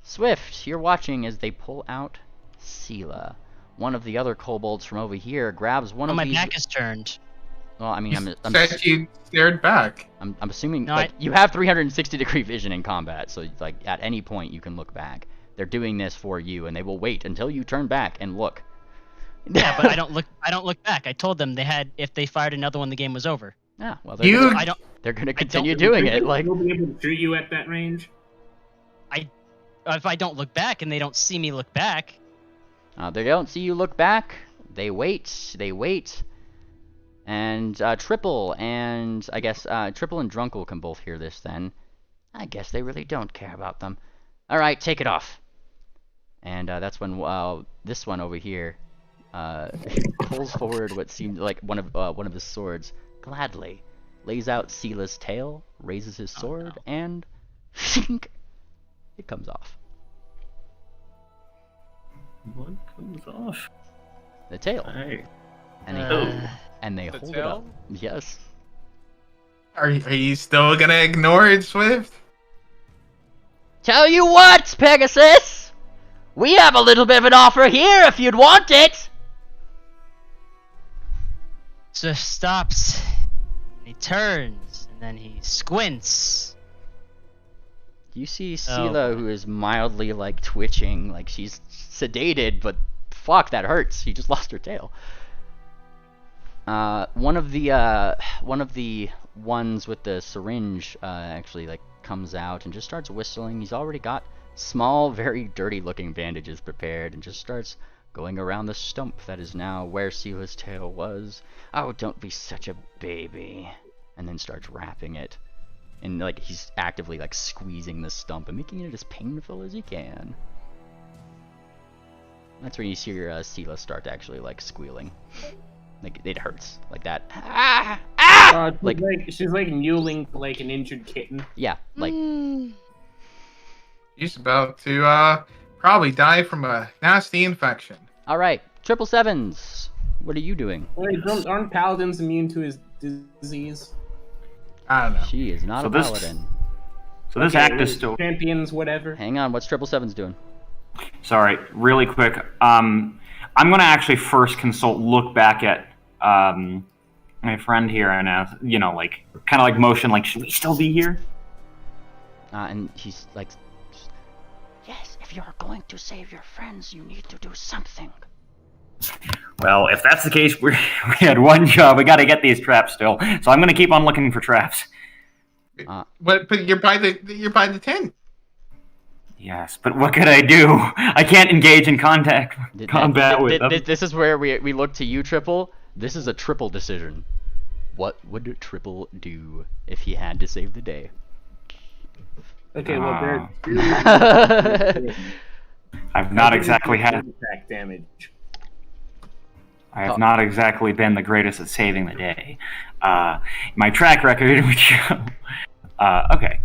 Swift, you're watching as they pull out Sela. One of the other kobolds from over here grabs one of my these. back is turned. Well, I mean, You said you stared back. I'm assuming No, like you have 360-degree vision in combat, so like at any point you can look back. They're doing this for you, and they will wait until you turn back and look. Yeah, but I don't look back. I told them if they fired another one, the game was over. Yeah, well, they're gonna continue doing it. Like, they'll be able to shoot you at that range. If I don't look back and they don't see me look back. They don't see you look back. They wait. And Triple and I guess Triple and Drunkle can both hear this. Then I guess they really don't care about them. All right, take it off. And that's when this one over here pulls forward what seemed like one of his swords gladly, lays out Sela's tail, raises his sword, and it comes off. What comes off? The tail. Hey. And they The hold tail? it up. Yes. Are you still gonna ignore it, Swift? Tell you what, Pegasus! We have a little bit of an offer here if you'd want it! So stops. He turns and then he squints. You see Sela, who is mildly like twitching, like she's sedated, but fuck, that hurts. She just lost her tail. One of the ones with the syringe actually like comes out and just starts whistling. He's already got small, very dirty-looking bandages prepared, and just starts going around the stump that is now where Sela's tail was. Oh, don't be such a baby. And then starts wrapping it. And like he's actively like squeezing the stump and making it as painful as he can. That's when you see your Sela start actually like squealing. Like it hurts like that. She's like mewling like an injured kitten. Yeah, like He's about to probably die from a nasty infection. all right, 777s. What are you doing? Wait, aren't paladins immune to his disease? I don't know. She is not a paladin. So this act is still champions, whatever. Hang on, what's 777s doing? Sorry, really quick. I'm gonna actually first look back at my friend here and like kind of like motion, like should we still be here? And he's like, yes, if you're going to save your friends, you need to do something. Well, if that's the case, we had one job. We got to get these traps still. So I'm gonna keep on looking for traps. But you're by the tent. Yes, but what could I do? I can't engage in combat with them. This is where we look to you, Triple. This is a Triple decision. What would Triple do if he had to save the day? Okay, well, I've not exactly had attack damage. I have not exactly been the greatest at saving the day. My track record would show. Okay.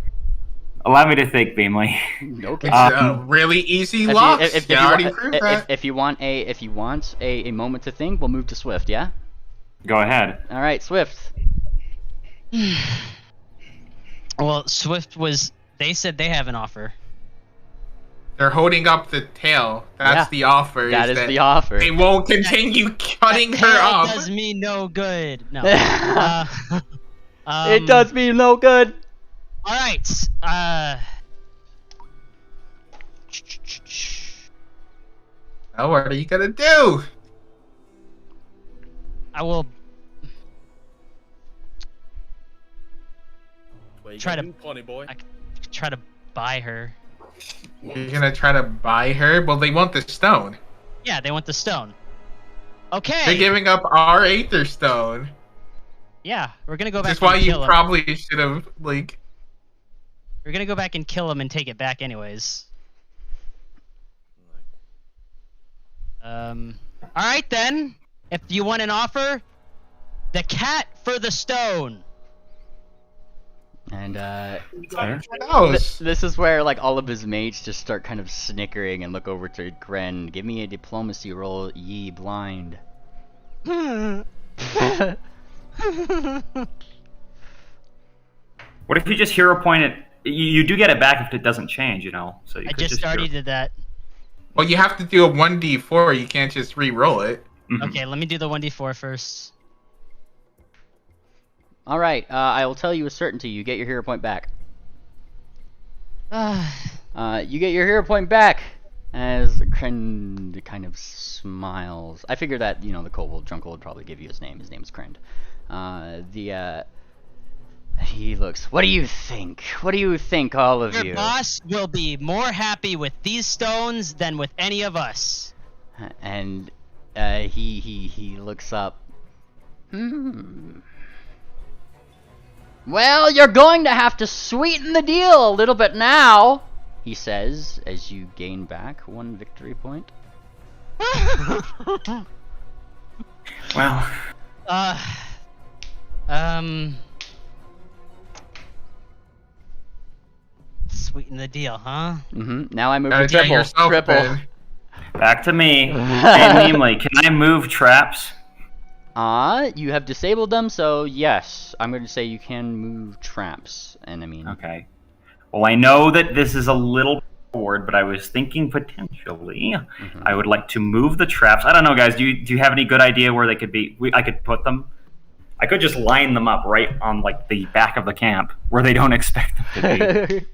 Allow me to think, Beamley. Okay. It's a really easy lock. If you want a moment to think, we'll move to Swift. Yeah. Go ahead. All right, Swift. Well, Swift was. They said they have an offer. They're holding up the tail. That's the offer. That is the offer. They won't continue cutting her up. up. Does me no good. No. It does me no good. All right. Oh, what are you gonna do? I will try to try to buy her. You're gonna try to buy her? Well, they want the stone. Yeah, they want the stone. Okay. They're giving up our Aether Stone. Yeah, we're gonna go back. That's why and you kill him. probably should have like. We're gonna go back and kill him and take it back anyways. All right then. If you want an offer, the cat for the stone. And this is where like all of his mates just start kind of snickering and look over to Gren. Give me a diplomacy roll, ye blind. What if you just hero point it? You do get it back if it doesn't change, So you I just already did that. Well, you have to do a 1d4. You can't just re-roll it. Mm-hmm. Okay, let me do the 1d4 first. All right, I will tell you with certainty. You get your hero point back. You get your hero point back as Krend kind of smiles. I figure that the kobold Jungle would probably give you his name. His name is Krend. He looks. What do you think? What do you think, all of you? Your boss will be more happy with these stones than with any of us. And he looks up. Well, you're going to have to sweeten the deal a little bit now, he says, as you gain back 1 victory point. Well. Sweeten the deal, huh? Now I move to triple. Back to me. Hey, Meemly, can I move traps? You have disabled them, so yes. I'm going to say you can move traps, and I mean... Okay. Well, I know that this is a little forward, but I was thinking potentially I would like to move the traps. I don't know, guys. Do you have any good idea where they could be? I could put them. I could just line them up right on like the back of the camp where they don't expect them to be.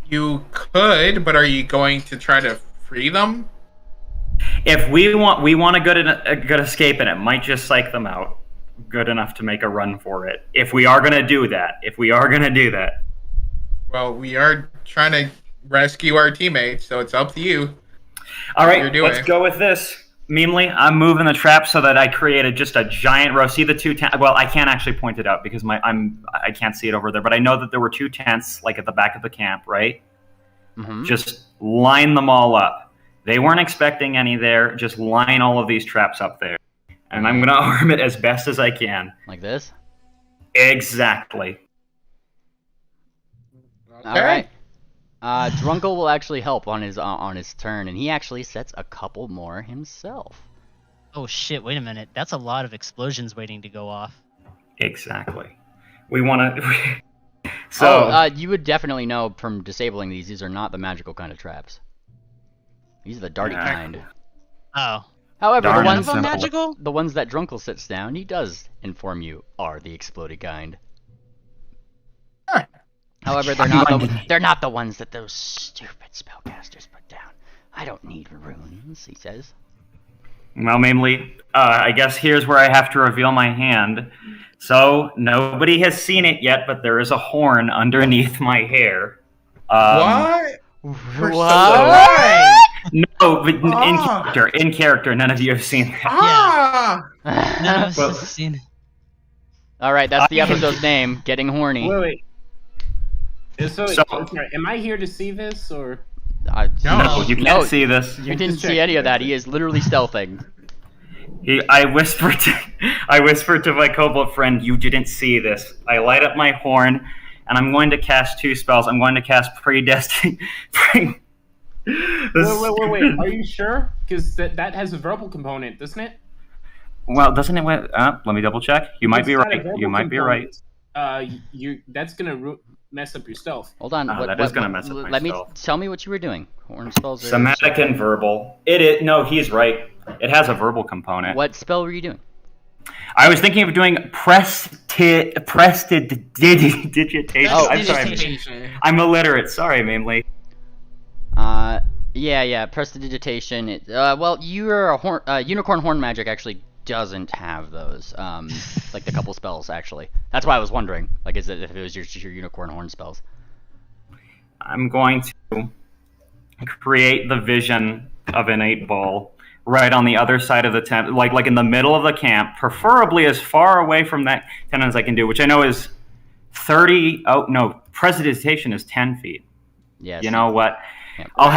You could, but are you going to try to free them? If we want a good escape, and it might just psych them out good enough to make a run for it. If we are gonna do that. Well, we are trying to rescue our teammates, so it's up to you. All right, let's go with this. Meemly, I'm moving the trap so that I created just a giant row. See the two tents? Well, I can't actually point it out because I can't see it over there, but I know that there were 2 tents like at the back of the camp, right? Just line them all up. They weren't expecting any there. Just line all of these traps up there. And I'm going to arm it as best as I can. Like this? Exactly. All right. Drunkle will actually help on his turn, and he actually sets a couple more himself. Oh shit! Wait a minute. That's a lot of explosions waiting to go off. Exactly. We want to. So. You would definitely know from disabling these. These are not the magical kind of traps. These are the darty kind. Oh. However, Darn the ones that Drunkle sits down, he does inform you are the exploded kind. However, they're not the ones that those stupid spellcasters put down. I don't need runes, he says. Well, mainly, I guess here's where I have to reveal my hand. So, nobody has seen it yet, but there is a horn underneath my hair. What? What? No, but in character, none of you have seen that. None of us have seen it. Alright, that's the episode's name, Getting Horny. Wait. So, am I here to see this, or? No, you can't see this. You didn't see any of that. He is literally stealthing. I whispered to my kobold friend, "You didn't see this." I light up my horn, and I'm going to cast 2 spells. I'm going to cast Predestined. Wait. Are you sure? Because that has a verbal component, doesn't it? Well, doesn't it? Let me double check. You might be right. You might be right. That's gonna mess up your stealth. Hold on. That is gonna mess up my stealth. Tell me what you were doing. Horn spells are somatic and verbal. No, he's right. It has a verbal component. What spell were you doing? I was thinking of doing prestidigitation. Oh, I'm sorry. I'm illiterate. Sorry, mainly. Yeah. Prestidigitation. Well, you're a unicorn horn magic actually doesn't have those. Like the couple spells actually. That's why I was wondering. Like, is it if it was your unicorn horn spells? I'm going to create the vision of an 8-ball right on the other side of the tent, like in the middle of the camp, preferably as far away from that tent as I can do, which I know is 30. Oh no, prestidigitation is 10 feet. Yes. You know what? Yeah. I'll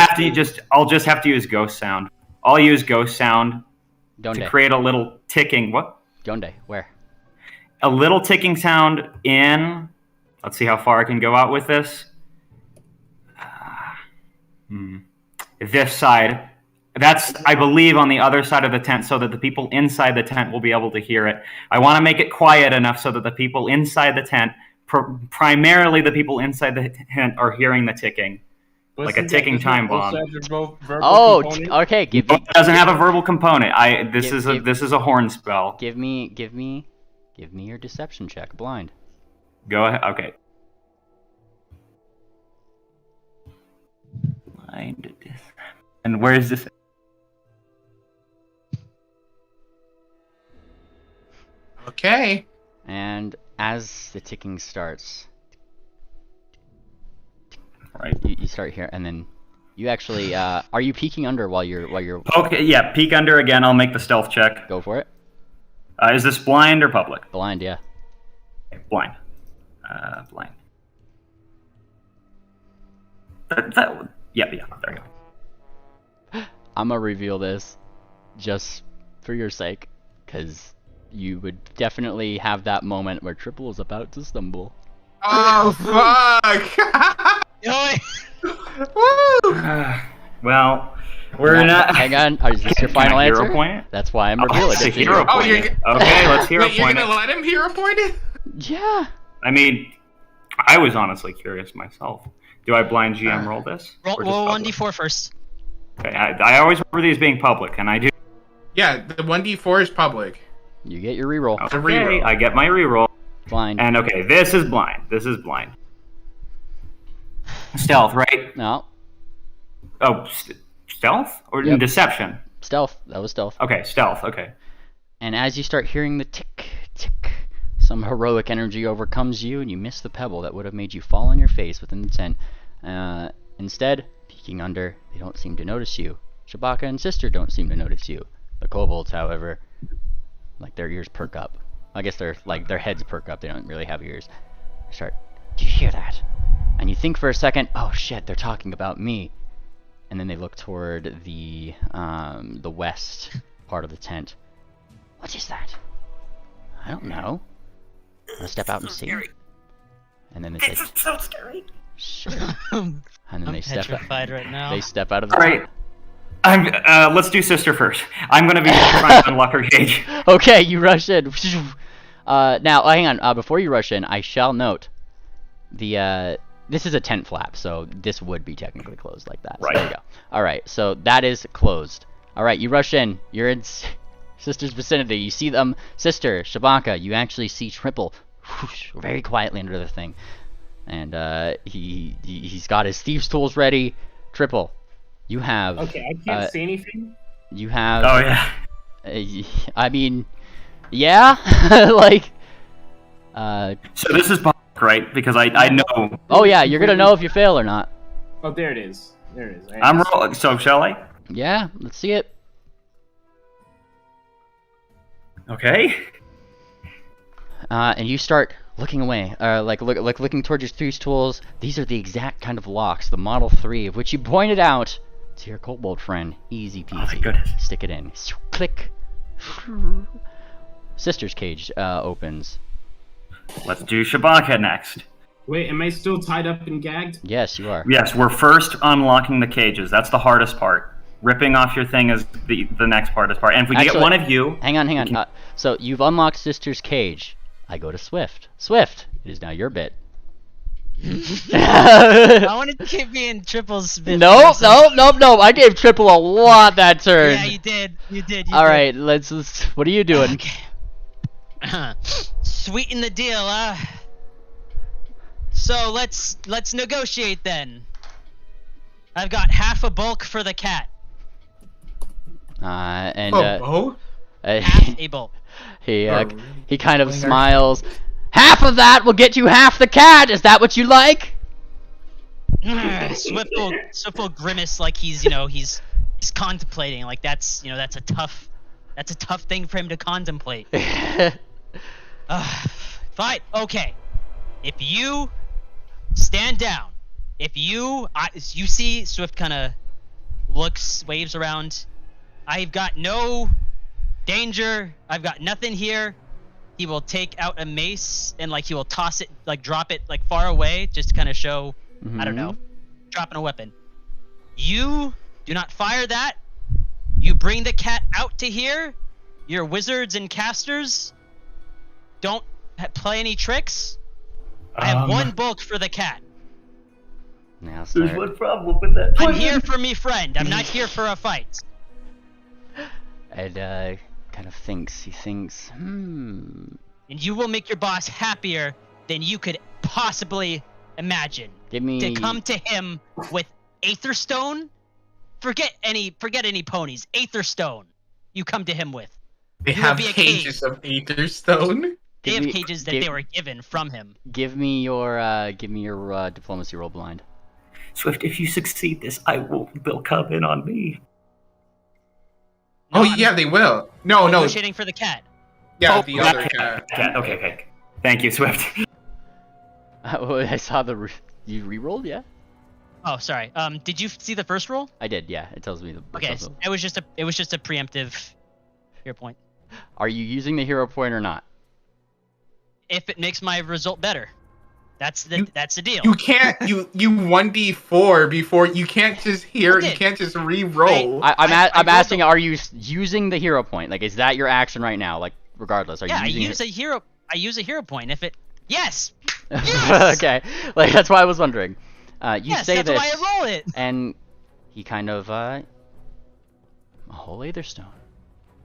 just have to use ghost sound. I'll use ghost sound to create a little ticking. What? Donde? Where? A little ticking sound in. Let's see how far I can go out with this. This side. That's, I believe, on the other side of the tent so that the people inside the tent will be able to hear it. I want to make it quiet enough so that the people inside the tent, primarily the people inside the tent, are hearing the ticking. Like a ticking time bomb. Okay. It doesn't have a verbal component. This is a horn spell. Give me your deception check. Blind. Go ahead. Okay. Blind. And where is this? Okay. And as the ticking starts, right, you start here, and then you actually are you peeking under while you're? Okay, yeah, peek under again. I'll make the stealth check. Go for it. Is this blind or public? Blind, yeah. Okay, blind. Blind. Yeah, there you go. I'm gonna reveal this just for your sake, because you would definitely have that moment where Triple is about to stumble. Oh, fuck! Woo! Well, we're not. Hang on, is this your final answer? Hero point? That's why I'm revealing it. Hero point. Okay, let's hero point. You're gonna let him hero point it? Yeah. I mean, I was honestly curious myself. Do I blind GM roll this? Roll 1d4 first. Okay, I always remember these being public, and I do. Yeah, the 1d4 is public. You get your reroll. Okay, reroll. I get my reroll. Blind. And okay, this is blind. Stealth, right? No. Oh, stealth? Or deception? Stealth. That was stealth. Okay, stealth. Okay. And as you start hearing the tick, tick, some heroic energy overcomes you, and you miss the pebble that would have made you fall on your face within the tent. Instead, peeking under, they don't seem to notice you. Shabaka and Sister don't seem to notice you. The kobolds, however, like their ears perk up. I guess their heads perk up. They don't really have ears. Start. Do you hear that? And you think for a second, oh shit, they're talking about me. and then they look toward the west part of the tent. What is that? I don't know. Wanna step out and see? And then they say, It's so scary. sure. And then I'm they step out. petrified right now. They step out of the All right. Let's do sister first. I'm gonna be trying to unlock her cage. Okay, you rush in. Now, hang on. Before you rush in, I shall note this is a tent flap, so this would be technically closed like that. So Right. there you go. All right, so that is closed. All right, you rush in. You're in Sister's vicinity. You see them, Sister, Shabaka. You actually see Triple, whoosh, very quietly under the thing, and he's got his thieves' tools ready. Triple, you have. Okay, I can't see anything. You have. Oh yeah. I mean, yeah, like. So this is Bonk, right? Because I know. Oh yeah, you're gonna know if you fail or not. Oh, there it is. There it is. I'm rolling. So shall I? Yeah, let's see it. Okay. And you start looking away, like looking towards your thieves' tools. These are the exact kind of locks, the Model 3, of which you pointed out to your kobold friend. Easy peasy. Oh my goodness. Stick it in. Click. Sister's cage opens. Let's do Shabaka next. Wait, am I still tied up and gagged? Yes, you are. Yes, we're first unlocking the cages. That's the hardest part. Ripping off your thing is the next hardest part. And if we can get one of you... Hang on. So you've unlocked Sister's cage. I go to Swift. Swift, it is now your bit. I wanted to keep being Triple's bit. Nope. I gave Triple a lot that turn. Yeah, you did. All right, let's. What are you doing? Okay. Sweeten the deal, So let's negotiate then. I've got half a bulk for the cat. Half a bulk. He kind of smiles. Half of that will get you half the cat. Is that what you like? Swift will grimace like he's contemplating. Like that's a tough thing for him to contemplate. Fine. Okay. If you stand down, you see Swift kind of looks, waves around. I've got no danger. I've got nothing here. He will take out a mace and he will toss it, drop it far away, just to kind of show, I don't know, dropping a weapon. You do not fire that. You bring the cat out to here. Your wizards and casters don't play any tricks. I have one bulk for the cat. Now, there's one problem with that. I'm here for me friend. I'm not here for a fight. And kind of thinks. He thinks, And you will make your boss happier than you could possibly imagine. To come to him with Aetherstone. Forget any ponies. Aetherstone. You come to him with. They have cages of Aetherstone. They have cages that they were given from him. Give me your diplomacy roll blind. Swift, if you succeed this, they'll come in on me. No, yeah, they will. No. Negotiating for the cat. Yeah, the other cat. Okay. Thank you, Swift. I saw you re-rolled, yeah? Oh, sorry. Did you see the first roll? I did, yeah. It tells me the. Okay, it was just a preemptive hero point. Are you using the hero point or not? If it makes my result better. That's the deal. You can't you 1d4 before you can't just you can't just re-roll. I'm asking, are you using the hero point? Is that your action right now? Regardless, are you using I use a hero point if it. Yes. Okay, that's why I was wondering. Yes, say that's this, why I roll it. And he kind of a whole Aetherstone,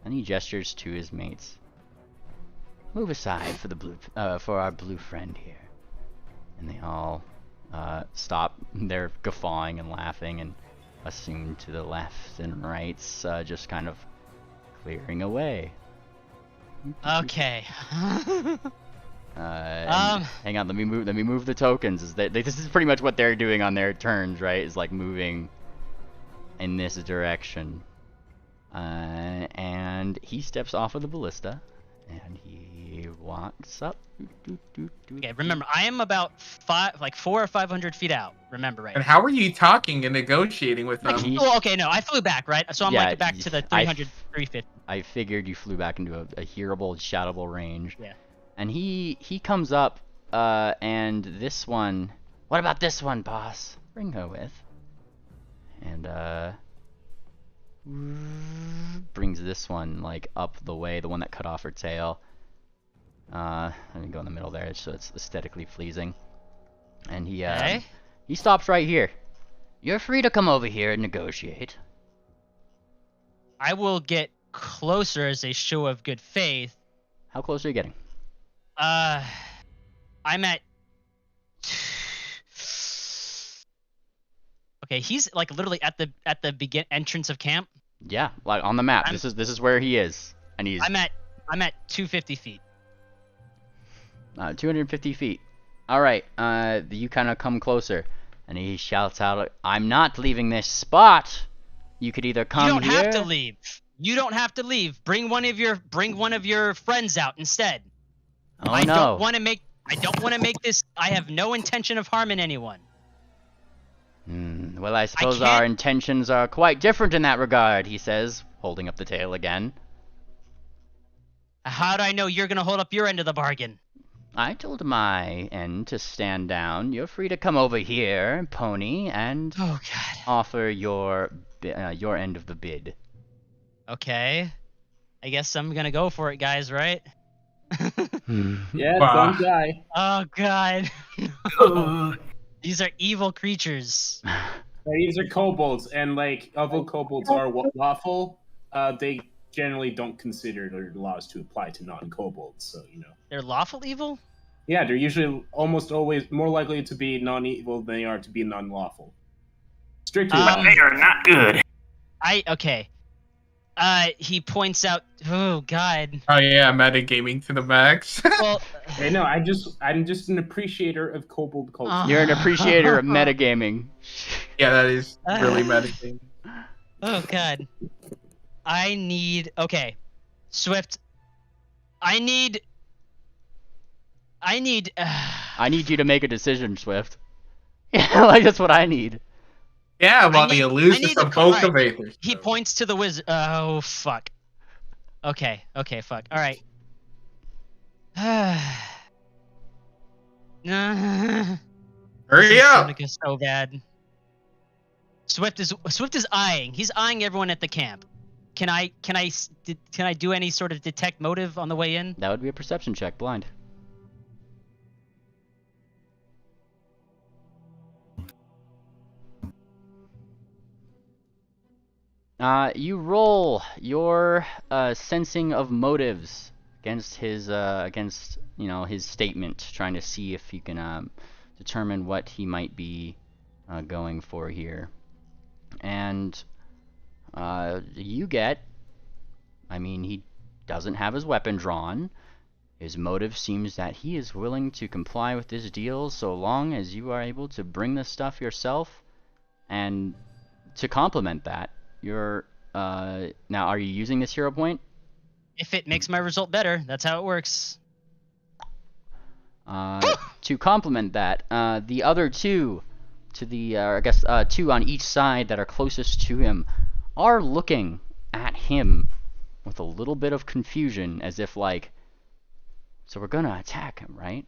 and he gestures to his mates. Move aside for our blue friend here. And they all stop their guffawing and laughing and assume to the left and rights, just kind of clearing away. Okay. Hang on, let me move the tokens. This is pretty much what they're doing on their turns, right? Is moving in this direction. And he steps off of the ballista, and he walks up. Okay, remember, I am about 400 or 500 feet out. Remember, right? And how are you talking and negotiating with them? Well, okay, no, I flew back, right? So I'm Yeah, like back to the 300, 350. I figured you flew back into a hearable, shoutable range. Yeah. And he comes up, and this one. What about this one, boss? Bring her with. And brings this one like up the way, the one that cut off her tail. Let me go in the middle there so it's aesthetically pleasing. And he stops right here. You're free to come over here and negotiate. I will get closer as a show of good faith. How close are you getting? I'm at. Okay, he's like literally at the entrance of camp. Yeah, like on the map. This is where he is, and he's. I'm at 250 feet. 250 feet. All right. You kind of come closer, and he shouts out, "I'm not leaving this spot. You could either come here." You don't have to leave. You don't have to leave. Bring one of your friends out instead. Oh, I no. don't want to make this. I have no intention of harming anyone. Well, I suppose our intentions are quite different in that regard, he says, holding up the tail again. How do I know you're going to hold up your end of the bargain? I told my end to stand down. You're free to come over here, Pony, and offer your end of the bid. Okay. I guess I'm going to go for it, guys, right? Yeah, don't die. Oh, God. These are evil creatures. These are kobolds, and like, although kobolds are lawful, they generally don't consider their laws to apply to non-kobolds. So they're lawful evil. Yeah, they're usually almost always more likely to be non-evil than they are to be non-lawful. Strictly, but they are not good. Okay. He points out. Oh God. Oh yeah, metagaming to the max. Well, hey, no, I'm just an appreciator of kobold culture. You're an appreciator of metagaming. Yeah, that is really metagaming. Oh God. Swift. I need you to make a decision, Swift. Yeah, like that's what I need. Yeah, well, the illusions of both of Aethers. He points to the wizard. Oh, fuck. Okay, fuck. All right. Hurry up! This is so bad. Swift is eyeing. He's eyeing everyone at the camp. Can I do any sort of detect motive on the way in? That would be a perception check, blind. You roll your sensing of motives against his his statement, trying to see if you can determine what he might be going for here. And you get, he doesn't have his weapon drawn. His motive seems that he is willing to comply with this deal so long as you are able to bring the stuff yourself. And to complement that, you're now, are you using this hero point? If it makes my result better, that's how it works. To complement that, the other two to the two on each side that are closest to him are looking at him with a little bit of confusion, as if like, so we're gonna attack him, right?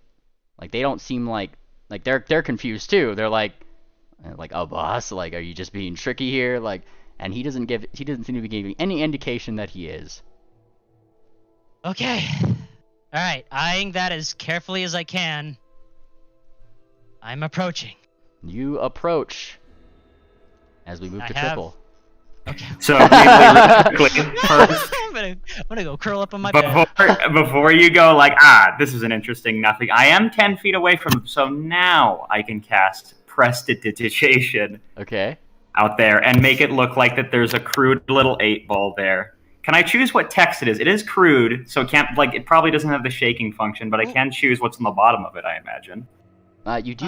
Like they don't seem like they're confused too. They're like, oh boss, like are you just being tricky here? Like, and he doesn't seem to be giving any indication that he is. Okay. All right, eyeing that as carefully as I can. I'm approaching. You approach as we move to triple. Okay. So quickly, first, I'm gonna go curl up on my bed. Before you go, this is an interesting nothing. I am 10 feet away from him, so now I can cast Prestidigitation. Okay. Out there and make it look like that there's a crude little 8-ball there. Can I choose what text it is? It is crude, so it probably doesn't have the shaking function, but I can choose what's on the bottom of it, I imagine. You do.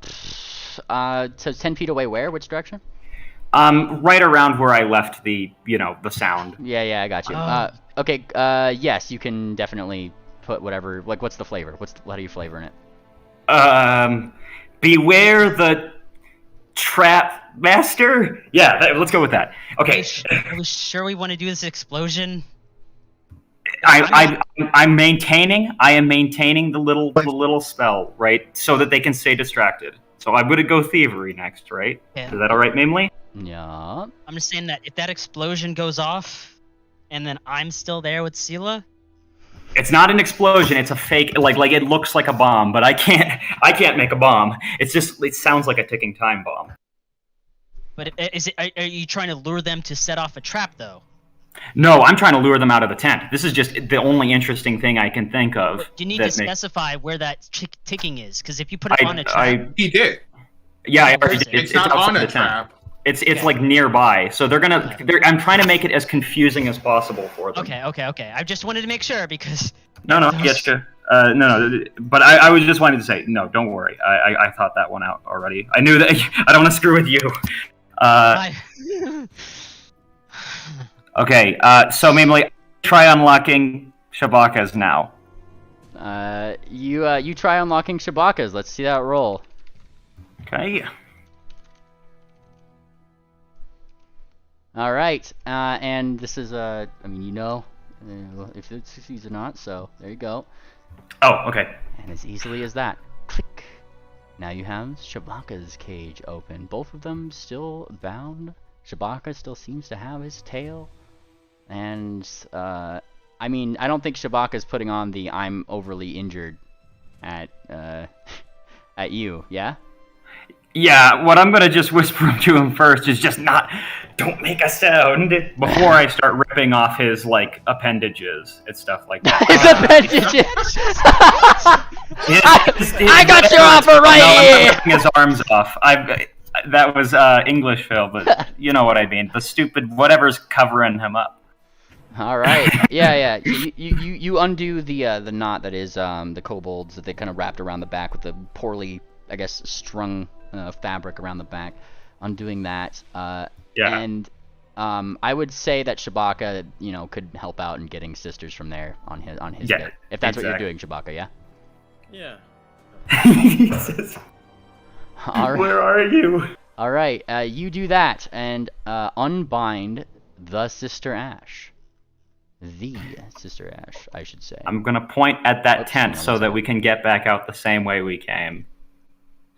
So 10 feet away. Where? Which direction? Right around where I left the sound. Yeah, I got you. Okay, yes, you can definitely put whatever. Like, what's the flavor? What are you flavoring it? Beware the trap master. Yeah, let's go with that. Okay. Are we sure we want to do this explosion? I am maintaining the little spell, right, so that they can stay distracted. So I'm gonna go thievery next, right? Yeah. Is that all right, Mimley? Yeah. I'm just saying that if that explosion goes off, and then I'm still there with Sela. It's not an explosion. It's a fake. Like it looks like a bomb, but I can't make a bomb. It sounds like a ticking time bomb. But are you trying to lure them to set off a trap, though? No, I'm trying to lure them out of the tent. This is just the only interesting thing I can think of. But you need to specify where that ticking is, because if you put it on a trap, he did. Yeah, I already did. It's not on a trap. It's like nearby, so they're gonna. I'm trying to make it as confusing as possible for them. Okay. I just wanted to make sure because. No, get you. No. But I was just wanting to say no. Don't worry. I thought that one out already. I knew that. I don't want to screw with you. Okay. So mainly, try unlocking Shabaka's now. You try unlocking Shabaka's. Let's see that roll. Okay. All right, and this is I mean, if it succeeds or not. So there you go. Oh, okay. And as easily as that, click. Now you have Shabaka's cage open. Both of them still bound. Shabaka still seems to have his tail, and I mean, I don't think Shabaka's putting on the "I'm overly injured" at you. Yeah. Yeah, what I'm gonna just whisper to him first is just don't make a sound before I start ripping off his appendages and stuff like that. His appendages. I got your offer right here. I'm ripping his arms off. That was English, Phil, but you know what I mean. The stupid whatever's covering him up. All right. Yeah. You undo the knot that is the kobolds that they kind of wrapped around the back with the poorly, I guess, strung fabric around the back. Undoing that. Yeah. And I would say that Shabaka, could help out in getting sisters from there on his bit. If that's what you're doing, Shabaka, yeah? Yeah. Jesus. All right. Where are you? All right, you do that and unbind the Sister Ash. The Sister Ash, I should say. I'm gonna point at that tent so that we can get back out the same way we came.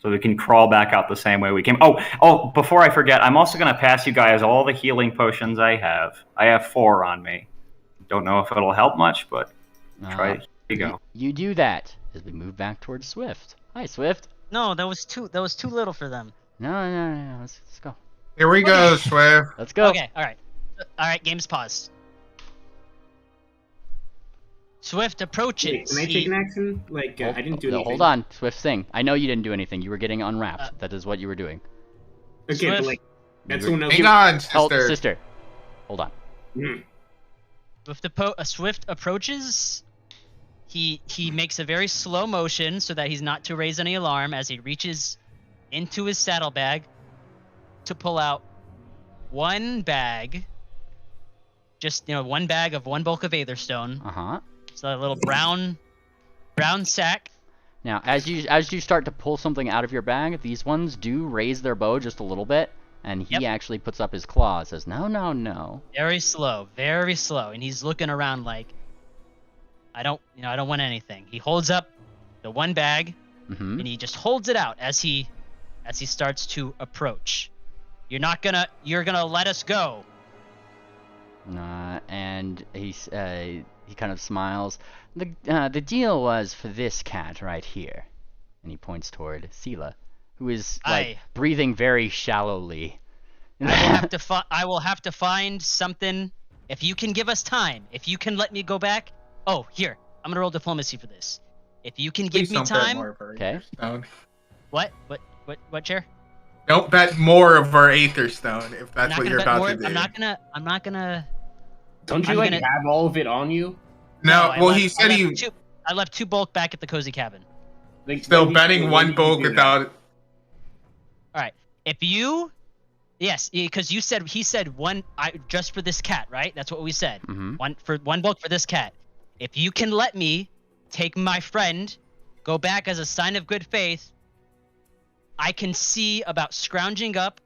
So we can crawl back out the same way we came. Oh, before I forget, I'm also going to pass you guys all the healing potions I have. I have 4 on me. Don't know if it'll help much, but try it. Here you go. You do that as we move back towards Swift. Hi, Swift. No, that was too little for them. No. Let's go. Here we go, Swift. Let's go. Okay, all right, game's paused. Swift approaches. Wait, can I take an action? I didn't do anything. Hold on, Swift thing. I know you didn't do anything. You were getting unwrapped. That is what you were doing. Okay, Swift. but that's someone else. Hang on, sister. Oh, sister. Hold on. Swift approaches. He makes a very slow motion so that he's not to raise any alarm as he reaches into his saddlebag to pull out one bag. Just one bag of one bulk of Aetherstone. So a little brown sack. Now, as you start to pull something out of your bag, these ones do raise their bow just a little bit, and he actually puts up his claw. Says, "No." Very slow, and he's looking around like, I don't want anything. He holds up the one bag, and he just holds it out as he starts to approach. You're gonna let us go. And he kind of smiles. The deal was for this cat right here, and he points toward Sela, who is breathing very shallowly. I will have to find something. If you can give us time, if you can let me go back. Oh, here, I'm gonna roll diplomacy for this. If you can give me time. Okay. What, Chair? Don't bet more of our Aetherstone if that's what you're about to do. I'm not gonna. Don't you have all of it on you? No, he said I left 2 bulk back at the cozy cabin. Still betting 1 bulk without. All right, if you Yes, because he said one just for this cat, right? That's what we said. Mm-hmm. One bulk for this cat. If you can let me take my friend, go back as a sign of good faith, I can see about scrounging up.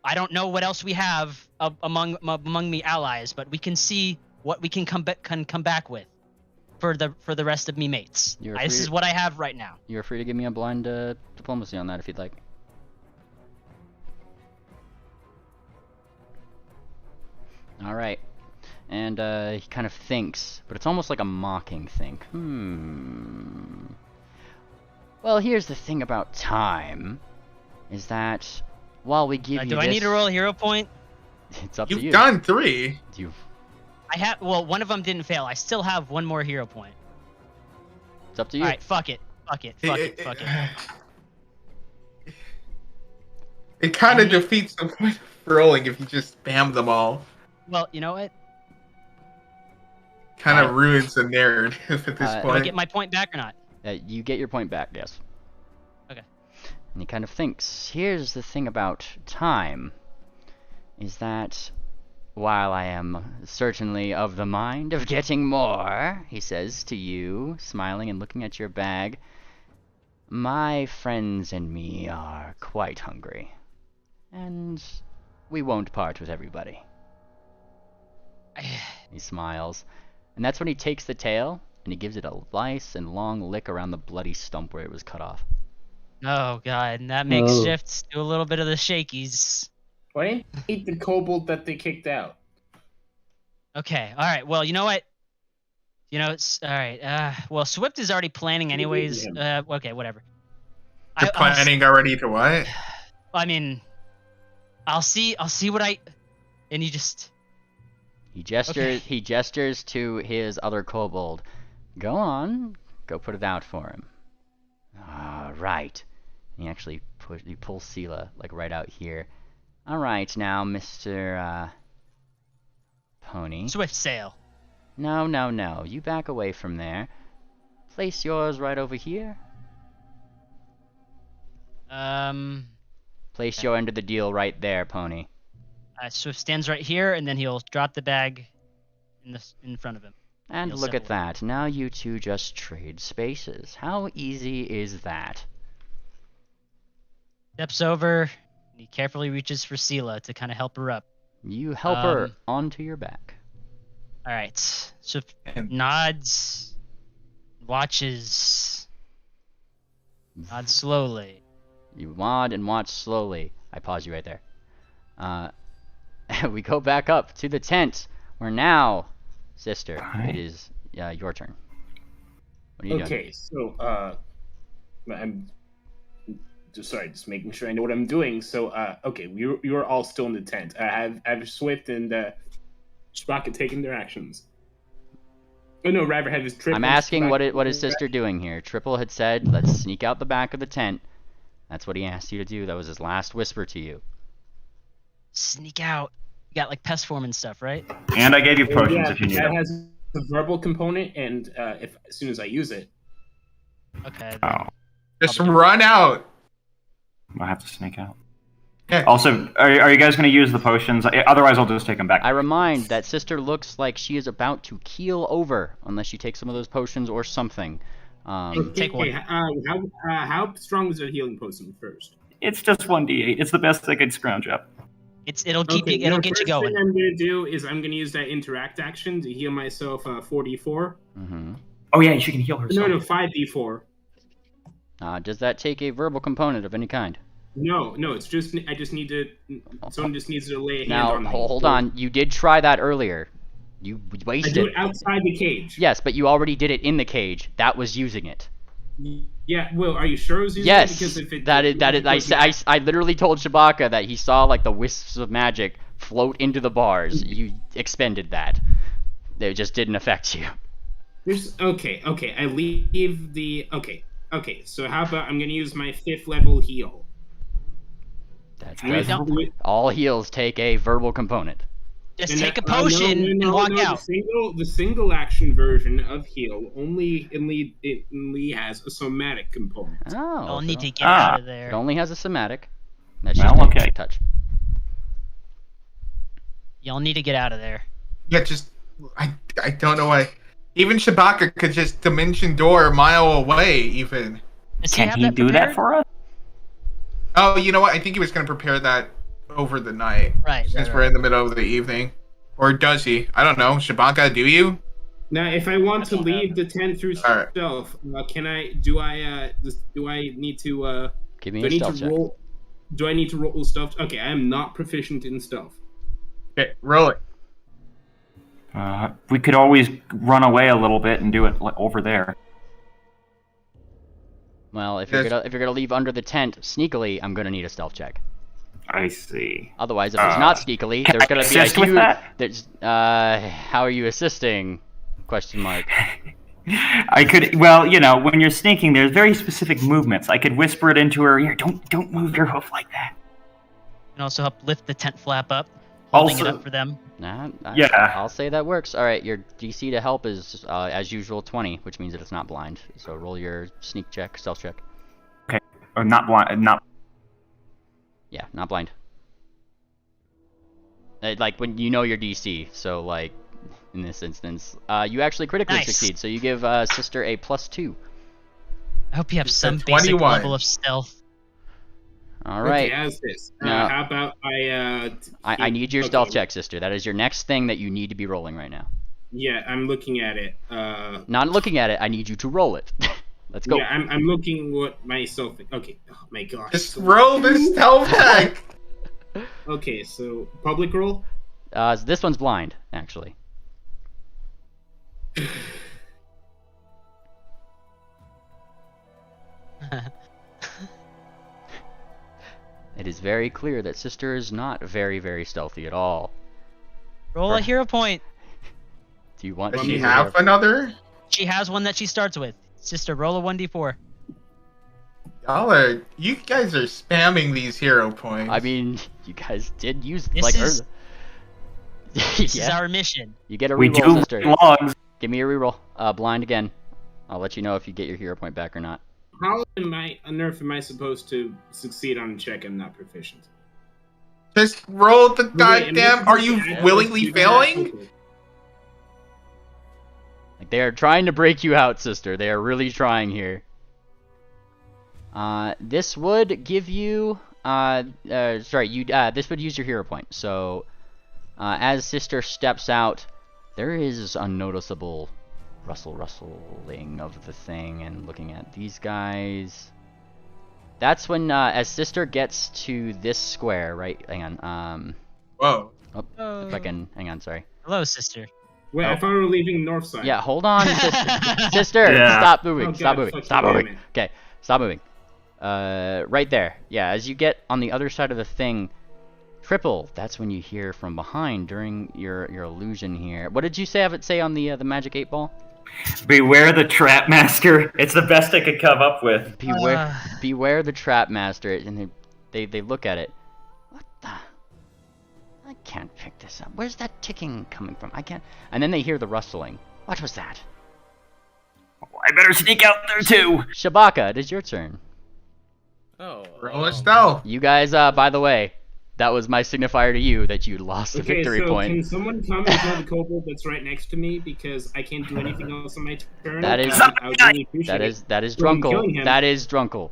I don't know what else we have among the allies, but we can see what we can come back with for the rest of me mates. This is what I have right now. You're free to give me a blind diplomacy on that if you'd like. All right. And he kind of thinks, but it's almost like a mocking think. Well, here's the thing about time, is that while we give you do I need to roll a hero point? It's up to you. You've done 3. I have. Well, one of them didn't fail. I still have one more hero point. It's up to you. All right, fuck it. It kind of defeats the point of rolling if you just spam them all. Well, you know what? Kind of ruins the narrative at this point. Do I get my point back or not? You get your point back, yes. Okay. And he kind of thinks, here's the thing about time, is that while I am certainly of the mind of getting more, he says to you, smiling and looking at your bag, my friends and me are quite hungry, and we won't part with everybody. He smiles, and that's when he takes the tail, and he gives it a nice and long lick around the bloody stump where it was cut off. Oh god, and that makes Shifts do a little bit of the shakies. Why didn't they eat the kobold that they kicked out? Okay, alright, well, you know what? You know, it's alright. Well, Swift is already planning anyways. Okay, whatever. You're planning already to what? I mean, I'll see what I... And you just... He gestures to his other kobold. Go on, go put it out for him. Right. And he actually pulls Sela like right out here. All right, now, Mr. Pony. Swift sail. No. You back away from there. Place yours right over here. Place your end of the deal right there, Pony. Swift stands right here, and then he'll drop the bag in front of him. And look at that. Now you two just trade spaces. How easy is that? Steps over, and he carefully reaches for Sela to kind of help her up. You help her onto your back. All right. Swift nods, watches. Nod slowly. You nod and watch slowly. I pause you right there. We go back up to the tent, where now, sister, it is your turn. What are you doing? Okay, so I'm just making sure I know what I'm doing. So okay, you're all still in the tent. I have Swift and Sprocket taking their actions. Oh no, rather have his Triple. I'm asking what is sister doing here. Triple had said, let's sneak out the back of the tent. That's what he asked you to do. That was his last whisper to you. Sneak out. You got like pest form and stuff, right? And I gave you potions if you need them. That has the verbal component, and if as soon as I use it. Okay. Just run out. I'll have to sneak out. Yeah. Also, are you guys going to use the potions? Otherwise, I'll just take them back. I remind that sister looks like she is about to keel over unless you take some of those potions or something. Take one. How strong is a healing potion first? It's just 1d8. It's the best I could scrounge up. It'll get you going. First thing I'm gonna do is I'm gonna use that interact action to heal myself 4d4. Mm-hmm. Oh yeah, she can heal herself. No, 5d4. Does that take a verbal component of any kind? No, it's just I just need to. Someone just needs to lay a hand on me. Now hold on. You did try that earlier. You wasted. I do it outside the cage. Yes, but you already did it in the cage. That was using it. Yeah, well, are you sure it was using yes, it? Because if it, that is. I literally told Shabaka that he saw like the wisps of magic float into the bars. You expended that. It just didn't affect you. Okay. I leave the. Okay. So how about I'm gonna use my 5th level heal. All heals take a verbal component. Just take a potion and walk out. The single action version of heal only has a somatic component. Oh, I'll need to get out of there. It only has a somatic. Well, okay. Touch. Y'all need to get out of there. Yeah, I don't know why. Even Shabaka could just dimension door a mile away, even. Can he do that for us? Oh, you know what? I think he was going to prepare that over the night. Right. Since we're in the middle of the evening. Or does he? I don't know. Shabaka, do you? Now, if I want to leave the tent through stealth, can I? Do I need to? Give me a stealth check. Do I need to roll stealth? Okay, I am not proficient in stealth. Okay, roll it. We could always run away a little bit and do it over there. Well, if you're gonna leave under the tent sneakily, I'm gonna need a stealth check. I see. Otherwise, if it's not sneakily, there's gonna be a huge. With that? There's how are you assisting? Question mark. I could. Well, you know, when you're sneaking, there's very specific movements. I could whisper it into her ear. Don't move your hoof like that. And also help lift the tent flap up, holding it up for them. Yeah. I'll say that works. All right, your DC to help is as usual 20, which means that it's not blind. So roll your sneak check, stealth check. Okay. Or not blind. Not. Yeah, not blind. Like when you know your DC. So like in this instance, you actually critically succeed. So you give sister a +2. I hope you have some basic level of stealth. All right. Okay, as this. Now, how about I need your stealth check, sister. That is your next thing that you need to be rolling right now. Yeah, I'm looking at it. Not looking at it. I need you to roll it. Let's go. Yeah, I'm looking what myself. Okay. Oh my gosh. Just roll this stealth check. Okay, so public roll. This one's blind, actually. It is very clear that sister is not very, very stealthy at all. Roll a hero point. Do you want? Does she have another? She has one that she starts with. Sister, roll a 1d4. You guys are spamming these hero points. I mean, you guys did use This is our mission. You get a reroll, sister. Give me a reroll. Blind again. I'll let you know if you get your hero point back or not. How on earth am I supposed to succeed on a check I'm not proficient? Just roll the goddamn. Are you willingly failing? Like they are trying to break you out, sister. They are really trying here. This would give you. This would use your hero point. So, as sister steps out, there is a noticeable rustling of the thing, and looking at these guys. That's when, as sister gets to this square, right? Hang on. Whoa. Oh, if I can, hang on. Sorry. Hello, sister. Wait, I thought we were leaving north side. Yeah, hold on, sister. Sister, stop moving. Oh, stop God, moving. Stop moving. Okay, stop moving. Right there. Yeah, as you get on the other side of the thing, Triple, that's when you hear from behind during your illusion here. What did you say on the Magic 8 Ball? Beware the Trap Master. It's the best I could come up with. Beware the Trap Master. And they look at it. What the? I can't pick this up. Where's that ticking coming from? I can't. And then they hear the rustling. What was that? I better sneak out there too. Shabaka, it is your turn. Oh. Roll a stealth. You guys, by the way, that was my signifier to you that you lost the victory point. Can someone come and tell the kobold that's right next to me, because I can't do anything else on my turn? That is that is Drunkle. That is Drunkle.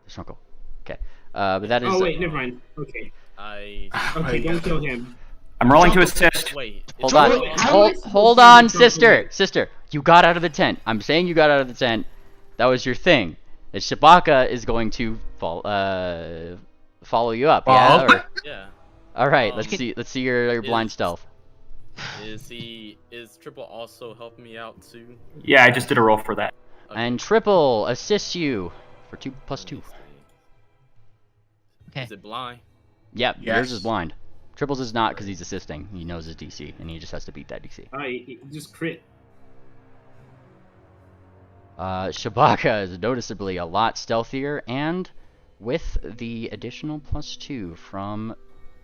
It's Drunkle. Okay. But that is. Oh wait, never mind. Okay. Okay, don't kill him. I'm rolling to assist. Wait. Hold on, sister. Sister, you got out of the tent. I'm saying you got out of the tent. That was your thing. That Shabaka is going to follow you up. Yeah. Yeah. All right. Let's see your blind stealth. Is Triple also helping me out too? Yeah, I just did a roll for that. Okay. And Triple assists you for 2+2. Okay. Is it blind? Yep. Yes. Yours is blind. Triple's is not because he's assisting. He knows his DC, and he just has to beat that DC. He just crit. Shabaka is noticeably a lot stealthier, and with the additional +2 from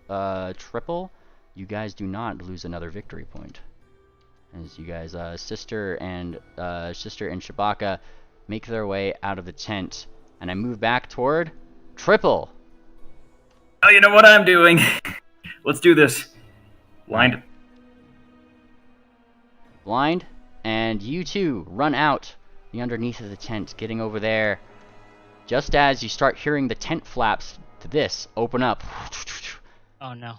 Triple, you guys do not lose another victory point. As you guys, Sister and Shabaka make their way out of the tent, and I move back toward Triple. Oh, you know what I'm doing. Let's do this. Blind. Blind, and you two run out the underneath of the tent, getting over there. Just as you start hearing the tent flaps to this open up. Oh no.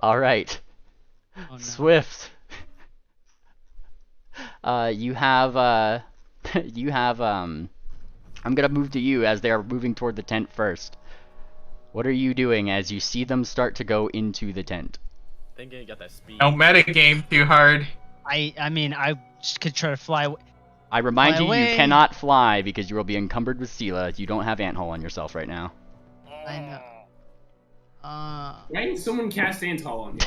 All right. Oh no. Swift. You have I'm gonna move to you as they are moving toward the tent first. What are you doing as you see them start to go into the tent? Thinking you got that speed. Don't metagame too hard. I mean, I just could try to fly. I remind Fly you, away. you cannot fly because you will be encumbered with Sela. You don't have Anthole on yourself right now. I know. Why didn't someone cast Anthole on you?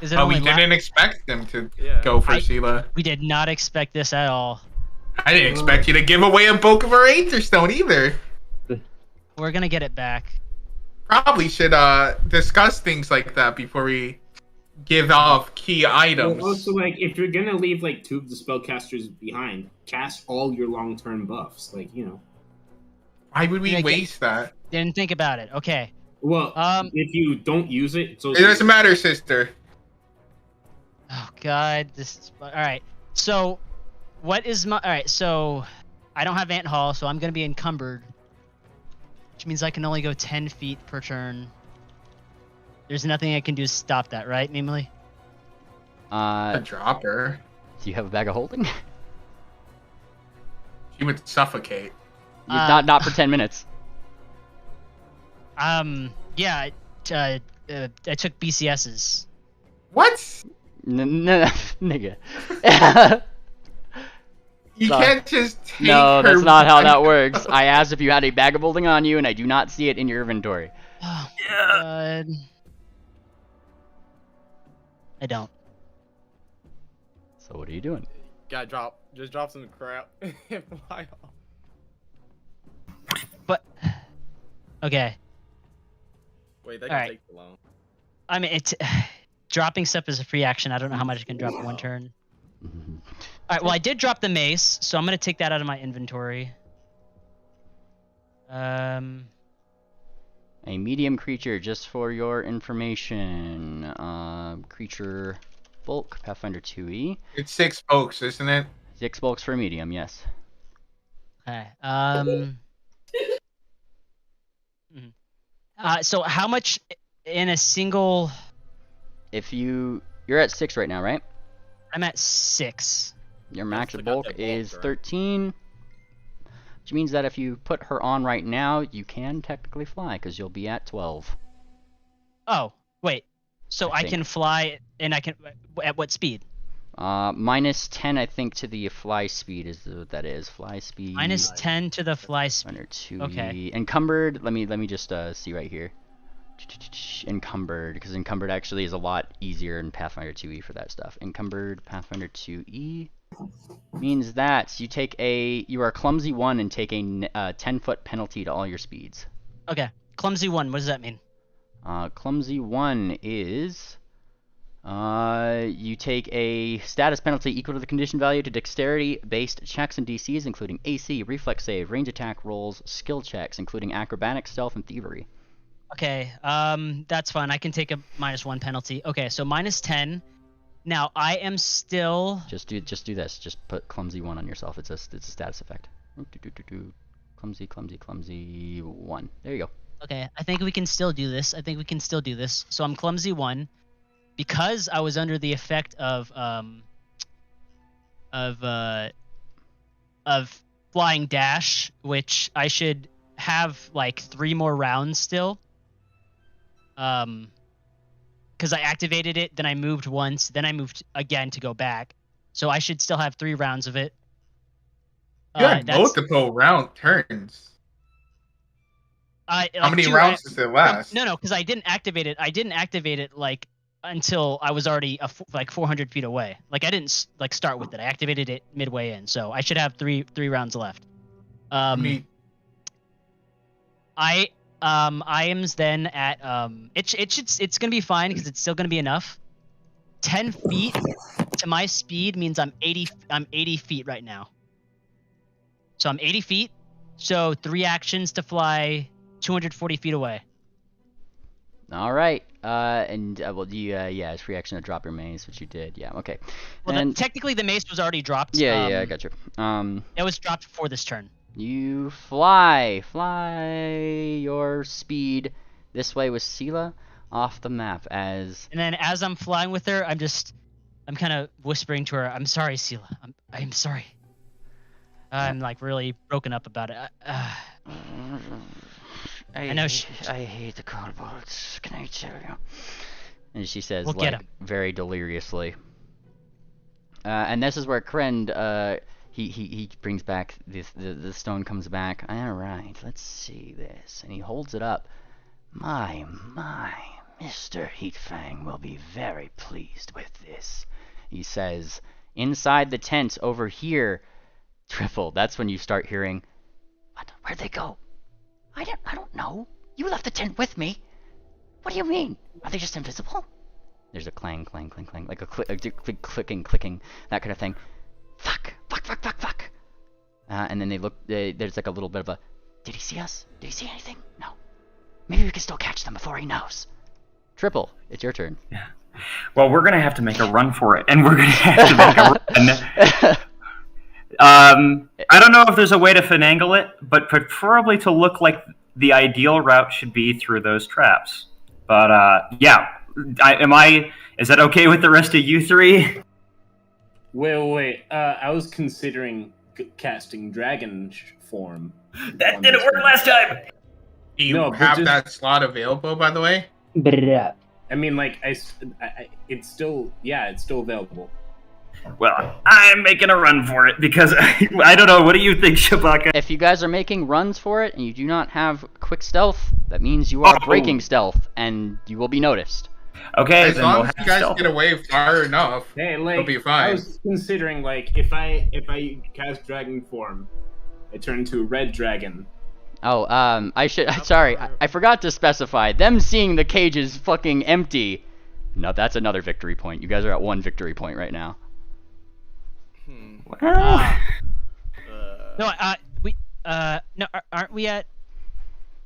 Is it But only we didn't expect them to Yeah. go for Sela. We did not expect this at all. I didn't expect you to give away a bulk of our Aether Stone either. We're gonna get it back. Probably should discuss things like that before we give off key items. Well, also, like, if you're gonna leave like 2 of the spellcasters behind, cast all your long-term buffs. Like, you know. Why would we waste that? Didn't think about it. Okay. Well, if you don't use it, it's It doesn't matter, sister. Oh God, this is all right. So, what is my? All right, so I don't have Ant Hall, so I'm gonna be encumbered, which means I can only go 10 feet per turn. There's nothing I can do to stop that, right, Mimily? A dropper. Do you have a bag of holding? She would suffocate. Not for 10 minutes. Yeah. I took BCSs. What? Nigga. You can't just take No, her that's not how that bag. works. I asked if you had a bag of holding on you, and I do not see it in your inventory. Oh, God. I don't. So what are you doing? Just drop some crap and fly off. But okay. Wait, that All can right. take too long. I mean, it's dropping stuff is a free action. I don't know how much I can drop in one turn. All right. Well, I did drop the mace, so I'm gonna take that out of my inventory. A medium creature, just for your information. Creature bulk, Pathfinder 2e. It's 6 bulks, isn't it? 6 bulks for medium, yes. Okay. So how much in a single? If you're at 6 right now, right? I'm at 6. Your max still got bulk that bulk, is right? 13. Which means that if you put her on right now, you can technically fly, because you'll be at 12. Oh, wait. So I think. can fly, and I can at what speed? Minus 10, I think, to the fly speed is what that is. Fly speed. Minus 10 to the fly speed. Under 2e. Okay. Encumbered. Let me just see right here. Encumbered, because encumbered actually is a lot easier in Pathfinder 2e for that stuff. Encumbered Pathfinder 2e means that you are clumsy 1 and take a 10-foot penalty to all your speeds. Okay. Clumsy 1. What does that mean? Clumsy 1 is you take a status penalty equal to the condition value to dexterity-based checks and DCs, including AC, reflex save, range attack rolls, skill checks, including acrobatics, stealth, and thievery. Okay. That's fine. I can take a -1 penalty. Okay. So minus 10. Now I am still. Just do this. Just put clumsy 1 on yourself. It's a status effect. Clumsy 1. There you go. Okay. I think we can still do this. So I'm clumsy 1. Because I was under the effect of flying dash, which I should have like 3 more rounds still. Because I activated it, then I moved once, then I moved again to go back. So I should still have 3 rounds of it. You had multiple round turns. How many rounds does it last? No, because I didn't activate it. I didn't activate it like until I was already like 400 feet away. Like I didn't like start with it. I activated it midway in, so I should have three rounds left. I am then at it's gonna be fine because it's still gonna be enough. 10 feet to my speed means I'm 80 feet right now. So I'm 80 feet. So 3 actions to fly 240 feet away. All right. Well, yeah, it's free action to drop your mace, which you did. Yeah. Okay. Well, And technically the mace was already dropped. yeah, I got you. It was dropped for this turn. You fly your speed this way with Sela off the map as. And then as I'm flying with her, I'm kind of whispering to her, "I'm sorry, Sela. I'm sorry." I'm like really broken up about it. I know I hate the cold-bullets. Can I tell you? And she says, We'll get him. very deliriously. And this is where Krend, he brings back the stone comes back. All right, let's see this. And he holds it up. My, Mr. Heatfang will be very pleased with this. He says, inside the tent over here, Triple. That's when you start hearing, what? Where'd they go? I don't know. You left the tent with me. What do you mean? Are they just invisible? There's a clang, clang, clang, clang, like a clicking, that kind of thing. Fuck. And then they look. There's like a little bit of a. Did he see us? Did he see anything? No. Maybe we can still catch them before he knows. Triple, it's your turn. Yeah. Well, we're gonna have to make a run for it, and we're gonna have to make a run. I don't know if there's a way to finagle it, but preferably to look like the ideal route should be through those traps. But yeah, is that okay with the rest of you three? Wait. I was considering casting dragon form. That didn't work last time. Do you have that slot available, by the way? I mean, like, it's still available. Well, I'm making a run for it because I don't know. What do you think, Shabaka? If you guys are making runs for it and you do not have quick stealth, that means you are breaking stealth and you will be noticed. Okay, as long as you guys get away far enough, it'll be fine. I was considering, like, if I cast dragon form, I turn into a red dragon. Oh, sorry, I forgot to specify. Them seeing the cages fucking empty. No, that's another victory point. You guys are at 1 victory point right now. No, aren't we at?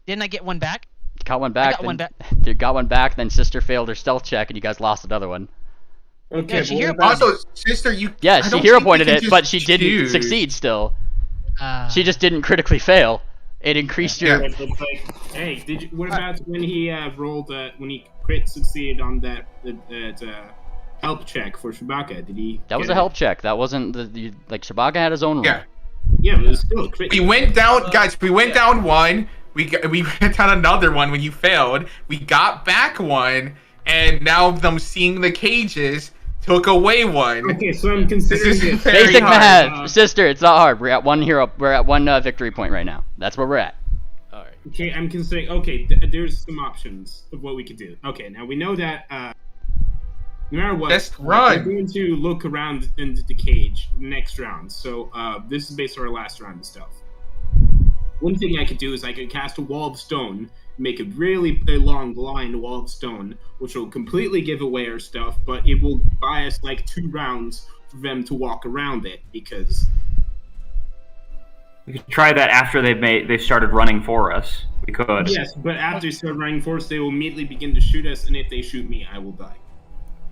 Didn't I get one back? Got one back. You got one back. Then Sister failed her stealth check, and you guys lost another one. Okay. Yeah, also, Sister, Yeah, she hero pointed it, but she didn't succeed. Still, she just didn't critically fail. It increased your. It's like, hey, what about when he rolled? When he crit succeeded on that help check for Shabaka? Did he? That was a help check. That wasn't like Shabaka had his own roll. Yeah, but it was still a crit. We went down, guys. We went down one. We went down another one when you failed. We got back one, and now them seeing the cages took away one. Okay, so I'm considering this basic math, Sister. It's not hard. We're at 1 hero. We're at 1 victory point right now. That's where we're at. All right. Okay, I'm considering. Okay, there's some options of what we could do. Okay, now we know that no matter what, just run. We're going to look around into the cage next round. So this is based on our last round of stuff. One thing I could do is I could cast a wall of stone, make a really long blind wall of stone, which will completely give away our stuff, but it will buy us like 2 rounds for them to walk around it, because we could try that after they started running for us. We could. Yes, but after they start running for us, they will immediately begin to shoot us, and if they shoot me, I will die.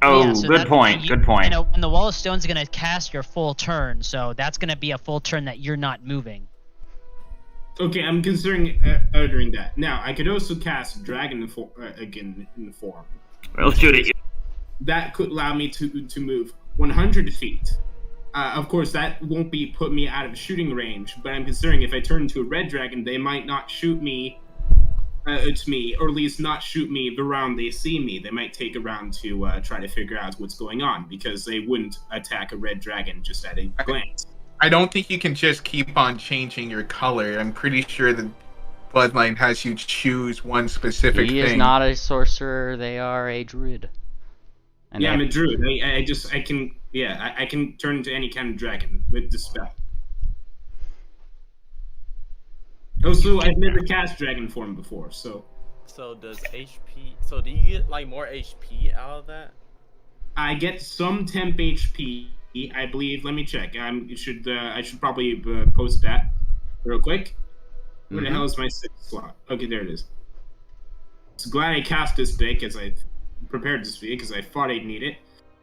Oh, yeah, so good point. Good point. And the wall of stone's gonna cast your full turn, so that's gonna be a full turn that you're not moving. Okay, I'm considering doing that. Now, I could also cast Dragon again in the form. We'll shoot at you. That could allow me to move 100 feet. Of course, that won't put me out of shooting range, but I'm considering if I turn into a red dragon, they might not shoot me to me, or at least not shoot me the round they see me. They might take a round to try to figure out what's going on, because they wouldn't attack a red dragon just at a glance. I don't think you can just keep on changing your color. I'm pretty sure the Bloodline has you choose one specific thing. He is not a sorcerer. They are a druid. And I'm a druid. I can turn into any kind of dragon with the spell. Also, I've never cast dragon form before, so. So does HP? So do you get like more HP out of that? I get some temp HP. I believe. Let me check. I should probably post that real quick. Where the hell is my 6th slot? Okay, there it is. it's glad I cast this day because I prepared this video because I thought I'd need it.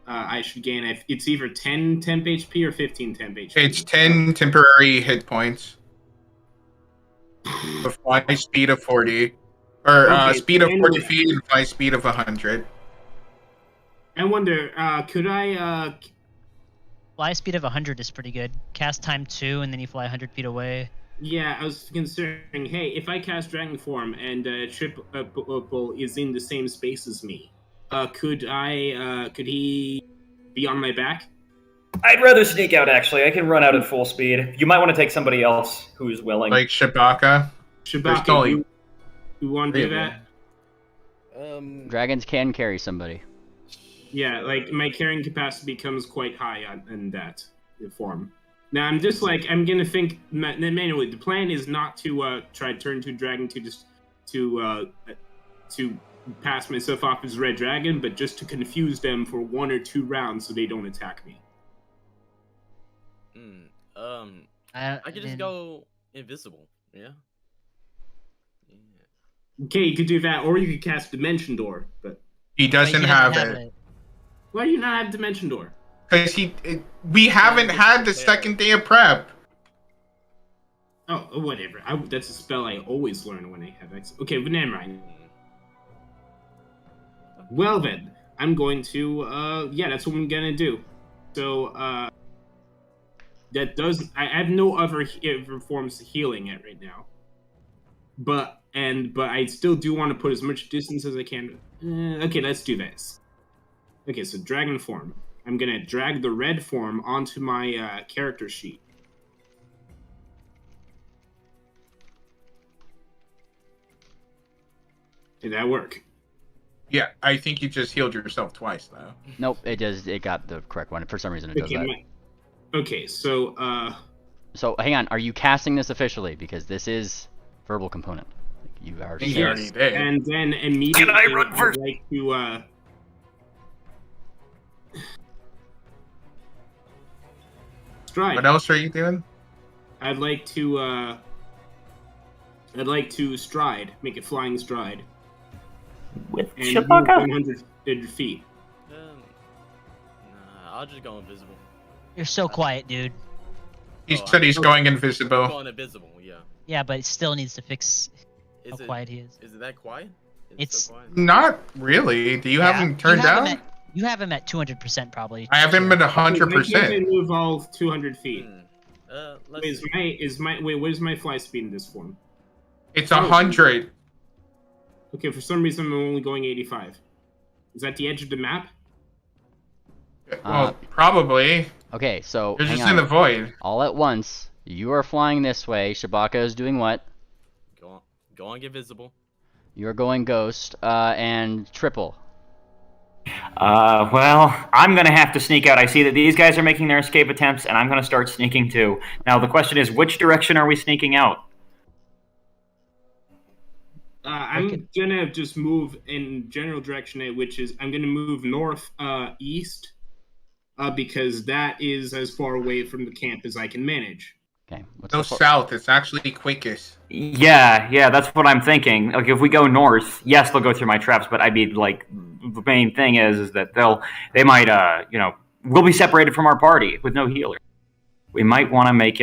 I should gain. It's either 10 temp HP or 15 temp HP. It's 10 temporary hit points. A fly speed of 40. Or Okay, speed of 40 anyway. feet and fly speed of 100. I wonder, could I Fly speed of 100 is pretty good. Cast time 2, and then you fly 100 feet away. Yeah, I was considering, hey, if I cast Dragon Form and Triple is in the same space as me, could he be on my back? I'd rather sneak out, actually. I can run out at full speed. You might want to take somebody else who's willing. Like Shabaka. Shabaka, you want to do that? Dragons can carry somebody. Yeah, like, my carrying capacity becomes quite high in that form. Now, I'm just like, I'm gonna think manually. The plan is not to try to turn to dragon to pass myself off as Red Dragon, but just to confuse them for 1 or 2 rounds so they don't attack me. I could just go invisible. Yeah. Okay, you could do that, or you could cast Dimension Door, but he doesn't have it. Why do you not have Dimension Door? Because we haven't had the second day of prep. Oh, whatever. That's a spell I always learn when I have access. Okay, but never mind. Well then, I'm going to, yeah, that's what I'm gonna do. So, that does, I have no other forms of healing it right now. But I still do want to put as much distance as I can. Okay, let's do this. Okay, so Dragon Form. I'm gonna drag the red form onto my character sheet. Did that work? Yeah, I think you just healed yourself twice, though. Nope, it got the correct one. For some reason, it does that. Okay, so So hang on, are you casting this officially? Because this is verbal component. You are. Yes, and then immediately Can I run first? I'd like to stride. What else are you doing? I'd like to stride, make it flying stride. With and Chewbacca? 100 feet. Nah, I'll just go invisible. You're so quiet, dude. He said he's going invisible. Going invisible, yeah. Yeah, but it still needs to fix how Is it, quiet he is. Is it that quiet? It's so quiet? Not really. Do you have him turned down? You have him at 200% probably. I have him at 100%. I move all 200 feet. What is my fly speed in this form? It's 100. Okay, for some reason I'm only going 85. Is that the edge of the map? Well, probably. Okay, so You're hang just on. in the void. All at once, you are flying this way. Shabaka is doing what? Go on, get visible. You're going ghost, and triple. Well, I'm gonna have to sneak out. I see that these guys are making their escape attempts, and I'm gonna start sneaking too. Now, the question is, which direction are we sneaking out? I'm gonna just move in general direction, which is I'm gonna move north, east, because that is as far away from the camp as I can manage. Okay. No, south. It's actually quickest. Yeah, that's what I'm thinking. Like, if we go north, yes, they'll go through my traps, but I mean, like, the main thing is that they might, we'll be separated from our party with no healer. We might want to make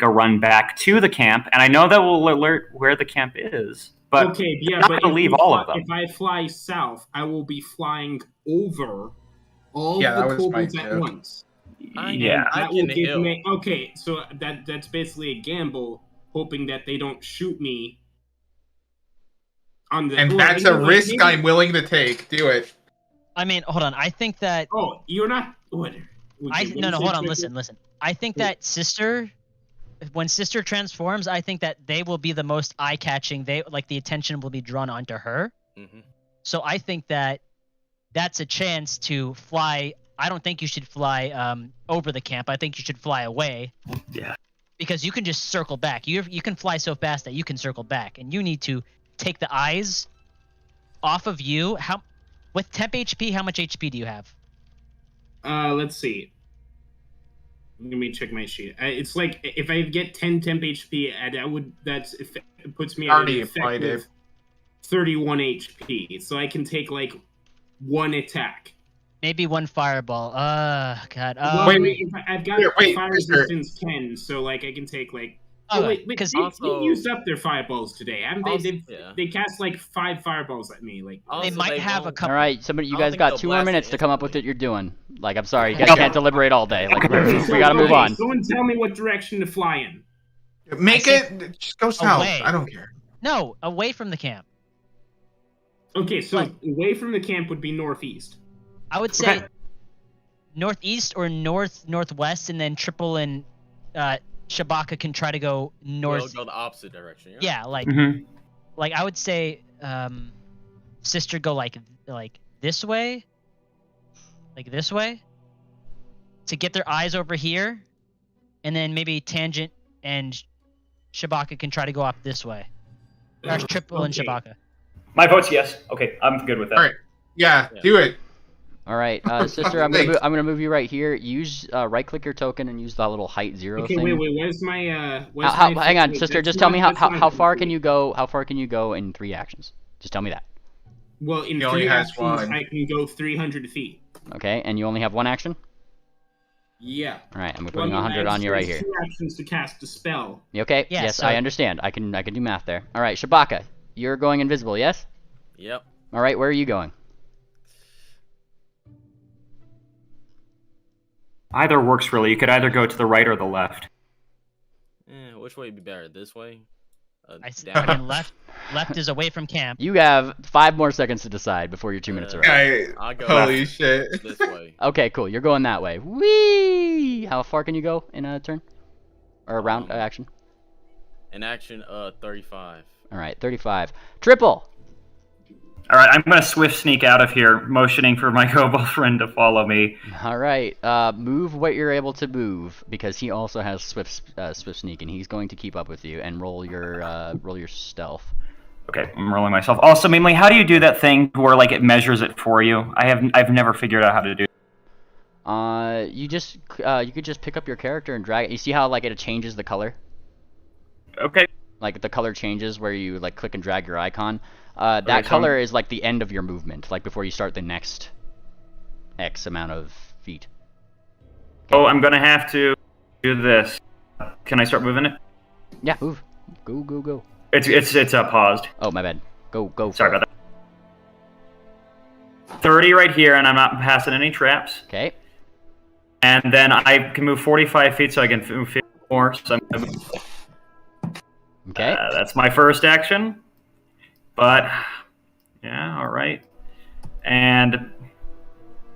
a run back to the camp, and I know that will alert where the camp is. But okay, yeah, I'm not but going to leave all of them. If I fly south, I will be flying over all Yeah, that the was my kobolds at joke. once. Yeah. That will give me. Okay, so that's basically a gamble, hoping that they don't shoot me. On the. And that's a risk I'm willing to take. Do it. I mean, hold on. I think that. Oh, you're not. What? No, hold on. Listen. I think that when Sister transforms, I think that they will be the most eye-catching. The attention will be drawn onto her. Mm-hmm. So I think that that's a chance to fly. I don't think you should fly over the camp. I think you should fly away. Yeah. Because you can just circle back. You can fly so fast that you can circle back, and you need to take the eyes off of you. With temp HP, how much HP do you have? Let's see. Let me check my sheet. It's like if I get 10 temp HP, it puts me at Already an applied effective 31 HP, so I can take like 1 attack. Maybe 1 fireball. God. Well, I've got fire mister. resistance 10, so like I can take like. Oh, Oh wait, because they've used up their fireballs today, haven't they? Also, They cast like 5 fireballs at me. Like they might have a couple. All right, somebody, you I don't guys think got they'll 2 more blast minutes it to come up with what you're doing. Like, I'm sorry, you guys Okay. can't deliberate all day. Like, we gotta move on. Someone tell me what direction to fly in. Make it just go south. Away. I don't care. No, away from the camp. Okay, so Like- away from the camp would be northeast. I would say Okay. northeast or northwest, and then Triple and Shabaka can try to go north. Go the opposite direction. Yeah, like Mhm. like I would say Sister go like this way. Like this way. To get their eyes over here. And then maybe Tangent and Shabaka can try to go up this way. That's Triple and Okay. Shabaka. My vote's yes. Okay, I'm good with that. All right. Yeah, do it. All right, sister, I'm gonna move you right here. Use right click your token and use the little height 0 Okay, thing. wait, where's my Hang on, sister. Just tell me how how far can you go? How far can you go in 3 actions? Just tell me that. Well, in He only 3 has actions, one. I can go 300 feet. Okay, and you only have 1 action. Yeah. All right, I'm Well, putting 100 on you right here. 2 actions to cast a spell. You okay? Yeah, yes, so- I understand. I can do math there. All right, Shabaka, you're going invisible, yes? Yep. All right, where are you going? Either works really. You could either go to the right or the left. Which way would be better? This way? Again, left is away from camp. You have 5 more seconds to decide before your 2 minutes are up. I'll go Holy shit. this way. Okay, cool. You're going that way. Whee! How far can you go in a turn? Or a round action? In action, 35. All right, 35. Triple! All right, I'm gonna swift sneak out of here, motioning for my kobold friend to follow me. All right, move what you're able to move, because he also has swift sneak, and he's going to keep up with you, and roll your stealth. Okay, I'm rolling myself. Also, mainly, how do you do that thing where like it measures it for you? I've never figured out how to do. You could just pick up your character and drag it. You see how like it changes the color? Okay. Like the color changes where you like click and drag your icon. That color is like the end of your movement, like before you start the next X amount of feet. Okay. Oh, I'm gonna have to do this. Can I start moving it? Yeah, move. Go. It's paused. Oh, my bad. Go. Sorry about that. 30 right here, and I'm not passing any traps. Okay. And then I can move 45 feet, so I can move 50 more. So I'm gonna move. Okay. That's my first action. But yeah, all right. And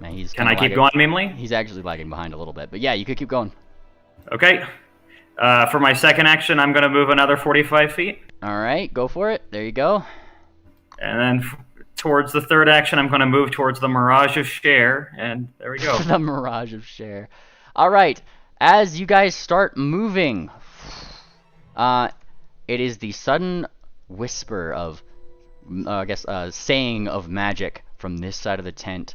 Man, can I keep going, Mimley? He's actually lagging behind a little bit, but yeah, you could keep going. Okay. For my second action, I'm gonna move another 45 feet. All right, go for it. There you go. And then towards the third action, I'm gonna move towards the Mirage of Share, and there we go. The Mirage of Share. All right, as you guys start moving, it is the sudden whisper of, saying of magic from this side of the tent.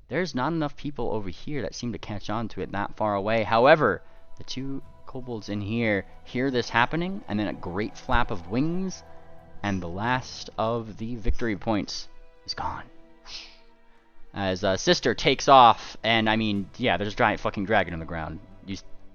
There's not enough people over here that seem to catch on to it that far away. However, the 2 kobolds in here hear this happening, and then a great flap of wings, and the last of the victory points is gone. As Sister takes off, and I mean, yeah, there's a giant fucking dragon on the ground.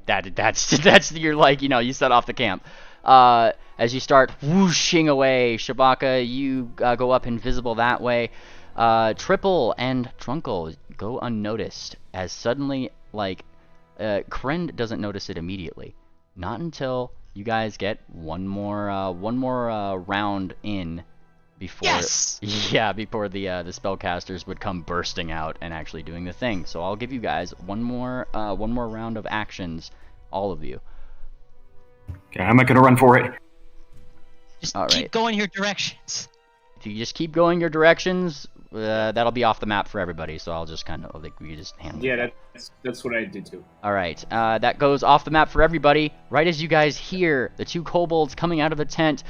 That's you're like, you set off the camp. As you start whooshing away, Shabaka, you go up invisible that way. Triple and Trunkle go unnoticed, as suddenly, like, Krend doesn't notice it immediately. Not until you guys get one more round in before before the spellcasters would come bursting out and actually doing the thing. So I'll give you guys one more round of actions, all of you. Okay, I'm not gonna run for it. Just All keep right. going your directions. If you just keep going your directions, that'll be off the map for everybody. So I'll just kind of we just handle it. Yeah, that's what I did too. All right, that goes off the map for everybody. Right as you guys hear the 2 kobolds coming out of the tent.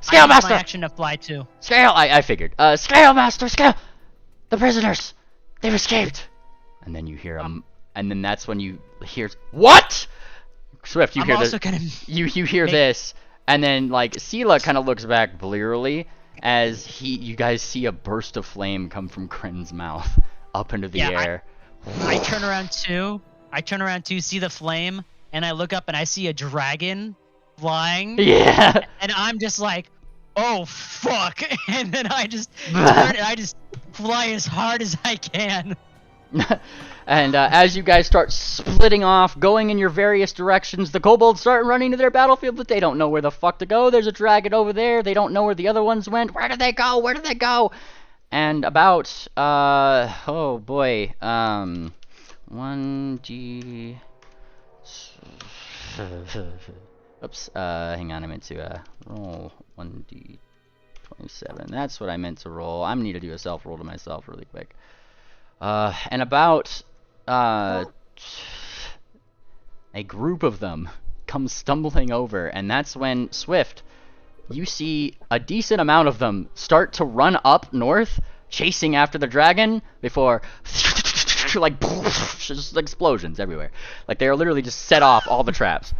Scale I used Master! my action to fly too. Scale! I figured. Scale Master! Scale! The prisoners! They've escaped! And then you hear and then that's when you hear, what? Swift, you I'm hear also this. gonna You hear this, and then like Sela kind of looks back blearily, as you guys see a burst of flame come from Cren's mouth up into the air. I turn around too. See the flame, and I look up and I see a dragon flying. Yeah. And I'm just like, oh fuck! And then I just turn and I just fly as hard as I can. And as you guys start splitting off, going in your various directions, the kobolds start running to their battlefield, but they don't know where the fuck to go. There's a dragon over there. They don't know where the other ones went. Where did they go? Where did they go? And about, oh boy, 1d... Oops, hang on, I meant to, roll 1d27. That's what I meant to roll. I'm gonna need to do a self-roll to myself really quick. And about, a group of them come stumbling over, and that's when, Swift, you see a decent amount of them start to run up north, chasing after the dragon, before, like, just explosions everywhere. Like, they are literally just set off all the traps.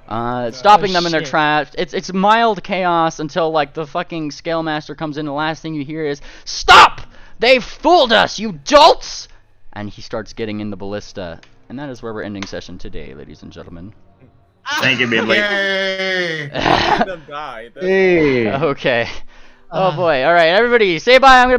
Stopping them in their tracks. It's mild chaos until, like, the fucking Scale Master comes in. The last thing you hear is, "Stop! They fooled us, you dolts!" And he starts getting in the ballista. And that is where we're ending session today, ladies and gentlemen. Thank you, Midley. Yay! Them die. Okay. Oh boy. All right, everybody, say bye. I'm gonna put